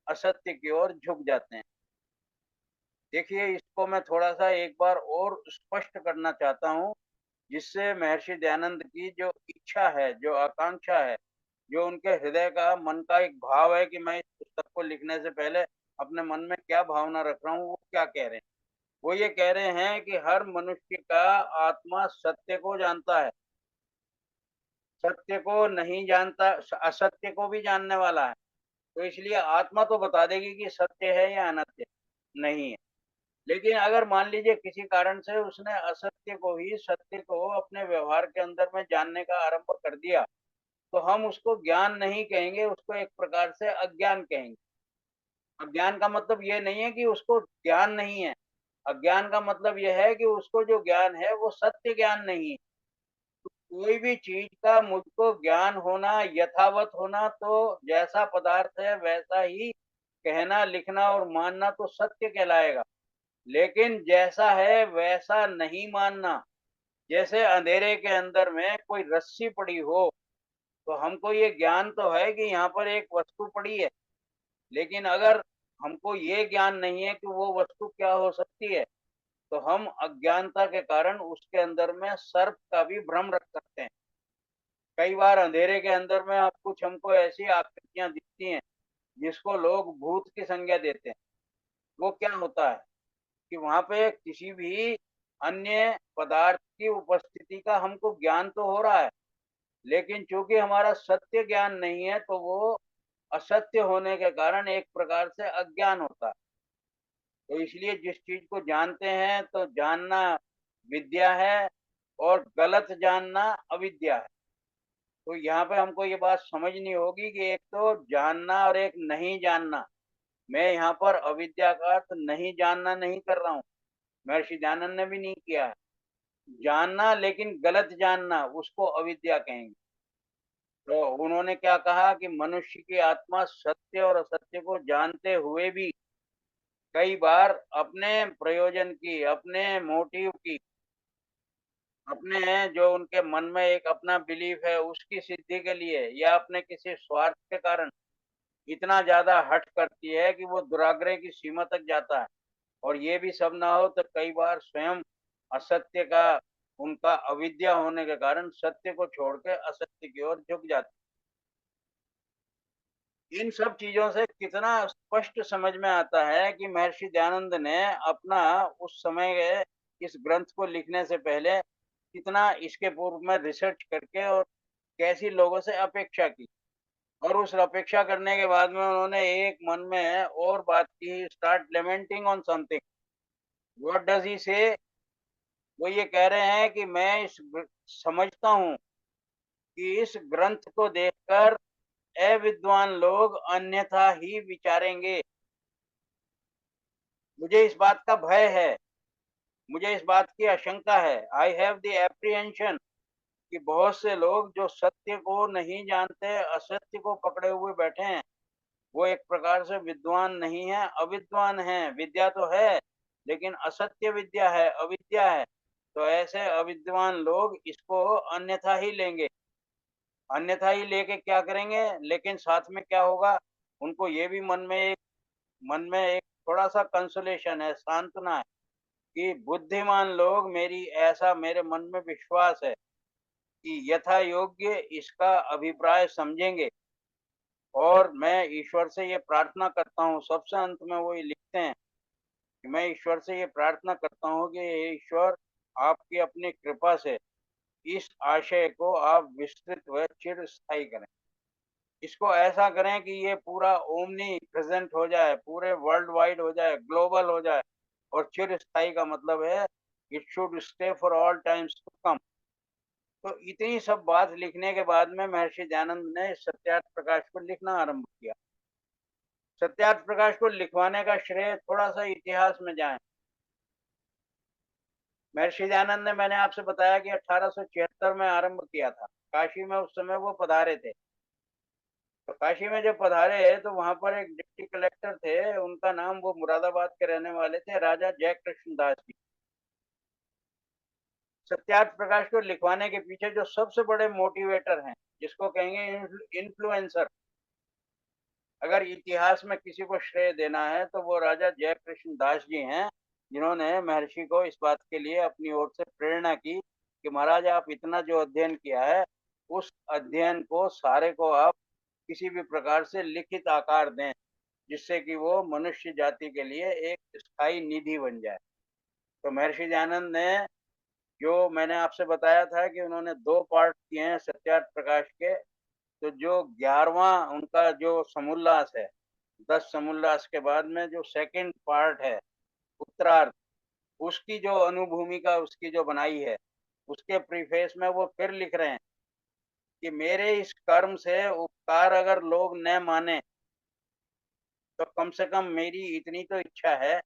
असत्य की ओर झुक जाते हैं। देखिए इसको मैं थोड़ा सा एक बार और स्पष्ट करना चाहता हूँ, जिससे महर्षि दयानंद की जो इच्छा है, जो आकांक्षा है, जो उनके हृदय का मन का एक भाव है कि मैं इस पुस्तक को लिखने से पहले अपने मन में क्या भावना रख रहा हूँ, वो क्या कह रहे हैं। वो ये कह रहे हैं कि हर मनुष्य का आत्मा सत्य को जानता है, सत्य को नहीं जानता, असत्य को भी जानने वाला है। तो इसलिए आत्मा तो बता देगी कि सत्य है या अनत्य नहीं है। लेकिन अगर मान लीजिए किसी कारण से उसने असत्य को ही सत्य को अपने व्यवहार के अंदर में जानने का आरंभ कर दिया, तो हम उसको ज्ञान नहीं कहेंगे, उसको एक प्रकार से अज्ञान कहेंगे। अज्ञान का मतलब ये नहीं है कि उसको ज्ञान नहीं है। अज्ञान का मतलब यह है कि उसको जो ज्ञान है वो सत्य ज्ञान नहीं है। कोई भी चीज का मुझको ज्ञान होना, यथावत होना, तो जैसा पदार्थ है वैसा ही कहना, लिखना और मानना तो सत्य कहलाएगा। लेकिन जैसा है वैसा नहीं मानना। जैसे अंधेरे के अंदर में कोई रस्सी पड़ी हो, तो हमको ये ज्ञान तो है कि यहाँ पर एक वस्तु पड़ी है। लेकिन अगर हमको ये ज्ञान नहीं है कि वो वस्तु क्या हो सकती है, तो हम अज्ञानता के कारण उसके अंदर में सर्प का भी भ्रम रख सकते हैं। कई बार अंधेरे के अंदर में अब कुछ हमको ऐसी आकृतियां दिखती हैं जिसको लोग भूत की संज्ञा देते हैं। वो क्या होता है कि वहां पे किसी भी अन्य पदार्थ की उपस्थिति का हमको ज्ञान तो हो रहा है, लेकिन चूंकि हमारा सत्य ज्ञान नहीं है, तो वो असत्य होने के कारण एक प्रकार से अज्ञान होता है। तो इसलिए जिस चीज को जानते हैं तो जानना विद्या है, और गलत जानना अविद्या है। तो यहाँ पे हमको ये बात समझनी होगी कि एक तो जानना और एक नहीं जानना। मैं यहाँ पर अविद्या का अर्थ नहीं जानना नहीं कर रहा हूँ, महर्षि दयानंद ने भी नहीं किया है। जानना लेकिन गलत जानना, उसको अविद्या कहेंगे। तो उन्होंने क्या कहा कि मनुष्य की आत्मा सत्य और असत्य को जानते हुए भी कई बार अपने प्रयोजन की, अपने मोटिव की, अपने जो उनके मन में एक अपना बिलीफ है उसकी सिद्धि के लिए, या अपने किसी स्वार्थ के कारण इतना ज्यादा हठ करती है कि वो दुराग्रह की सीमा तक जाता है। और ये भी सब ना हो तो कई बार स्वयं असत्य का, उनका अविद्या होने के कारण सत्य को छोड़ के असत्य की ओर झुक जाते। इन सब चीजों से कितना स्पष्ट समझ में आता है कि महर्षि दयानंद ने अपना उस समय के इस ग्रंथ को लिखने से पहले कितना इसके पूर्व में रिसर्च करके और कैसी लोगों से अपेक्षा की। और उस अपेक्षा करने के बाद में उन्होंने एक मन में और बात की, start lamenting on something. What does he से? वो ये कह रहे हैं कि मैं समझता हूँ कि इस ग्रंथ को देखकर अविद्वान लोग अन्यथा ही विचारेंगे। मुझे इस बात का भय है, मुझे इस बात की आशंका है। आई हैव द एप्रीहेंशन कि बहुत से लोग जो सत्य को नहीं जानते, असत्य को पकड़े हुए बैठे हैं, वो एक प्रकार से विद्वान नहीं है, अविद्वान है। विद्या तो है लेकिन असत्य विद्या है, अविद्या है। तो ऐसे अविद्वान लोग इसको अन्यथा ही लेंगे। अन्यथा ही लेके क्या करेंगे? लेकिन साथ में क्या होगा, उनको ये भी मन में एक थोड़ा सा कंसोलेशन है, सांत्वना है कि बुद्धिमान लोग मेरी, ऐसा मेरे मन में विश्वास है कि यथा योग्य इसका अभिप्राय समझेंगे। और मैं ईश्वर से ये प्रार्थना करता हूँ, सबसे अंत में वो ये लिखते हैं कि मैं ईश्वर से ये प्रार्थना करता हूँ कि हे ईश्वर, आपकी अपनी कृपा से इस आशय को आप विस्तृत व चिर स्थायी करें। इसको ऐसा करें कि ये पूरा ओमनी प्रेजेंट हो जाए, पूरे वर्ल्ड वाइड हो जाए, ग्लोबल हो जाए। और चिर स्थायी का मतलब है it should stay for all times to come. तो इतनी सब बात लिखने के बाद में महर्षि दयानंद ने सत्यार्थ प्रकाश को लिखना आरंभ किया। सत्यार्थ प्रकाश को लिखवाने का श्रेय, थोड़ा सा इतिहास में जाएं। महर्षि दयानंद ने, मैंने आपसे बताया कि 1876 में आरंभ किया था। काशी में उस समय वो पधारे थे। तो काशी में जब पधारे तो वहां पर एक डिप्टी कलेक्टर थे, उनका नाम, वो मुरादाबाद के रहने वाले थे, राजा जयकृष्ण दास जी। सत्यार्थ प्रकाश को लिखवाने के पीछे जो सबसे बड़े मोटिवेटर हैं, जिसको कहेंगे इन्फ्लुएंसर, अगर इतिहास में किसी को श्रेय देना है तो वो राजा जयकृष्ण दास जी हैं, जिन्होंने महर्षि को इस बात के लिए अपनी ओर से प्रेरणा की कि महाराज, आप इतना जो अध्ययन किया है, उस अध्ययन को सारे को आप किसी भी प्रकार से लिखित आकार दें, जिससे कि वो मनुष्य जाति के लिए एक स्थायी निधि बन जाए। तो महर्षि दयानंद ने जो मैंने आपसे बताया था कि उन्होंने 2 पार्ट किए हैं सत्यार्थ प्रकाश के, तो जो 11वां उनका जो समोल्लास है, 10 समोल्लास के बाद में जो सेकंड पार्ट है, उत्तरार्ध, उसकी जो अनुभूमिका उसकी जो बनाई है, उसके प्रीफेस में वो फिर लिख रहे हैं कि मेरे इस कर्म से उपकार अगर लोग न माने, तो कम से कम मेरी इतनी तो इच्छा है,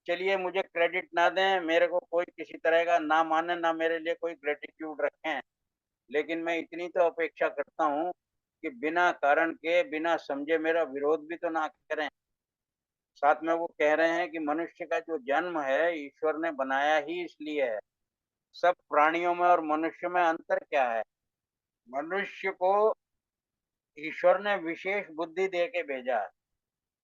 चलिए मुझे क्रेडिट ना दें, मेरे को कोई किसी तरह का ना माने, ना मेरे लिए कोई ग्रेटिट्यूड रखें, लेकिन मैं इतनी तो अपेक्षा करता हूँ कि बिना कारण के, बिना समझे मेरा विरोध भी तो ना करें। साथ में वो कह रहे हैं कि मनुष्य का जो जन्म है, ईश्वर ने बनाया ही इसलिए है। सब प्राणियों में और मनुष्य में अंतर क्या है? मनुष्य को ईश्वर ने विशेष बुद्धि दे के भेजा है,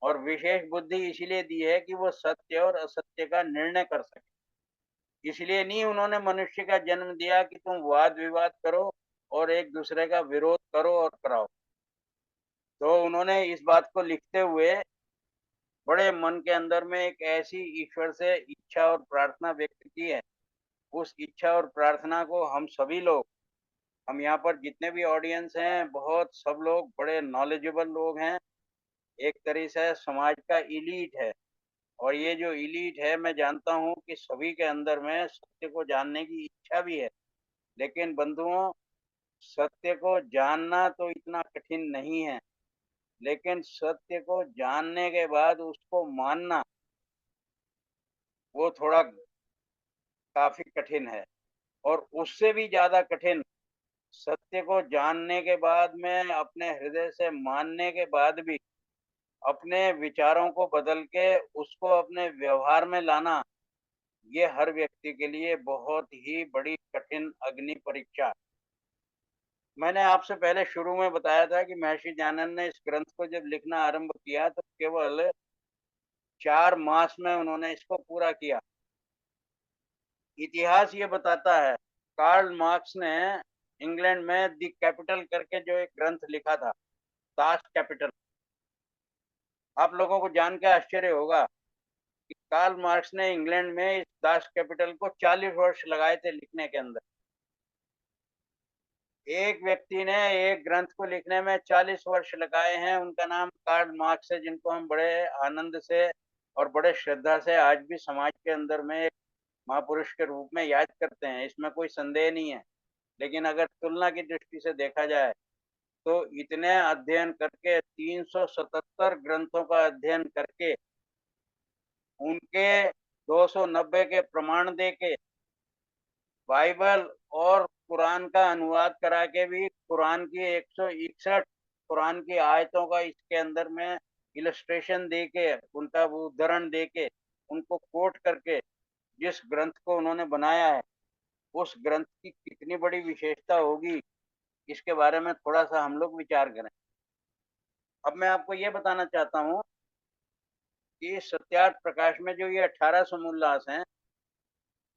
और विशेष बुद्धि इसीलिए दी है कि वो सत्य और असत्य का निर्णय कर सके। इसलिए नहीं उन्होंने मनुष्य का जन्म दिया कि तुम वाद विवाद करो और एक दूसरे का विरोध करो और कराओ। तो उन्होंने इस बात को लिखते हुए बड़े मन के अंदर में एक ऐसी ईश्वर से इच्छा और प्रार्थना व्यक्त की है। उस इच्छा और प्रार्थना को हम सभी लोग, हम यहाँ पर जितने भी ऑडियंस हैं, बहुत सब लोग बड़े नॉलेजेबल लोग हैं। एक तरह से समाज का इलीट है, और ये जो इलीट है, मैं जानता हूँ कि सभी के अंदर में सत्य को जानने की इच्छा भी है। लेकिन बंधुओं, सत्य को जानना तो इतना कठिन नहीं है, लेकिन सत्य को जानने के बाद उसको मानना, वो थोड़ा काफी कठिन है। और उससे भी ज्यादा कठिन, सत्य को जानने के बाद में अपने हृदय से मानने के बाद भी अपने विचारों को बदल के उसको अपने व्यवहार में लाना, ये हर व्यक्ति के लिए बहुत ही बड़ी कठिन अग्नि परीक्षा है। मैंने आपसे पहले शुरू में बताया था कि महर्षि दयानंद ने इस ग्रंथ को जब लिखना आरंभ किया तो केवल 4 मास में उन्होंने इसको पूरा किया। इतिहास ये बताता है, कार्ल मार्क्स ने इंग्लैंड में द कैपिटल करके जो एक ग्रंथ लिखा था, दास कैपिटल। आप लोगों को जान के आश्चर्य होगा कि कार्ल मार्क्स ने इंग्लैंड में इस दास कैपिटल को 40 वर्ष लगाए थे लिखने के अंदर। एक व्यक्ति ने एक ग्रंथ को लिखने में 40 वर्ष लगाए हैं, उनका नाम कार्ल मार्क्स है, जिनको हम बड़े आनंद से और बड़े श्रद्धा से आज भी समाज के अंदर में एक महापुरुष के रूप में याद करते हैं, इसमें कोई संदेह नहीं है। लेकिन अगर तुलना की दृष्टि से देखा जाए, तो इतने अध्ययन करके, 377 ग्रंथों का अध्ययन करके, उनके 290 के प्रमाण देके, बाइबल और कुरान का अनुवाद करा के भी, कुरान की 161 कुरान की आयतों का इसके अंदर में इलस्ट्रेशन दे के, उनका वो उद्धरण दे के, उनको कोट करके जिस ग्रंथ को उन्होंने बनाया है, उस ग्रंथ की कितनी बड़ी विशेषता होगी, इसके बारे में थोड़ा सा हम लोग विचार करें। अब मैं आपको ये बताना चाहता हूँ कि सत्यार्थ प्रकाश में जो ये 18 समोल्लास हैं,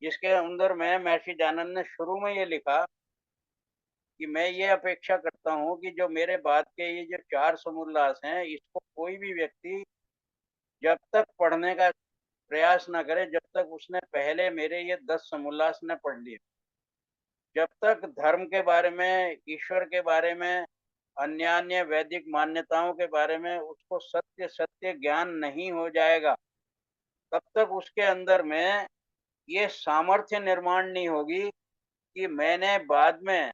जिसके अंदर में महर्षि दयानंद ने शुरू में ये लिखा कि मैं ये अपेक्षा करता हूँ कि जो मेरे बाद के ये जो 4 समोल्लास हैं, इसको कोई भी व्यक्ति जब तक पढ़ने का प्रयास ना करे, जब तक उसने पहले मेरे ये 10 समोल्लास न पढ़ लिए। जब तक धर्म के बारे में, ईश्वर के बारे में, अन्य वैदिक मान्यताओं के बारे में उसको सत्य सत्य ज्ञान नहीं हो जाएगा, तब तक उसके अंदर में ये सामर्थ्य निर्माण नहीं होगी कि मैंने बाद में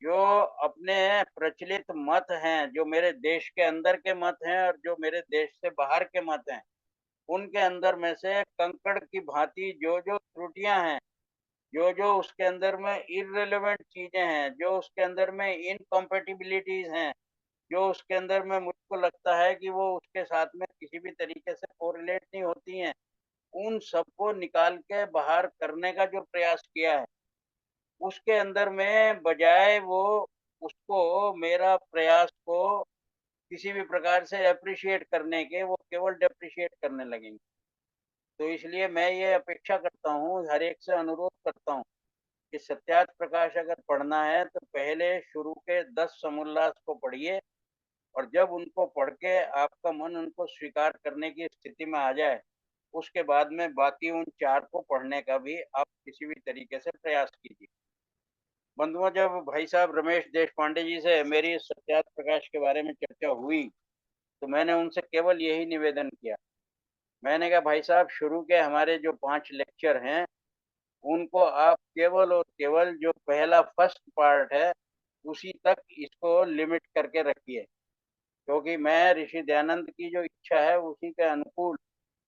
जो अपने प्रचलित मत हैं, जो मेरे देश के अंदर के मत हैं और जो मेरे देश से बाहर के मत हैं, उनके अंदर में से कंकड़ की भांति जो जो त्रुटियां हैं, जो जो उसके अंदर में इररिलेवेंट चीजें हैं, जो उसके अंदर में इनकम्पेटिबिलिटीज हैं, जो उसके अंदर में मुझको लगता है कि वो उसके साथ में किसी भी तरीके से कोरिलेट नहीं होती हैं, उन सबको निकाल के बाहर करने का जो प्रयास किया है, उसके अंदर में बजाय वो उसको, मेरा प्रयास को किसी भी प्रकार से एप्रिशिएट करने के, वो केवल डेप्रिशिएट करने लगेंगे। तो इसलिए मैं ये अपेक्षा करता हूँ, हर एक से अनुरोध करता हूँ कि सत्यार्थ प्रकाश अगर पढ़ना है तो पहले शुरू के 10 समोल्लास को पढ़िए, और जब उनको पढ़ के आपका मन उनको स्वीकार करने की स्थिति में आ जाए, उसके बाद में बाकी उन 4 को पढ़ने का भी आप किसी भी तरीके से प्रयास कीजिए। बंधुओं, जब भाई साहब रमेश देशपांडे जी से मेरी सत्यार्थ प्रकाश के बारे में चर्चा हुई, तो मैंने उनसे केवल यही निवेदन किया। मैंने कहा, भाई साहब, शुरू के हमारे जो 5 लेक्चर हैं, उनको आप केवल और केवल जो पहला फर्स्ट पार्ट है, उसी तक इसको लिमिट करके रखिए। क्योंकि मैं ऋषि दयानंद की जो इच्छा है, उसी के अनुकूल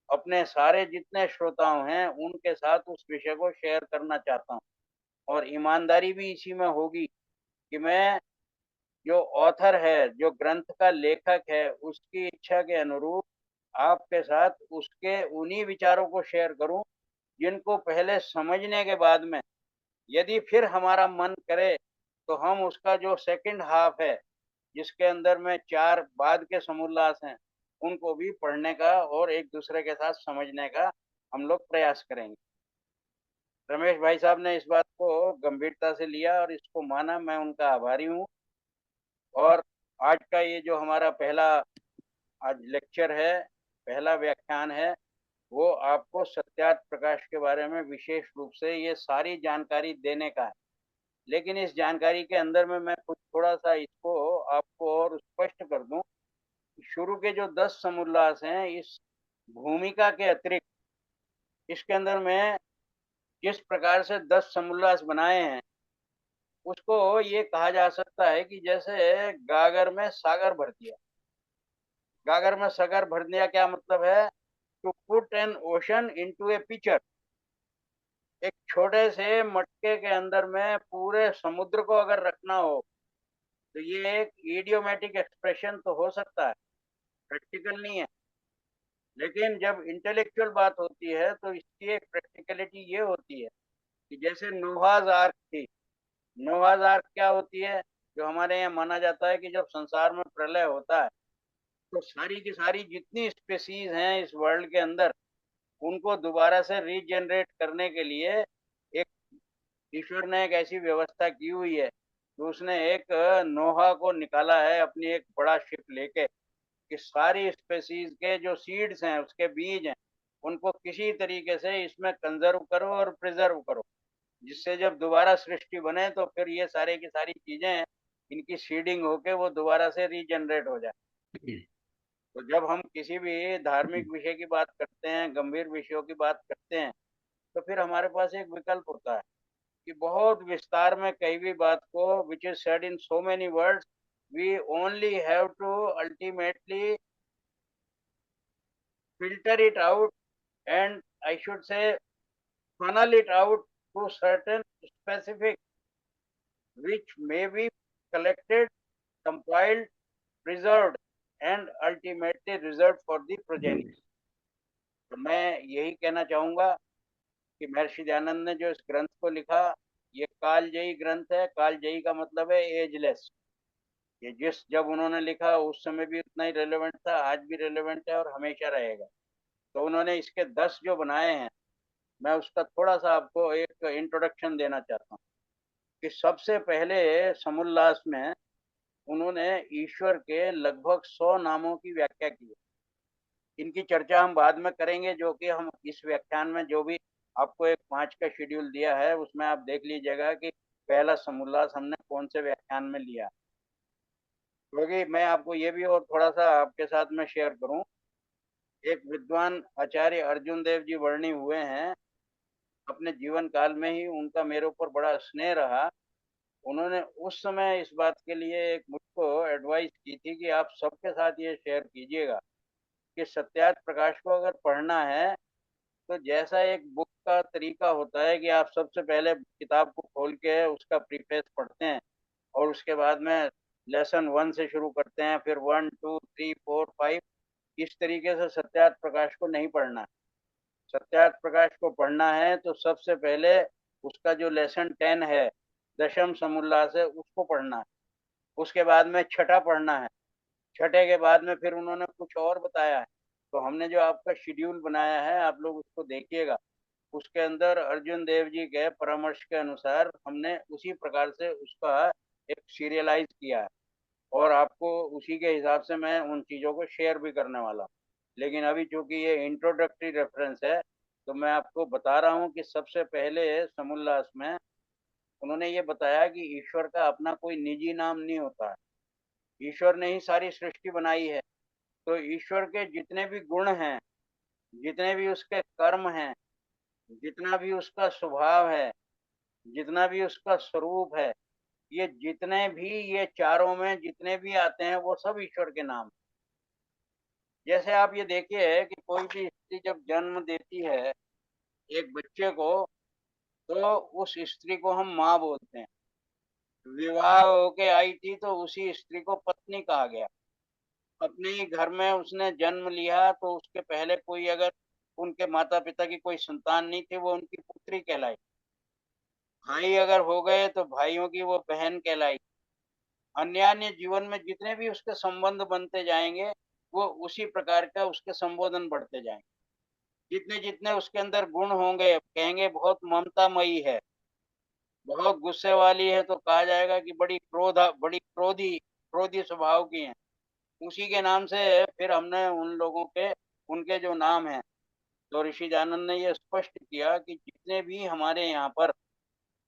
अपने सारे जितने श्रोताओं हैं, उनके साथ उस विषय को शेयर करना चाहता हूँ। और ईमानदारी भी इसी में होगी कि मैं जो ऑथर है, जो ग्रंथ का लेखक है, उसकी इच्छा के अनुरूप आपके साथ उसके उन्हीं विचारों को शेयर करूं, जिनको पहले समझने के बाद में यदि फिर हमारा मन करे, तो हम उसका जो सेकंड हाफ है, जिसके अंदर में 4 बाद के समोल्लास हैं, उनको भी पढ़ने का और एक दूसरे के साथ समझने का हम लोग प्रयास करेंगे। रमेश भाई साहब ने इस बात को गंभीरता से लिया और इसको माना। मैं उनका आभारी हूँ। और आज का ये जो हमारा पहला आज लेक्चर है, पहला व्याख्यान है, वो आपको सत्यार्थ प्रकाश के बारे में विशेष रूप से ये सारी जानकारी देने का है। लेकिन इस जानकारी के अंदर में मैं कुछ थोड़ा सा इसको आपको और स्पष्ट कर दूं। शुरू के जो 10 समोल्लास हैं, इस भूमिका के अतिरिक्त इसके अंदर में जिस प्रकार से 10 समोल्लास बनाए हैं, उसको ये कहा जा सकता है कि जैसे गागर में सागर भर दिया। गागर में सागर भर दिया क्या मतलब है? To put an ocean into a picture. एक छोटे से मटके के अंदर में पूरे समुद्र को अगर रखना हो, तो ये एक इडियोमेटिक एक्सप्रेशन तो हो सकता है, प्रैक्टिकल नहीं है। लेकिन जब इंटेलेक्चुअल बात होती है, तो इसकी एक प्रैक्टिकलिटी ये होती है कि जैसे नोहाज आर्क थी। नोहाज आर्क क्या होती है? जो हमारे यहाँ माना जाता है कि जब संसार में प्रलय होता है, तो सारी की सारी जितनी स्पेसीज हैं इस वर्ल्ड के अंदर, उनको दोबारा से रीजनरेट करने के लिए एक ईश्वर ने एक ऐसी व्यवस्था की हुई है कि उसने एक नोहा को निकाला है अपनी एक बड़ा शिप लेके, कि सारी स्पेसीज के जो सीड्स हैं, उसके बीज हैं, उनको किसी तरीके से इसमें कंजर्व करो और प्रिजर्व करो, जिससे जब दोबारा सृष्टि बने तो फिर ये सारे की सारी चीजें इनकी सीडिंग होके वो दोबारा से रीजनरेट हो जाए। तो जब हम किसी भी धार्मिक विषय की बात करते हैं, गंभीर विषयों की बात करते हैं, तो फिर हमारे पास एक विकल्प होता है कि बहुत विस्तार में कई भी बात को, which is said in so many words, we only have to ultimately filter it out, and I should say funnel it out to certain specific, which may be collected, compiled, preserved, and ultimately reserved for the progeny. तो मैं यही कहना चाहूंगा कि महर्षि दयानंद ने जो इस ग्रंथ को लिखा, ये कालजयी ग्रंथ है। कालजयी का मतलब है एजलेस। ये जब उन्होंने लिखा उस समय भी उतना ही रेलेवेंट था, आज भी रेलेवेंट है और हमेशा रहेगा। तो उन्होंने इसके 10 जो बनाए हैं, मैं उसका थोड़ा सा आपको एक इंट्रोडक्शन देना चाहता हूँ कि सबसे पहले समुल्लास में उन्होंने ईश्वर के लगभग 100 नामों की व्याख्या की है। इनकी चर्चा हम बाद में करेंगे, जो कि हम इस व्याख्यान में जो भी आपको एक 5 का शेड्यूल दिया है, उसमें आप देख लीजिएगा कि पहला समुल्लास हमने कौन से व्याख्यान में लिया। क्योंकि मैं आपको ये भी और थोड़ा सा आपके साथ में शेयर करूं, एक विद्वान आचार्य अर्जुन देव जी वर्णी हुए हैं। अपने जीवन काल में ही उनका मेरे ऊपर बड़ा स्नेह रहा। उन्होंने उस समय इस बात के लिए एक मुझको एडवाइस की थी कि आप सबके साथ ये शेयर कीजिएगा कि सत्यार्थ प्रकाश को अगर पढ़ना है, तो जैसा एक बुक का तरीका होता है कि आप सबसे पहले किताब को खोल के उसका प्रीफेस पढ़ते हैं और उसके बाद में लेसन 1 से शुरू करते हैं, फिर 1 2 3 4 5, इस तरीके से सत्यार्थ प्रकाश को नहीं पढ़ना। सत्यार्थ प्रकाश को पढ़ना है तो सबसे पहले उसका जो लेसन 10 है, दशम समुल्लास है, उसको पढ़ना है। उसके बाद में छठा पढ़ना है। छठे के बाद में फिर उन्होंने कुछ और बताया है। तो हमने जो आपका शेड्यूल बनाया है, आप लोग उसको देखिएगा। उसके अंदर अर्जुन देव जी के परामर्श के अनुसार हमने उसी प्रकार से उसका एक सीरियलाइज किया है और आपको उसी के हिसाब से मैं उन चीज़ों को शेयर भी करने वाला हूँ। लेकिन अभी चूंकि ये इंट्रोडक्टरी रेफरेंस है, तो मैं आपको बता रहा हूँ कि सबसे पहले समोल्लास में उन्होंने ये बताया कि ईश्वर का अपना कोई निजी नाम नहीं होता है। ईश्वर ने ही सारी सृष्टि बनाई है। तो ईश्वर के जितने भी गुण हैं, जितने भी उसके कर्म हैं, जितना भी उसका स्वभाव है, जितना भी उसका स्वरूप है, ये जितने भी ये चारों में जितने भी आते हैं वो सब ईश्वर के नाम। जैसे आप ये देखिए कि कोई भी स्त्री जब जन्म देती है एक बच्चे को, तो उस स्त्री को हम माँ बोलते हैं। विवाह होके आई थी तो उसी स्त्री को पत्नी कहा गया। अपने ही घर में उसने जन्म लिया तो उसके पहले कोई अगर उनके माता पिता की कोई संतान नहीं थी, वो उनकी पुत्री कहलाई। भाई अगर हो गए तो भाइयों की वो बहन कहलाई। अन्य अन्य जीवन में जितने भी उसके संबंध बनते जाएंगे, वो उसी प्रकार का उसके संबोधन बढ़ते जाएंगे। जितने जितने उसके अंदर गुण होंगे, कहेंगे बहुत ममतामयी है, बहुत गुस्से वाली है, तो कहा जाएगा कि बड़ी क्रोधी स्वभाव की है। उसी के नाम से फिर हमने उन लोगों के उनके जो नाम हैं, तो ऋषि दानंद ने ये स्पष्ट किया कि जितने भी हमारे यहाँ पर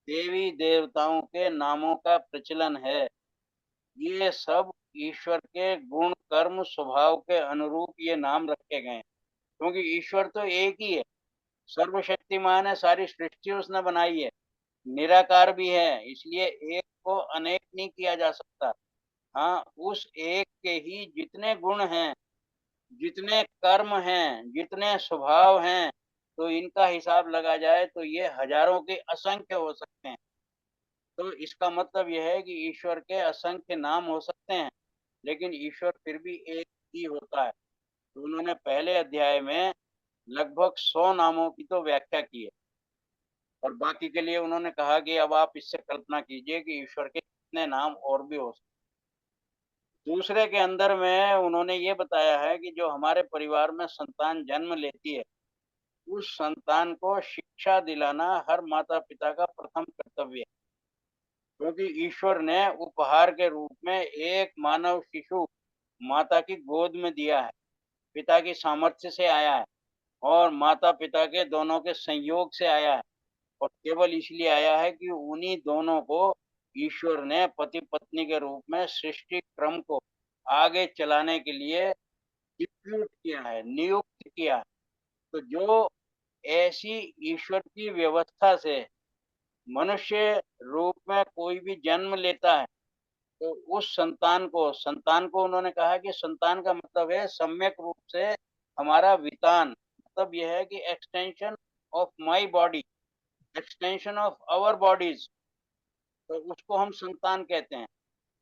देवी देवताओं के नामों का प्रचलन है, ये सब ईश्वर के गुण कर्म स्वभाव के अनुरूप ये नाम रखे गए हैं। क्योंकि ईश्वर तो एक ही है, सर्वशक्तिमान है, सारी सृष्टि उसने बनाई है, निराकार भी है, इसलिए एक को अनेक नहीं किया जा सकता। हाँ, उस एक के ही जितने गुण हैं, जितने कर्म हैं, जितने स्वभाव हैं, तो इनका हिसाब लगा जाए तो ये हजारों के असंख्य हो सकते हैं। तो इसका मतलब यह है कि ईश्वर के असंख्य नाम हो सकते हैं, लेकिन ईश्वर फिर भी एक ही होता है। तो उन्होंने पहले अध्याय में लगभग 100 नामों की तो व्याख्या की है, और बाकी के लिए उन्होंने कहा कि अब आप इससे कल्पना कीजिए कि ईश्वर के कितने नाम और भी हो सकते हैं। दूसरे के अंदर में उन्होंने ये बताया है कि जो हमारे परिवार में संतान जन्म लेती है, उस संतान को शिक्षा दिलाना हर माता पिता का प्रथम कर्तव्य है। क्योंकि ईश्वर ने उपहार के रूप में एक मानव शिशु माता की गोद में दिया है, पिता की सामर्थ्य से आया है और माता पिता के दोनों के संयोग से आया है। और केवल इसलिए आया है कि उन्हीं दोनों को ईश्वर ने पति पत्नी के रूप में सृष्टि क्रम को आगे चलाने के लिए डिप्यूट किया है, नियुक्त किया है। तो जो ऐसी ईश्वर की व्यवस्था से मनुष्य रूप में कोई भी जन्म लेता है, तो उस संतान को उन्होंने कहा कि संतान का मतलब है सम्यक रूप से हमारा वितान, मतलब यह है कि extension of my body, extension of our bodies. तो उसको हम संतान कहते हैं।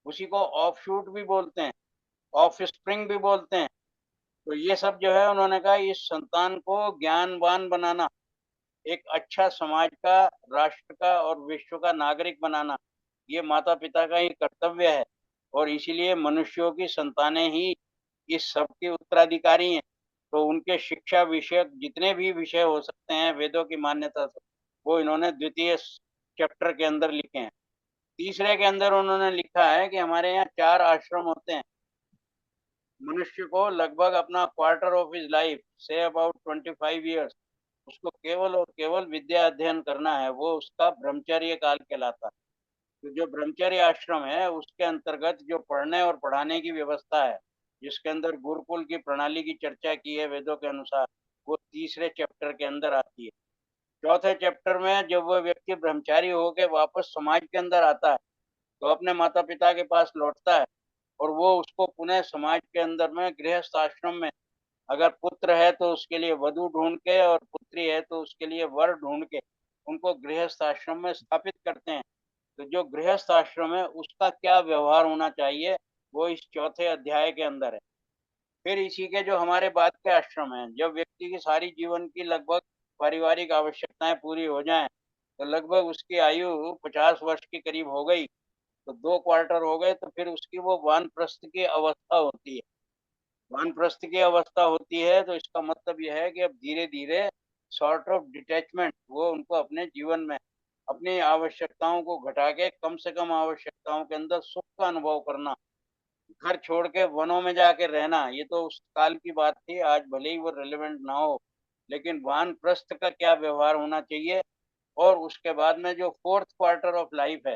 उसी को ऑफशूट भी बोलते हैं, ऑफ स्प्रिंग भी बोलते हैं। तो ये सब जो है उन्होंने कहा इस संतान को ज्ञानवान बनाना, एक अच्छा समाज का, राष्ट्र का और विश्व का नागरिक बनाना, ये माता पिता का ही कर्तव्य है। और इसीलिए मनुष्यों की संतानें ही इस सब के उत्तराधिकारी हैं। तो उनके शिक्षा विषयक जितने भी विषय हो सकते हैं वेदों की मान्यता से, वो इन्होंने द्वितीय चैप्टर के अंदर लिखे हैं। तीसरे के अंदर उन्होंने लिखा है कि हमारे यहाँ 4 आश्रम होते हैं। मनुष्य को लगभग अपना quarter of his life, say about 25 years, उसको केवल और केवल विद्या अध्ययन करना है, वो उसका ब्रह्मचर्य काल कहलाता है। तो जो ब्रह्मचर्य आश्रम है उसके अंतर्गत जो पढ़ने और पढ़ाने की व्यवस्था है, जिसके अंदर गुरुकुल की प्रणाली की चर्चा की है वेदों के अनुसार, वो तीसरे चैप्टर के अंदर आती है। चौथे चैप्टर में जब वह व्यक्ति ब्रह्मचारी होकर वापस समाज के अंदर आता है, तो अपने माता पिता के पास लौटता है, और वो उसको पुनः समाज के अंदर में गृहस्थ आश्रम में, अगर पुत्र है तो उसके लिए वधु ढूंढ के, और पुत्री है तो उसके लिए वर ढूंढ के उनको गृहस्थ आश्रम में स्थापित करते हैं। तो जो गृहस्थ आश्रम है उसका क्या व्यवहार होना चाहिए, वो इस चौथे अध्याय के अंदर है। फिर इसी के जो हमारे बाद के आश्रम हैं, जब व्यक्ति की सारी जीवन की लगभग पारिवारिक आवश्यकताएं पूरी हो जाएं, तो लगभग उसकी आयु 50 वर्ष के करीब हो गई, तो 2 क्वार्टर हो गए, तो फिर उसकी वो वानप्रस्थ की अवस्था होती है। वानप्रस्थ की अवस्था होती है तो इसका मतलब यह है कि अब धीरे धीरे सॉर्ट ऑफ डिटैचमेंट, वो उनको अपने जीवन में अपनी आवश्यकताओं को घटा के कम से कम आवश्यकताओं के अंदर सुख का अनुभव करना, घर छोड़ के वनों में जाके रहना, ये तो उस काल की बात थी, आज भले ही वो रिलेवेंट ना हो, लेकिन वानप्रस्थ का क्या व्यवहार होना चाहिए। और उसके बाद में जो फोर्थ क्वार्टर ऑफ लाइफ है,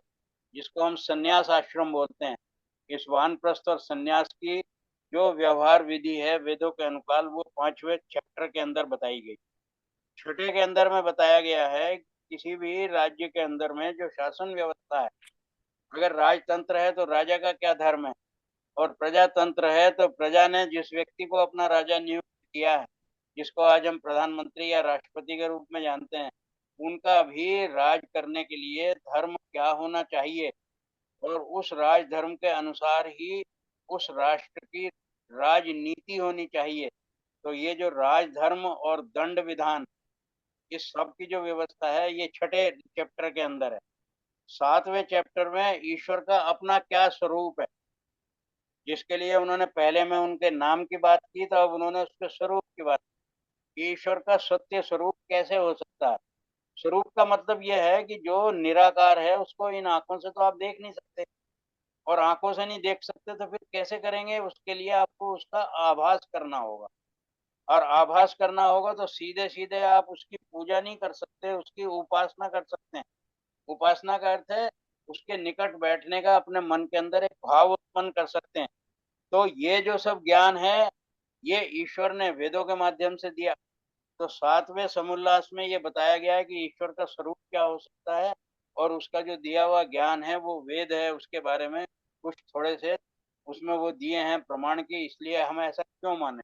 जिसको हम संन्यास आश्रम बोलते हैं, इस वानप्रस्थ और संन्यास की जो व्यवहार विधि है वेदों के अनुसार, वो 5वें चैप्टर के अंदर बताई गई। छठे के अंदर में बताया गया है किसी भी राज्य के अंदर में जो शासन व्यवस्था है, अगर राजतंत्र है तो राजा का क्या धर्म है, और प्रजातंत्र है तो प्रजा ने जिस व्यक्ति को अपना राजा नियुक्त किया है, जिसको आज हम प्रधानमंत्री या राष्ट्रपति के रूप में जानते हैं, उनका भी राज करने के लिए धर्म क्या होना चाहिए, और उस राजधर्म के अनुसार ही उस राष्ट्र की राजनीति होनी चाहिए। तो ये जो राजधर्म और दंड विधान, इस सब की जो व्यवस्था है, ये छठे चैप्टर के अंदर है। 7वें चैप्टर में ईश्वर का अपना क्या स्वरूप है, जिसके लिए उन्होंने पहले में उनके नाम की बात की, तो अब उन्होंने उसके स्वरूप की बात की। ईश्वर का सत्य स्वरूप कैसे हो सकता है। स्वरूप का मतलब यह है कि जो निराकार है उसको इन आंखों से तो आप देख नहीं सकते, और आंखों से नहीं देख सकते तो फिर कैसे करेंगे, उसके लिए आपको उसका आभास करना होगा। और आभास करना होगा तो सीधे सीधे आप उसकी पूजा नहीं कर सकते, उसकी उपासना कर सकते हैं। उपासना का अर्थ है उसके निकट बैठने का, अपने मन के अंदर एक भाव उत्पन्न कर सकते हैं। तो ये जो सब ज्ञान है, ये ईश्वर ने वेदों के माध्यम से दिया। तो 7वें समुल्लास में ये बताया गया है कि ईश्वर का स्वरूप क्या हो सकता है, और उसका जो दिया हुआ ज्ञान है वो वेद है, उसके बारे में कुछ थोड़े से उसमें वो दिए हैं प्रमाण की, इसलिए हम ऐसा क्यों माने।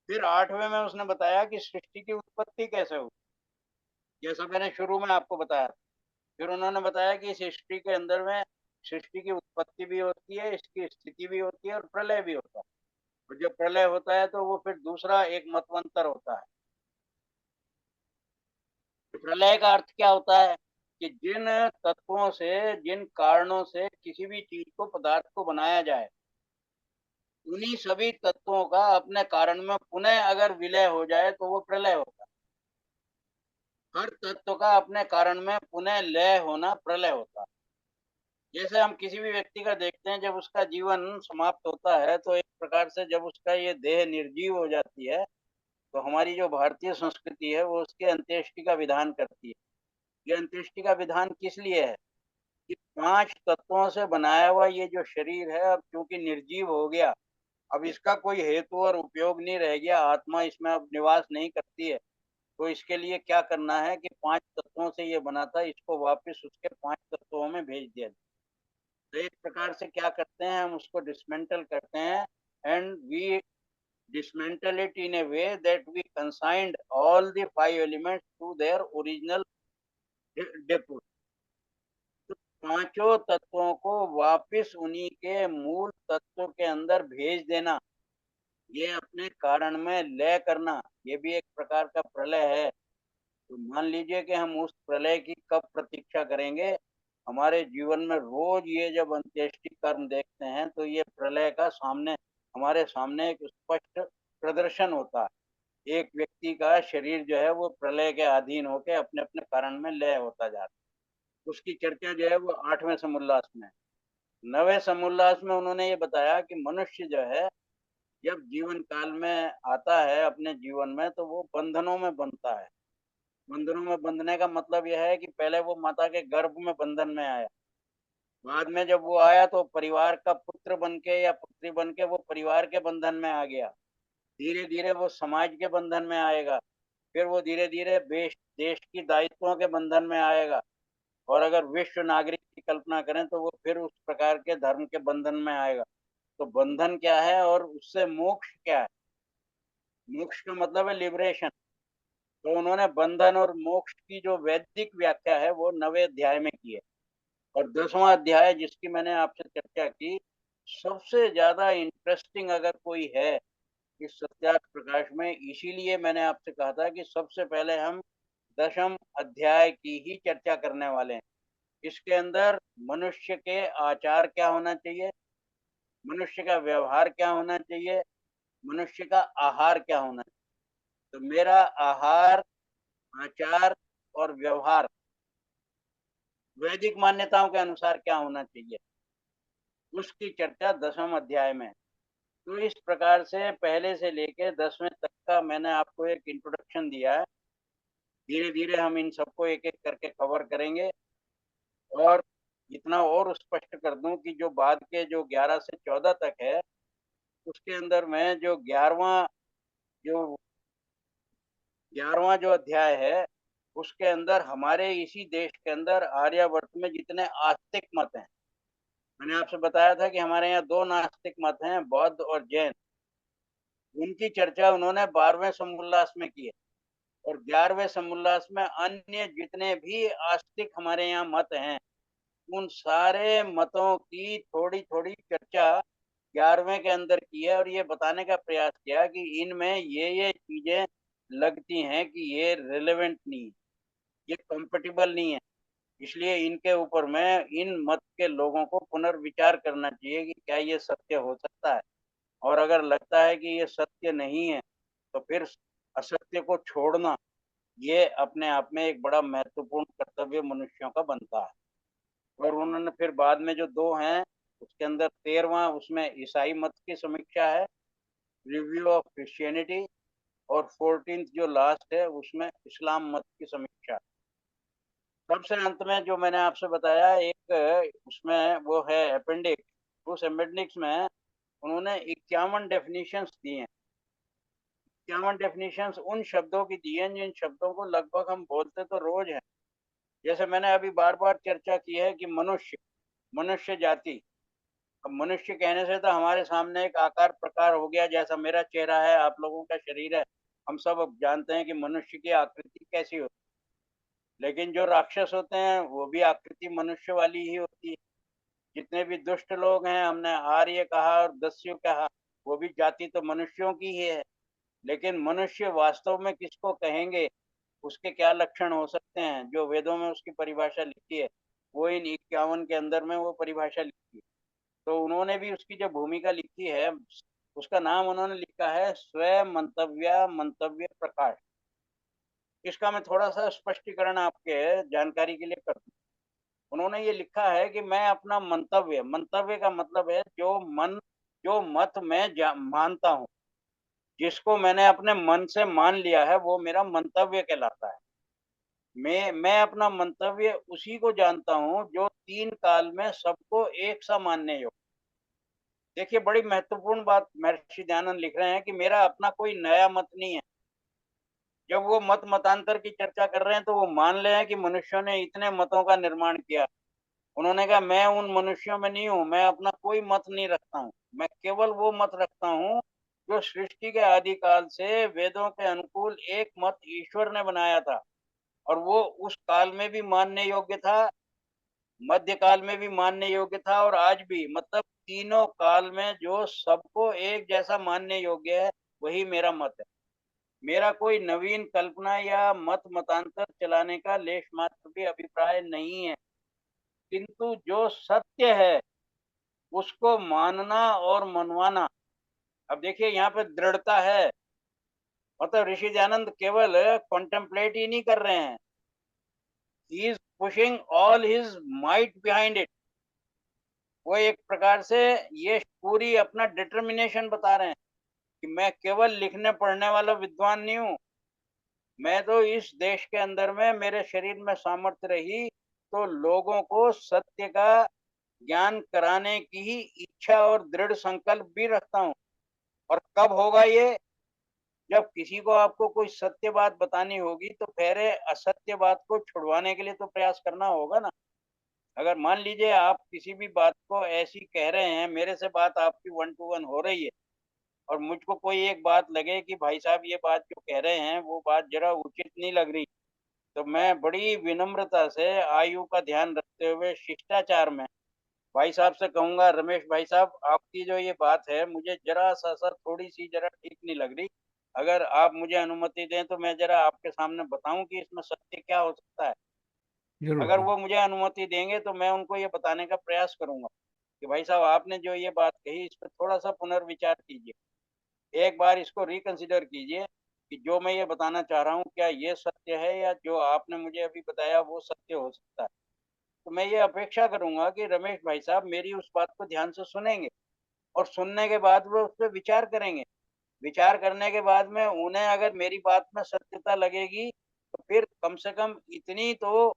फिर 8वें में उसने बताया कि सृष्टि की उत्पत्ति कैसे हुई, जैसा मैंने शुरू में आपको बताया। फिर उन्होंने बताया कि सृष्टि के अंदर में सृष्टि की उत्पत्ति भी होती है, इसकी स्थिति भी होती है, और प्रलय भी होता है। और जब प्रलय होता है तो वो फिर दूसरा एक मतवंतर होता है। प्रलय का अर्थ क्या होता है कि जिन तत्वों से, जिन कारणों से किसी भी चीज को, पदार्थ को बनाया जाए, उन्हीं सभी तत्वों का अपने कारण में पुनः अगर विलय हो जाए तो वो प्रलय होता है। हर तत्व का अपने कारण में पुनः लय होना प्रलय होता है। जैसे हम किसी भी व्यक्ति का देखते हैं, जब उसका जीवन समाप्त होता है तो एक प्रकार से जब उसका ये देह निर्जीव हो जाती है, तो हमारी जो भारतीय संस्कृति है वो उसके अंत्येष्टि का विधान करती है। ये अंत्येष्टि का विधान किस लिए है कि 5 तत्वों से बनाया हुआ ये जो शरीर है, अब चूंकि निर्जीव हो गया, अब इसका कोई हेतु और उपयोग नहीं रह गया, आत्मा इसमें अब निवास नहीं करती है, तो इसके लिए क्या करना है कि 5 तत्वों से ये बना था, इसको वापस उसके 5 तत्वों में भेज दिया जाए। तो एक प्रकार से क्या करते हैं, हम उसको डिसमेंटल करते हैं, and we dismantle it in a way that we consigned all the 5 elements to their original depot. तो पांचों तत्वों को वापस उन्हीं के मूल तत्व के अंदर भेज देना, ये अपने कारण में लय करना, ये भी एक प्रकार का प्रलय है। तो मान लीजिए कि हम उस प्रलय की कब प्रतीक्षा करेंगे। हमारे जीवन में रोज ये जब अंत्येष्टि कर्म देखते हैं तो ये प्रलय का सामने, हमारे सामने एक स्पष्ट प्रदर्शन होता है। एक व्यक्ति का शरीर जो है वो प्रलय के अधीन होकर अपने अपने कारण में लय होता जाता है। उसकी चर्चा जो है वो 8वें समुल्लास में है। 9वें समुल्लास में उन्होंने ये बताया कि मनुष्य जो है जब जीवन काल में आता है अपने जीवन में, तो वो बंधनों में बंधता है। बंधनों में बंधने का मतलब यह है कि पहले वो माता के गर्भ में बंधन में आया, बाद में जब वो आया तो परिवार का पुत्र बन के या पुत्री बन के वो परिवार के बंधन में आ गया। धीरे धीरे वो समाज के बंधन में आएगा, फिर वो धीरे धीरे देश देश की दायित्वों के बंधन में आएगा, और अगर विश्व नागरिक की कल्पना करें तो वो फिर उस प्रकार के धर्म के बंधन में आएगा। तो बंधन क्या है और उससे मोक्ष क्या है। मोक्ष का मतलब है लिबरेशन। तो उन्होंने बंधन और मोक्ष की जो वैदिक व्याख्या है वो 9वें अध्याय में की है। और 10वां अध्याय जिसकी मैंने आपसे चर्चा की, सबसे ज्यादा इंटरेस्टिंग अगर कोई है इस सत्यार्थ प्रकाश में, इसीलिए मैंने आपसे कहा था कि सबसे पहले हम 10वें अध्याय की ही चर्चा करने वाले हैं। इसके अंदर मनुष्य के आचार क्या होना चाहिए, मनुष्य का व्यवहार क्या होना चाहिए, मनुष्य का आहार क्या होना चाहिए। तो मेरा आहार, आचार और व्यवहार वैदिक मान्यताओं के अनुसार क्या होना चाहिए। उसकी चर्चा 10वें अध्याय में। तो इस प्रकार से पहले से लेके 10वें तक का मैंने आपको एक इंट्रोडक्शन दिया है। धीरे धीरे हम इन सबको एक एक करके कवर करेंगे। और इतना और स्पष्ट कर दूं कि जो बाद के जो 11 से 14 तक है, उसके अंदर में जो 11वां जो अध्याय है, उसके अंदर हमारे इसी देश के अंदर आर्यावर्त में जितने आस्तिक मत हैं, मैंने आपसे बताया था कि हमारे यहाँ 2 नास्तिक मत हैं, बौद्ध और जैन। उनकी चर्चा उन्होंने 12वें समुल्लास में की है। और 11वें समुल्लास में अन्य जितने भी आस्तिक हमारे यहाँ मत हैं, उन सारे मतों की थोड़ी-थोड़ी चर्चा 11वें के अंदर की है और ये बताने का प्रयास किया कि इनमें ये चीज़ें लगती हैं कि ये रिलेवेंट नहीं है, ये कंपैटिबल नहीं है। इसलिए इनके ऊपर में इन मत के लोगों को पुनर्विचार करना चाहिए कि क्या ये सत्य हो सकता है? और अगर लगता है कि ये सत्य नहीं है, तो फिर असत्य को छोड़ना, ये अपने आप में एक बड़ा महत्वपूर्ण कर्तव्य मनुष्यों का बनता है। और उन्होंने फिर बाद में जो 2 हैं, उसके अंदर 13वां उसमें ईसाई मत की समीक्षा है, रिव्यू ऑफ क्रिश्चियनिटी। और 14th जो लास्ट है, उसमें इस्लाम मत की समीक्षा। सबसे अंत में जो मैंने आपसे बताया, एक उसमें वो है अपेंडिक्स। उस अपेंडिक्स में उन्होंने 51 डेफिनिशंस दी हैं। 51 डेफिनिशंस उन शब्दों की दी हैं जिन शब्दों को लगभग हम बोलते तो रोज हैं। जैसे मैंने अभी बार-बार चर्चा की है कि मनुष्य, मनुष्य जाति। अब मनुष्य कहने से तो हमारे सामने एक आकार प्रकार हो गया, जैसा मेरा चेहरा है, आप लोगों का शरीर है। हम सब अब जानते हैं कि मनुष्य की आकृति कैसी होती है। लेकिन जो राक्षस होते हैं, वो भी आकृति मनुष्य वाली ही होती है। जितने भी दुष्ट लोग हैं, हमने आर्य कहा और दस्यु कहा, वो भी जाति तो मनुष्यों की ही है। लेकिन मनुष्य वास्तव में किसको कहेंगे, उसके क्या लक्षण हो सकते हैं, जो वेदों में उसकी परिभाषा लिखी है, वो इन 51 के अंदर में वो परिभाषा लिखी है। तो उन्होंने भी उसकी जो भूमिका लिखी है, उसका नाम उन्होंने लिखा है स्व मंतव्य प्रकाश। इसका मैं थोड़ा-सा स्पष्टीकरण आपके जानकारी के लिए कर दूँ। उन्होंने ये लिखा है कि मैं अपना मंतव्य, मंतव्य का मतलब है जो मत मैं मानता हूँ, जिसको मैंने अपने मन से मान लिया है, वो मेरा मंतव्य कहलाता है। मैं अपना मंतव्य उसी को जानता हूँ जो 3 काल में सबको एक सा मानने योग्य। देखिए, बड़ी महत्वपूर्ण बात महर्षि दयानंद लिख रहे हैं कि मेरा अपना कोई नया मत नहीं है। जब वो मतांतर की चर्चा कर रहे हैं, तो वो मान रहे हैं कि मनुष्यों ने इतने मतों का निर्माण किया। उन्होंने कहा मैं उन मनुष्यों में नहीं हूँ, मैं अपना कोई मत नहीं रखता हूँ। मैं केवल वो मत रखता हूँ जो सृष्टि के आदिकाल से वेदों के अनुकूल एक मत ईश्वर ने बनाया था। और वो उस काल में भी मानने योग्य था, मध्यकाल में भी मानने योग्य था और आज भी, मतलब तीनों काल में जो सबको एक जैसा मानने योग्य है, वही मेरा मत है। मेरा कोई नवीन कल्पना या मतांतर चलाने का लेश मात्र भी अभिप्राय नहीं है। किंतु जो सत्य है, उसको मानना और मनवाना। अब देखिए, यहाँ पे दृढ़ता है। मतलब ऋषि दयानंद केवल कॉन्टेम्पलेट ही नहीं कर रहे हैं, he is pushing all his might behind it. वो एक प्रकार से ये पूरी अपना डिटर्मिनेशन बता रहे हैं कि मैं केवल लिखने पढ़ने वाला विद्वान नहीं हूँ। मैं तो इस देश के अंदर में मेरे शरीर में सामर्थ्य रही, तो लोगों को सत्य का ज्ञान कराने की ही इच्छा और दृढ़ संकल्प भी रखता हूँ। और कब होगा ये? जब किसी को आपको कोई सत्य बात बतानी होगी, तो पहले असत्य बात को छुड़वाने के लिए तो प्रयास करना होगा ना। अगर मान लीजिए आप किसी भी बात को ऐसी कह रहे हैं, मेरे से बात आपकी 1 टू 1 हो रही है और मुझको कोई एक बात लगे कि भाई साहब ये बात जो कह रहे हैं, वो बात ज़रा उचित नहीं लग रही, तो मैं बड़ी विनम्रता से आयु का ध्यान रखते हुए शिष्टाचार में भाई साहब से कहूँगा, रमेश भाई साहब, आपकी जो ये बात है, मुझे ज़रा-सा थोड़ी-सी ज़रा ठीक नहीं लग रही। अगर आप मुझे अनुमति दें, तो मैं ज़रा आपके सामने बताऊँ कि इसमें सत्य क्या हो सकता है। जरूर अगर जी। वो मुझे अनुमति देंगे, तो मैं उनको ये बताने का प्रयास करूँगा कि भाई साहब, आपने जो ये बात कही, इस पे थोड़ा-सा पुनर्विचार कीजिए। एक बार इसको रिकंसिडर कीजिए कि जो मैं ये बताना चाह रहा हूँ, क्या ये सत्य है या जो आपने मुझे अभी बताया वो सत्य हो सकता है। तो मैं ये अपेक्षा करूंगा कि रमेश भाई साहब मेरी उस बात को ध्यान से सुनेंगे और सुनने के बाद वो उस पर विचार करेंगे। विचार करने के बाद में उन्हें अगर मेरी बात में सत्यता लगेगी तो फिर कम से कम इतनी तो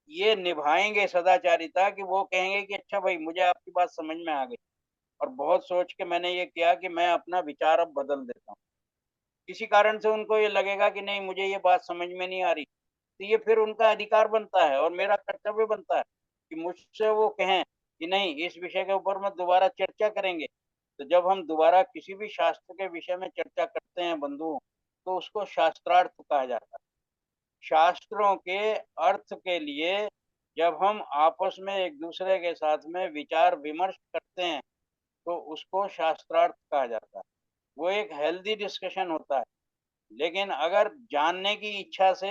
ये निभाएंगे सदाचारिता कि वो कहेंगे कि अच्छा भाई मुझे आपकी बात समझ में आ गई और बहुत सोच के मैंने ये किया कि मैं अपना विचार अब बदल देता हूँ। किसी कारण से उनको ये लगेगा कि नहीं मुझे ये बात समझ में नहीं आ रही, तो ये फिर उनका अधिकार बनता है और मेरा कर्तव्य बनता है कि मुझसे वो कहें कि नहीं इस विषय के ऊपर में दोबारा चर्चा करेंगे। तो जब हम दोबारा किसी भी शास्त्र के विषय में चर्चा करते हैं बंधुओं, तो उसको शास्त्रार्थ कहा जाता है। शास्त्रों के अर्थ के लिए जब हम आपस में एक दूसरे के साथ में विचार विमर्श करते हैं तो उसको शास्त्रार्थ कहा जाता है। वो एक हेल्दी डिस्कशन होता है। लेकिन अगर जानने की इच्छा से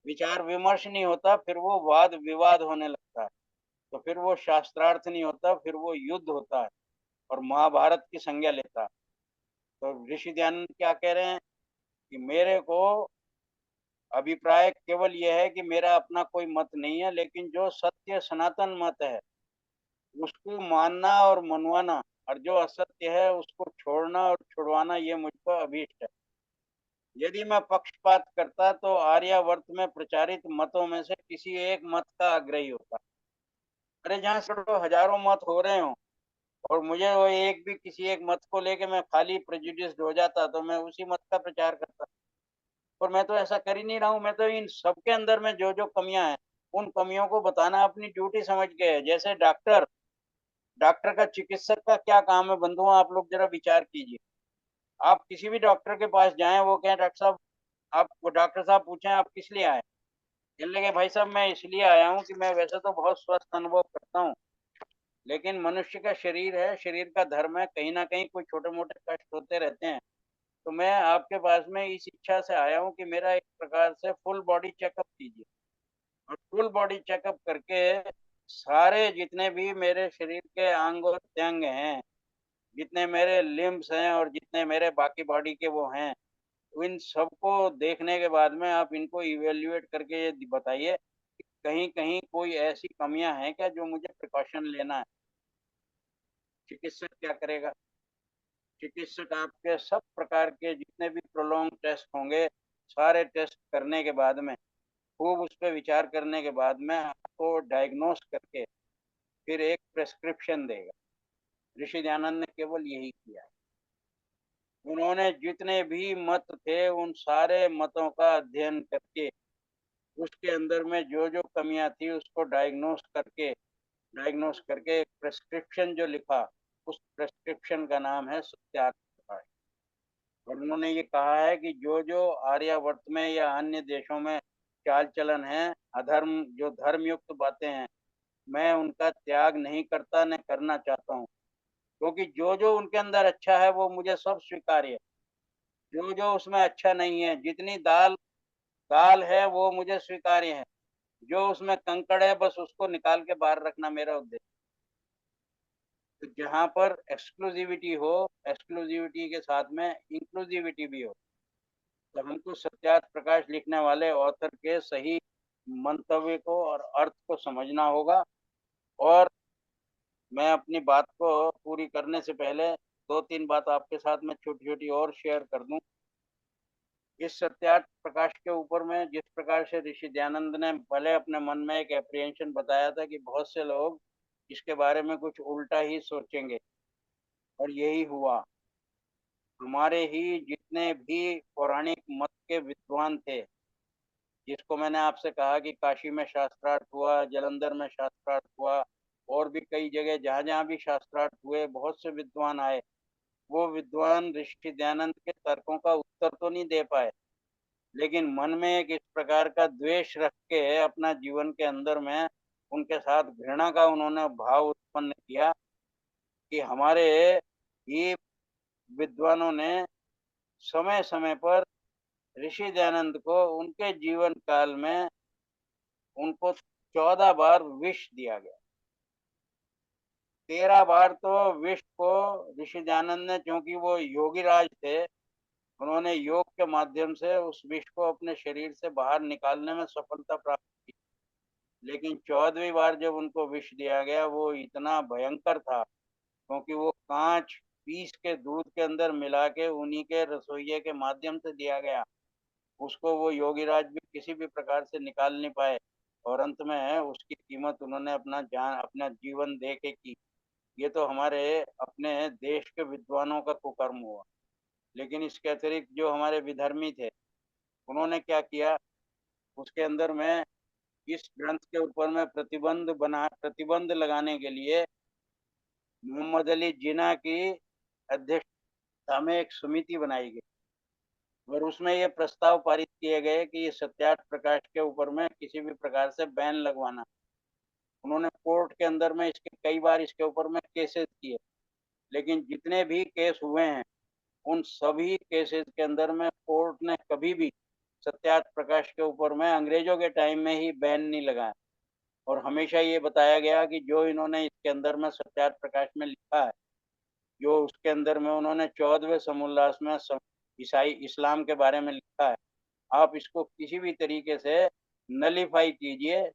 विचार विमर्श नहीं होता फिर वो वाद विवाद होने लगता है, तो फिर वो शास्त्रार्थ नहीं होता, फिर वो युद्ध होता है और महाभारत की संज्ञा लेता है। तो ऋषि दयानंद क्या कह रहे हैं कि मेरे को अभिप्राय केवल यह है कि मेरा अपना कोई मत नहीं है, लेकिन जो सत्य सनातन मत है उसको मानना और मनवाना और जो असत्य है उसको छोड़ना और छुड़वाना ये मुझको अभीष्ट है। यदि मैं पक्षपात करता तो आर्यावर्त में प्रचारित मतों में से किसी एक मत का आग्रही होता। अरे जहाँ छोड़ो हजारों मत हो रहे हो और मुझे वो एक भी किसी एक मत को लेके मैं खाली प्रेजुडिस्ड हो जाता तो मैं उसी मत का प्रचार करता। पर मैं तो ऐसा कर ही नहीं रहा हूँ। मैं तो इन सबके अंदर में जो जो कमियां हैं उन कमियों को बताना अपनी ड्यूटी समझ के है। जैसे डॉक्टर डॉक्टर का चिकित्सक का क्या काम है बंधुओं, आप लोग जरा विचार कीजिए। आप किसी भी डॉक्टर के पास जाएं वो कहें डॉक्टर साहब, आप वो डॉक्टर साहब पूछें आप किस लिए आए, कहने लगे भाई साहब मैं इसलिए आया हूँ कि मैं वैसे तो बहुत स्वस्थ अनुभव करता हूँ, लेकिन मनुष्य का शरीर है, शरीर का धर्म है, कहीं ना कहीं कोई छोटे मोटे कष्ट होते रहते हैं। तो मैं आपके पास में इस इच्छा से आया हूँ कि मेरा एक प्रकार से फुल बॉडी चेकअप कीजिए और फुल बॉडी चेकअप करके सारे जितने भी मेरे शरीर के अंग और त्यंग हैं, जितने मेरे लिम्स हैं और जितने मेरे बाकी बॉडी के वो हैं, तो इन सबको देखने के बाद में आप इनको इवेल्युएट करके ये बताइए कि कहीं कहीं कोई ऐसी कमियां हैं क्या जो मुझे प्रिकॉशन लेना है। चिकित्सक क्या करेगा? चिकित्सक आपके सब प्रकार के जितने भी प्रोलॉन्ग टेस्ट होंगे सारे टेस्ट करने के बाद में खूब उस पर विचार करने के बाद में आपको डायग्नोस करके फिर एक प्रेस्क्रिप्शन देगा। ऋषि दयानंद ने केवल यही किया है। उन्होंने जितने भी मत थे उन सारे मतों का अध्ययन करके उसके अंदर में जो जो कमियां थी उसको डायग्नोस करके एक प्रेस्क्रिप्शन जो लिखा, उस प्रेस्क्रिप्शन का नाम है सत्यार्थ प्रकाश। और उन्होंने ये कहा है कि जो जो आर्यावर्त में या अन्य देशों में चाल चलन है, अधर्म जो धर्म युक्त बातें हैं, मैं उनका त्याग नहीं करता न करना चाहता हूँ, क्योंकि जो जो उनके अंदर अच्छा है वो मुझे सब स्वीकार्य है। जो जो उसमें अच्छा नहीं है, जितनी दाल दाल है वो मुझे स्वीकार्य है। जो उसमें कंकड़ है बस उसको निकाल के बाहर रखना मेरा उद्देश्य। तो जहाँ पर एक्सक्लूसिविटी हो, एक्सक्लूसिविटी के साथ में इंक्लूसिविटी भी हो। तो हमको सत्यार्थ प्रकाश लिखने वाले ऑथर के सही मंतव्य को और अर्थ को समझना होगा। और मैं अपनी बात को पूरी करने से पहले दो तीन बात आपके साथ में छोटी छोटी और शेयर कर दूं। इस सत्यार्थ प्रकाश के ऊपर में जिस प्रकार से ऋषि दयानंद ने भले अपने मन में एक एप्रिहेंशन बताया था कि बहुत से लोग इसके बारे में कुछ उल्टा ही सोचेंगे, और यही हुआ। हमारे ही जितने भी पौराणिक मत के विद्वान थे, जिसको मैंने आपसे कहा कि काशी में शास्त्रार्थ हुआ, जालंधर में शास्त्रार्थ हुआ, और भी कई जगह जहाँ जहाँ भी शास्त्रार्थ हुए बहुत से विद्वान आए, वो विद्वान ऋषि दयानंद के तर्कों का उत्तर तो नहीं दे पाए, लेकिन मन में एक इस प्रकार का द्वेष रख के अपना जीवन के अंदर में उनके साथ घृणा का उन्होंने भाव उत्पन्न किया कि हमारे ये विद्वानों ने समय समय पर ऋषि दयानंद को उनके जीवन काल में उनको 14 बार विष दिया गया। 13 बार तो विष को ऋषि दयानंद ने, क्योंकि वो योगी राज थे, उन्होंने योग के माध्यम से उस विष को अपने शरीर से बाहर निकालने में सफलता प्राप्त की। लेकिन 14वीं बार जब उनको विष दिया गया वो इतना भयंकर था, क्योंकि वो कांच पीस के दूध के अंदर मिला के उन्हीं के रसोइये के माध्यम से दिया गया। उसको वो योगीराज भी किसी भी प्रकार से निकाल नहीं पाए और अंत में उसकी कीमत उन्होंने अपना जीवन दे के की। ये तो हमारे अपने देश के विद्वानों का कुकर्म हुआ। लेकिन इसके अतिरिक्त जो हमारे विधर्मी थे, उन्होंने क्या किया, उसके अंदर में इस ग्रंथ के ऊपर में प्रतिबंध लगाने के लिए मोहम्मद अली जिन्ना की अध्यक्षता में एक समिति बनाई गई और उसमें ये प्रस्ताव पारित किए गए कि ये सत्यार्थ प्रकाश के ऊपर में किसी भी प्रकार से बैन लगवाना। उन्होंने कोर्ट के अंदर में कई बार इसके ऊपर में केसेस किए, लेकिन जितने भी केस हुए हैं उन सभी केसेस के अंदर में कोर्ट ने कभी भी सत्यार्थ प्रकाश के ऊपर में अंग्रेजों के टाइम में ही बैन नहीं लगाया और हमेशा ये बताया गया कि जो इन्होंने इसके अंदर में सत्यार्थ प्रकाश में लिखा है, जो उसके अंदर में उन्होंने 14वें समोल्लास में ईसाई इस्लाम के बारे में लिखा है, आप इसको किसी भी तरीके से नलीफाई कीजिए,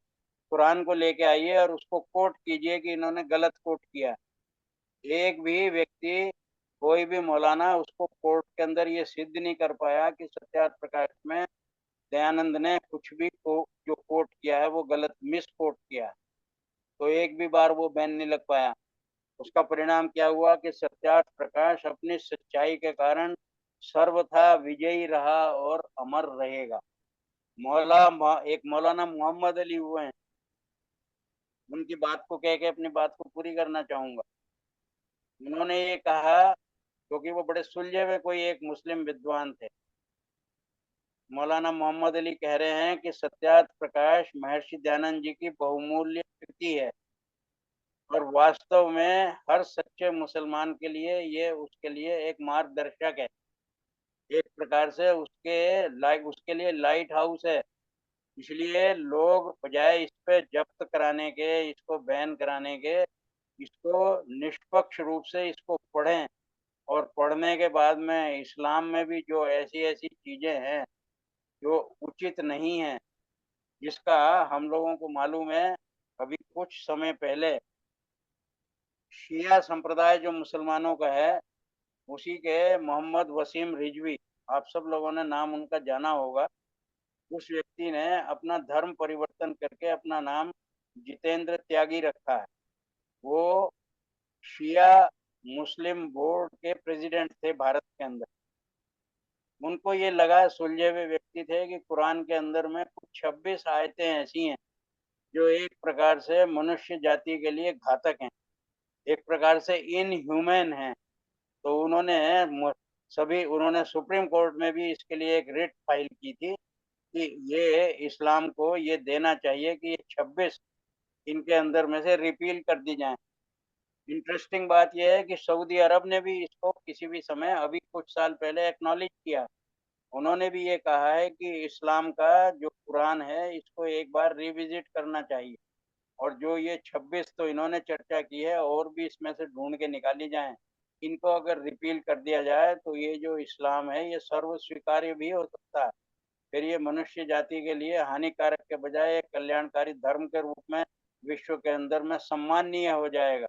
कुरान को लेके आइए और उसको कोट कीजिए कि इन्होंने गलत कोट किया। एक भी व्यक्ति, कोई भी मौलाना उसको कोर्ट के अंदर ये सिद्ध नहीं कर पाया कि सत्यार्थ प्रकाश में दयानंद ने कुछ भी जो कोट किया है वो गलत मिस कोट किया है। तो एक भी बार वो बैन नहीं लग पाया। उसका परिणाम क्या हुआ कि सत्यार्थ प्रकाश अपनी सच्चाई के कारण सर्वथा विजयी रहा और अमर रहेगा। एक मौलाना मोहम्मद अली हुए हैं, उनकी बात को कह के अपनी बात को पूरी करना चाहूंगा। उन्होंने ये कहा, क्योंकि वो बड़े सुलझे हुए कोई एक मुस्लिम विद्वान थे। मौलाना मोहम्मद अली कह रहे हैं कि सत्यार्थ प्रकाश महर्षि दयानंद जी की बहुमूल्य कृति है और वास्तव में हर सच्चे मुसलमान के लिए ये उसके लिए एक मार्गदर्शक है, एक प्रकार से उसके लिए लाइट हाउस है। इसलिए लोग बजाय इस पे जब्त कराने के, इसको बैन कराने के, इसको निष्पक्ष रूप से इसको पढ़ें और पढ़ने के बाद में इस्लाम में भी जो ऐसी ऐसी चीजें हैं जो उचित नहीं है, जिसका हम लोगों को मालूम है। अभी कुछ समय पहले शिया संप्रदाय जो मुसलमानों का है, उसी के मोहम्मद वसीम रिजवी, आप सब लोगों ने नाम उनका जाना होगा। उस व्यक्ति ने अपना धर्म परिवर्तन करके अपना नाम जितेंद्र त्यागी रखा है। वो शिया मुस्लिम बोर्ड के प्रेसिडेंट थे भारत के अंदर। उनको ये लगा, सुलझे हुए व्यक्ति थे, कि कुरान के अंदर में कुछ 26 आयतें ऐसी हैं जो एक प्रकार से मनुष्य जाति के लिए घातक हैं, एक प्रकार से इनह्यूमन हैं। तो उन्होंने सुप्रीम कोर्ट में भी इसके लिए एक रिट फाइल की थी कि ये इस्लाम को ये देना चाहिए कि ये 26 इनके अंदर में से रिपील कर दी जाए। इंटरेस्टिंग बात यह है कि सऊदी अरब ने भी इसको किसी भी समय अभी कुछ साल पहले एक्नॉलेज किया। उन्होंने भी ये कहा है कि इस्लाम का जो कुरान है इसको एक बार रिविजिट करना चाहिए और जो ये 26 तो इन्होंने चर्चा की है और भी इसमें से ढूंढ के निकाली जाए, इनको अगर रिपील कर दिया जाए तो ये जो इस्लाम है ये सर्व स्वीकार्य भी हो सकता है। फिर ये मनुष्य जाति के लिए हानिकारक के बजाय एक कल्याणकारी धर्म के रूप में विश्व के अंदर में सम्माननीय हो जाएगा।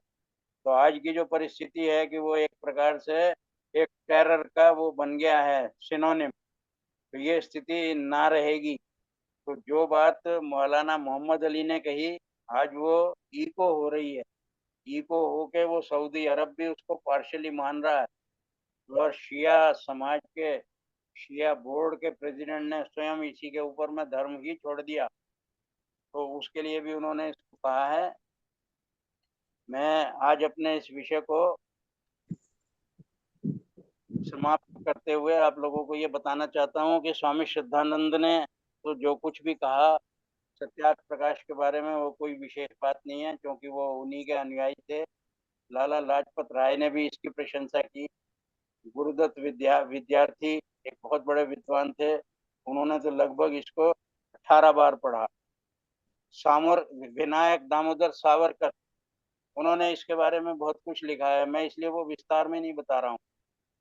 तो आज की जो परिस्थिति है कि वो एक प्रकार से एक टेरर का वो बन गया है सिनोनिम, तो ये स्थिति ना रहेगी। तो जो बात मौलाना मोहम्मद अली ने कही, आज वो इको हो रही है। इको होके वो सऊदी अरब भी उसको पार्शली मान रहा है और शिया बोर्ड के प्रेसिडेंट ने स्वयं इसी के ऊपर में धर्म ही छोड़ दिया। तो उसके लिए भी उन्होंने इसको कहा है। मैं आज अपने इस विषय को समाप्त करते हुए आप लोगों को ये बताना चाहता हूँ कि स्वामी श्रद्धानंद ने तो जो कुछ भी कहा सत्यार्थ प्रकाश के बारे में, वो कोई विशेष बात नहीं है, क्योंकि वो उन्हीं के अनुयायी थे। लाला लाजपत राय ने भी इसकी प्रशंसा की। गुरुदत्त विद्यार्थी एक बहुत बड़े विद्वान थे, उन्होंने तो लगभग इसको 18 बार पढ़ा। विनायक दामोदर सावरकर, उन्होंने इसके बारे में बहुत कुछ लिखा है, मैं इसलिए वो विस्तार में नहीं बता रहा हूँ।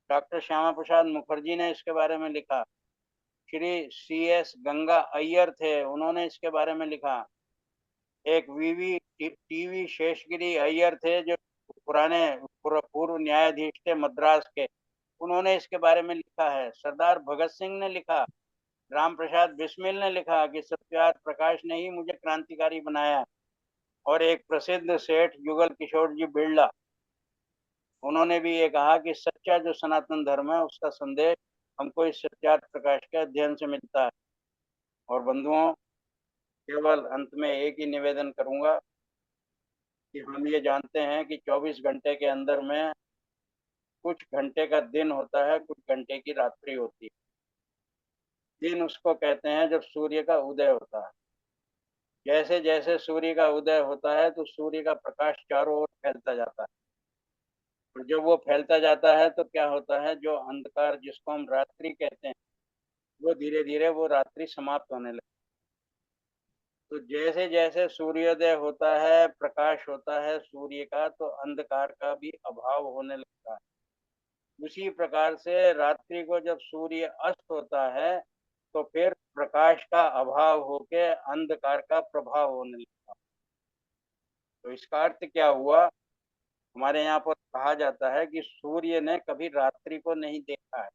डॉक्टर श्यामा प्रसाद मुखर्जी ने इसके बारे में लिखा। श्री CS गंगा अय्यर थे, उन्होंने इसके बारे में लिखा। एक टीवी शेषगिरी अय्यर थे जो पुराने पूर्व न्यायाधीश थे मद्रास के, उन्होंने इसके बारे में लिखा है। सरदार भगत सिंह ने लिखा, राम प्रसाद बिस्मिल ने लिखा कि सत्यार्थ प्रकाश ने ही मुझे क्रांतिकारी बनाया। और एक प्रसिद्ध सेठ युगल किशोर जी बिरला, उन्होंने भी ये कहा कि सच्चा जो सनातन धर्म है उसका संदेश हमको इस सत्यार्थ प्रकाश के अध्ययन से मिलता है। और बंधुओं, केवल अंत में एक ही निवेदन करूंगा कि हम ये जानते हैं कि 24 घंटे के अंदर में कुछ घंटे का दिन होता है, कुछ घंटे की रात्रि होती है। दिन उसको कहते हैं जब सूर्य का उदय होता है। जैसे जैसे सूर्य का उदय होता है तो सूर्य का प्रकाश चारों ओर फैलता जाता है, और जब वो फैलता जाता है तो क्या होता है, जो अंधकार जिसको हम रात्रि कहते हैं, वो धीरे धीरे वो रात्रि समाप्त होने लगती है। तो जैसे जैसे सूर्योदय होता है, प्रकाश होता है सूर्य का, तो अंधकार का भी अभाव होने लगता है। उसी प्रकार से रात्रि को जब सूर्य अस्त होता है तो फिर प्रकाश का अभाव होके अंधकार का प्रभाव होने लगता है। तो इसका अर्थ क्या हुआ? हमारे यहाँ पर कहा जाता है कि सूर्य ने कभी रात्रि को नहीं देखा है,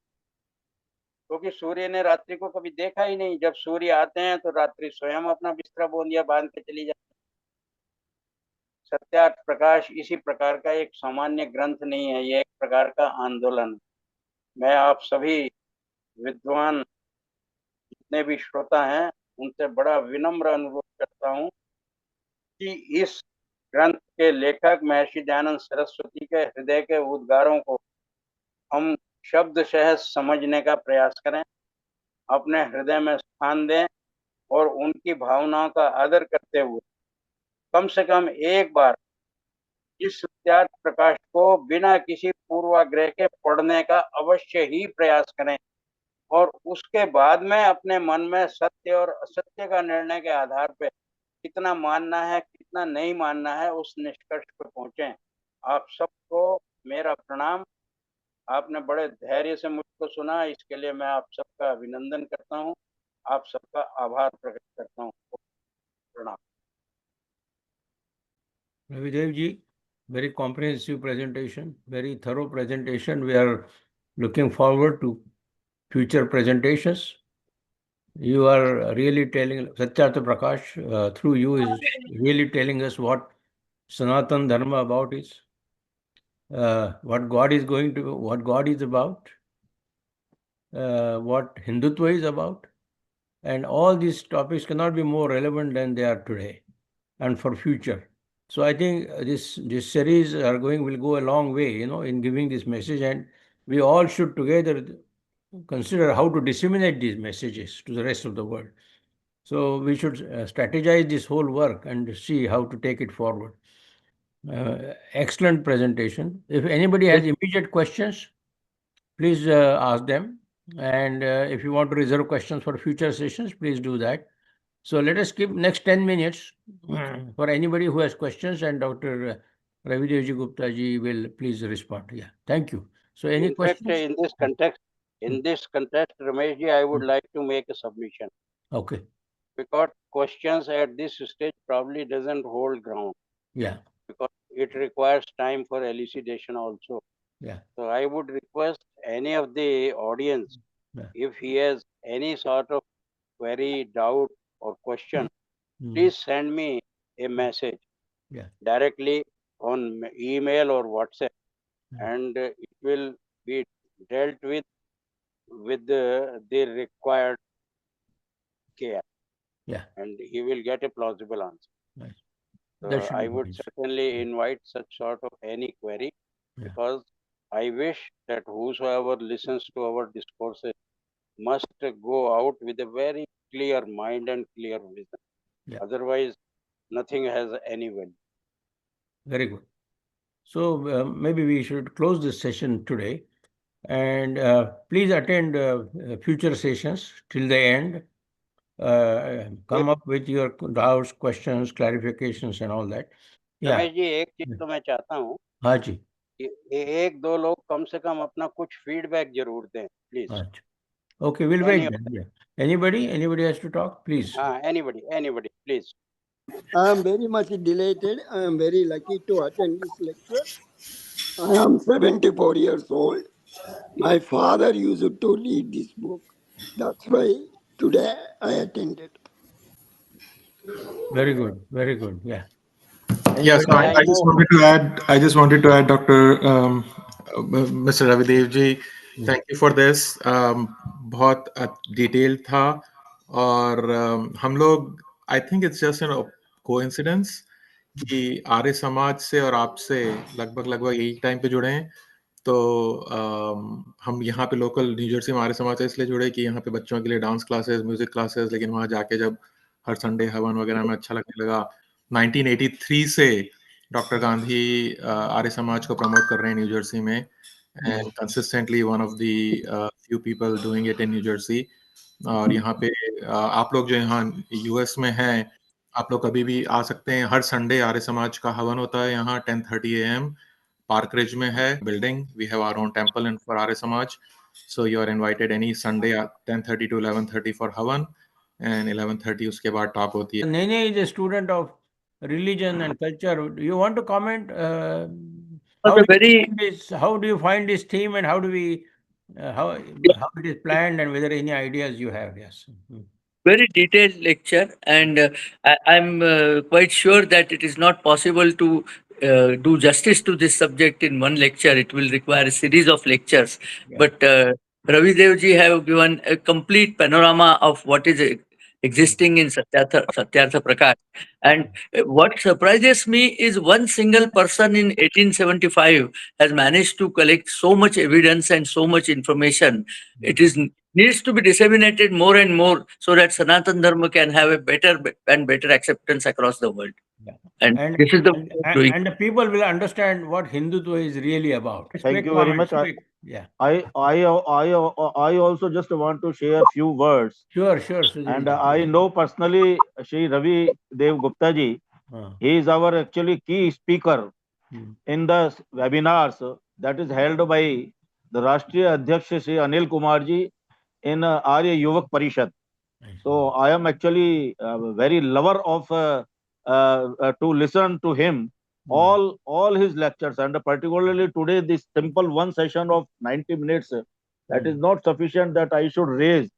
क्योंकि सूर्य ने रात्रि को कभी देखा ही नहीं। जब सूर्य आते हैं तो रात्रि स्वयं अपना बिस्तरा बोंदिया बांध के चली जाती है। सत्यार्थ प्रकाश इसी प्रकार का एक सामान्य ग्रंथ नहीं है, ये एक प्रकार का आंदोलन है। मैं आप सभी विद्वान जितने भी श्रोता हैं उनसे बड़ा विनम्र अनुरोध करता हूँ कि इस ग्रंथ के लेखक महर्षि दयानंद सरस्वती के हृदय के उद्गारों को हम शब्दशः समझने का प्रयास करें, अपने हृदय में स्थान दें और उनकी भावनाओं का आदर करते हुए कम से कम एक बार इस सत्यार्थ प्रकाश को बिना किसी पूर्वाग्रह के पढ़ने का अवश्य ही प्रयास करें, और उसके बाद में अपने मन में सत्य और असत्य का निर्णय के आधार पर कितना मानना है कितना नहीं मानना है उस निष्कर्ष पर पहुंचे। आप सबको मेरा प्रणाम। आपने बड़े धैर्य से मुझको सुना, इसके लिए मैं आप सबका अभिनंदन करता हूँ, आप सबका आभार प्रकट करता हूँ। प्रणाम। Ravidev ji, very comprehensive presentation, very thorough presentation. We are looking forward to future presentations. You are really telling, Satyartha Prakash, through you is really telling us what Sanatan Dharma about is, what God is what God is about, what Hindutva is about, and all these topics cannot be more relevant than they are today and for future. So I think this series will go a long way, in giving this message, and we all should together consider how to disseminate these messages to the rest of the world. So we should strategize this whole work and see how to take it forward. Excellent presentation. If anybody has immediate questions, please ask them. And if you want to reserve questions for future sessions, please do that. So let us keep next 10 minutes for anybody who has questions, and Dr. Ravidev Gupta ji will please respond. Yeah, thank you. So any In fact, questions? in this context, Ramesh ji, I would like to make a submission, Okay. because questions at this stage probably doesn't hold ground, Yeah. because it requires time for elucidation also. Yeah. So I would request any of the audience, Yeah. if he has any sort of query, doubt or question, Mm. please send me a message Yeah. directly on email or WhatsApp, Yeah. and it will be dealt with the required care, Yeah. and he will get a plausible answer. Nice. So That should I be would nice. certainly invite such sort of any query, Yeah. because I wish that whosoever listens to our discourses must go out with a very clear mind and clear vision. Yeah. Otherwise, nothing has any value. Very good. So maybe we should close this session today, and please attend future sessions till the end. Come up with your doubts, questions, clarifications, and all that. Yeah. Ramesh ji, एक चीज तो मैं चाहता हूँ हाँ जी. कि एक दो लोग कम से कम अपना कुछ फीडबैक जरूर दें, प्लीज. अच्छा. Okay, we'll wait then. Yeah. Anybody has to talk, please. हाँ, anybody, please. I am very much delighted. I am very lucky to attend this lecture. I am 74 years old. My father used to read this book. That's why today I attended. Very good. Very good. Yeah. Yes, Anybody I else? just wanted to add. I just wanted to add, Dr. Mr. Ravidev ji, thank you for this. बहुत detail था और हम लोग I think it's just an coincidence कि आर्य समाज से और आपसे लगभग एक टाइम पे जुड़े हैं। तो हम यहाँ पे लोकल न्यू जर्सी में आर्य समाज से इसलिए जुड़े कि यहाँ पे बच्चों के लिए डांस क्लासेस, म्यूजिक क्लासेस, लेकिन वहाँ जाके जब हर संडे हवन वगैरह में अच्छा लगने लगा। 1983 से डॉक्टर गांधी आर्य समाज को प्रमोट कर रहे हैं न्यू जर्सी में and consistently one of the few people doing it in new Jersey. और यहाँ पे आप लोग जो यहाँ यूएस में हैं, आप लोग कभी भी आ सकते हैं। हर संडे आर्य समाज का हवन होता है यहाँ 10:30 AM पार्क रिज में है building. We have our own temple in for Arya Samaj, so you are invited any Sunday 10:30 to 11:30 for havan and 11:30 उसके बाद टॉक होती है। Nene is a student of religion and culture. You want to comment? Was a very How do you find this theme, and how do we how it is planned, and whether any ideas you have? Yes. very detailed lecture, and I'm quite sure that it is not possible to do justice to this subject in one lecture. It will require a series of lectures. Yeah. But Ravi Devji have given a complete panorama of what is existing in Satyartha Prakash. And what surprises me is one single person in 1875 has managed to collect so much evidence and so much information. It is needs to be disseminated more and more so that Sanatan Dharma can have a better and better acceptance across the world. Yeah. And this is the way of doing. And the people will understand what Hindutva is really about. Thank you very much. Yeah. I also just want to share few words. Sure, Sujit. And I know personally Shri Ravi Dev Gupta ji. He is our actually key speaker in the webinars that is held by the Rashtriya Adhyaksh Shri Anil Kumar ji in Arya Yuvak Parishad. So I am actually very lover of to listen to him all his lectures, and particularly today this simple one session of 90 minutes. That is not sufficient that I should raise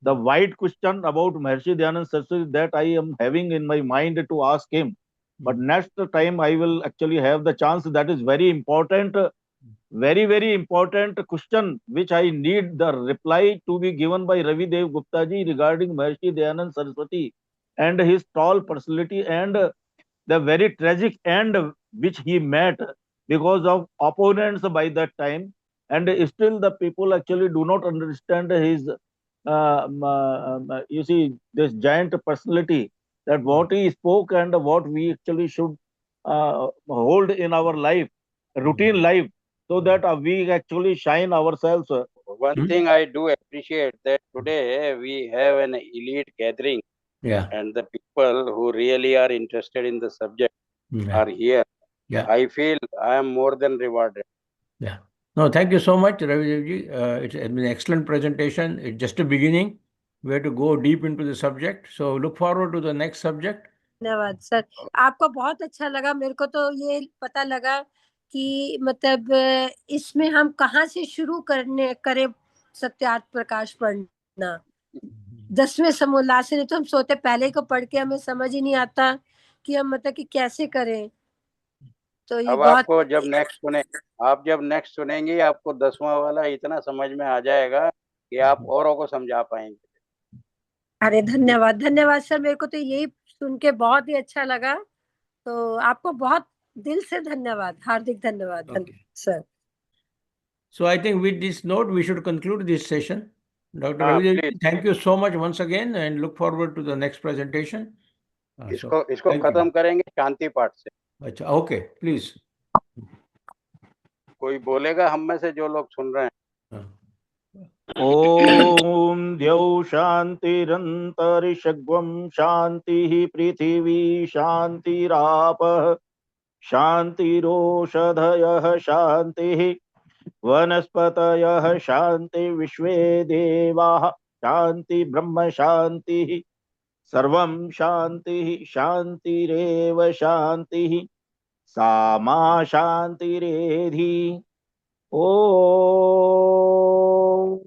the wide question about Maharshi Dayanand Saraswati that I am having in my mind to ask him. But next time I will actually have the chance. That is very important. Very, very important question which I need the reply to be given by Ravi Dev Gupta ji regarding Maharshi Dayanand Saraswati and his tall personality and the very tragic end which he met because of opponents by that time. And still the people actually do not understand his, you see, this giant personality, that what he spoke and what we actually should hold in our life, routine life, so that we actually shine ourselves. One thing I do appreciate that today we have an elite gathering. Yeah. And the people who really are interested in the subject are here. Yeah. I feel I am more than rewarded. Yeah. No, thank you so much, Ravi Devji. It's been an excellent presentation. It's just a beginning. We have to go deep into the subject. So look forward to the next subject. धन्यवाद sir, आपको बहुत अच्छा लगा। मेरे को तो ये पता लगा कि मतलब इसमें हम कहाँ से शुरू करें सत्यार्थ प्रकाश पढ़ना। 10वें समोल्लास से, नहीं तो हम सोते पहले को पढ़ के हमें समझ ही नहीं आता कि हम मतलब कि कैसे करें। तो ये अब बहुत आपको जब नेक्स्ट सुनेंगे आपको 10वां वाला इतना समझ में आ जाएगा कि आप औरों को समझा पाएंगे। अरे धन्यवाद, धन्यवाद सर। मेरे को तो यही सुन के बहुत ही अच्छा लगा। तो आपको बहुत दिल से धन्यवाद, हार्दिक धन्यवाद sir. So I think with this note, we should conclude this session. Dr. हाँ, Ravi, please. thank you so much once again and look forward to the next presentation. इसको thank खत्म you. करेंगे शांति पाठ से। अच्छा, okay, please. कोई बोलेगा हम में से जो लोग सुन रहे हैं? ओम द्यौ शांतिरंतरिषग्वं शांतिः पृथिवी शांतिरापः शांतिरोषधयः शांतिः वनस्पतयः शांति विश्वे देवाः शांति ब्रह्म शांतिः सर्वं शान्तिः शान्तिरेव शान्तिः सा मा शान्तिरेधि। ॐ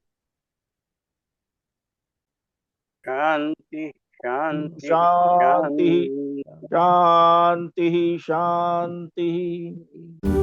शांति शांति शान्तिः शांति। शान्तिः शान्तिः।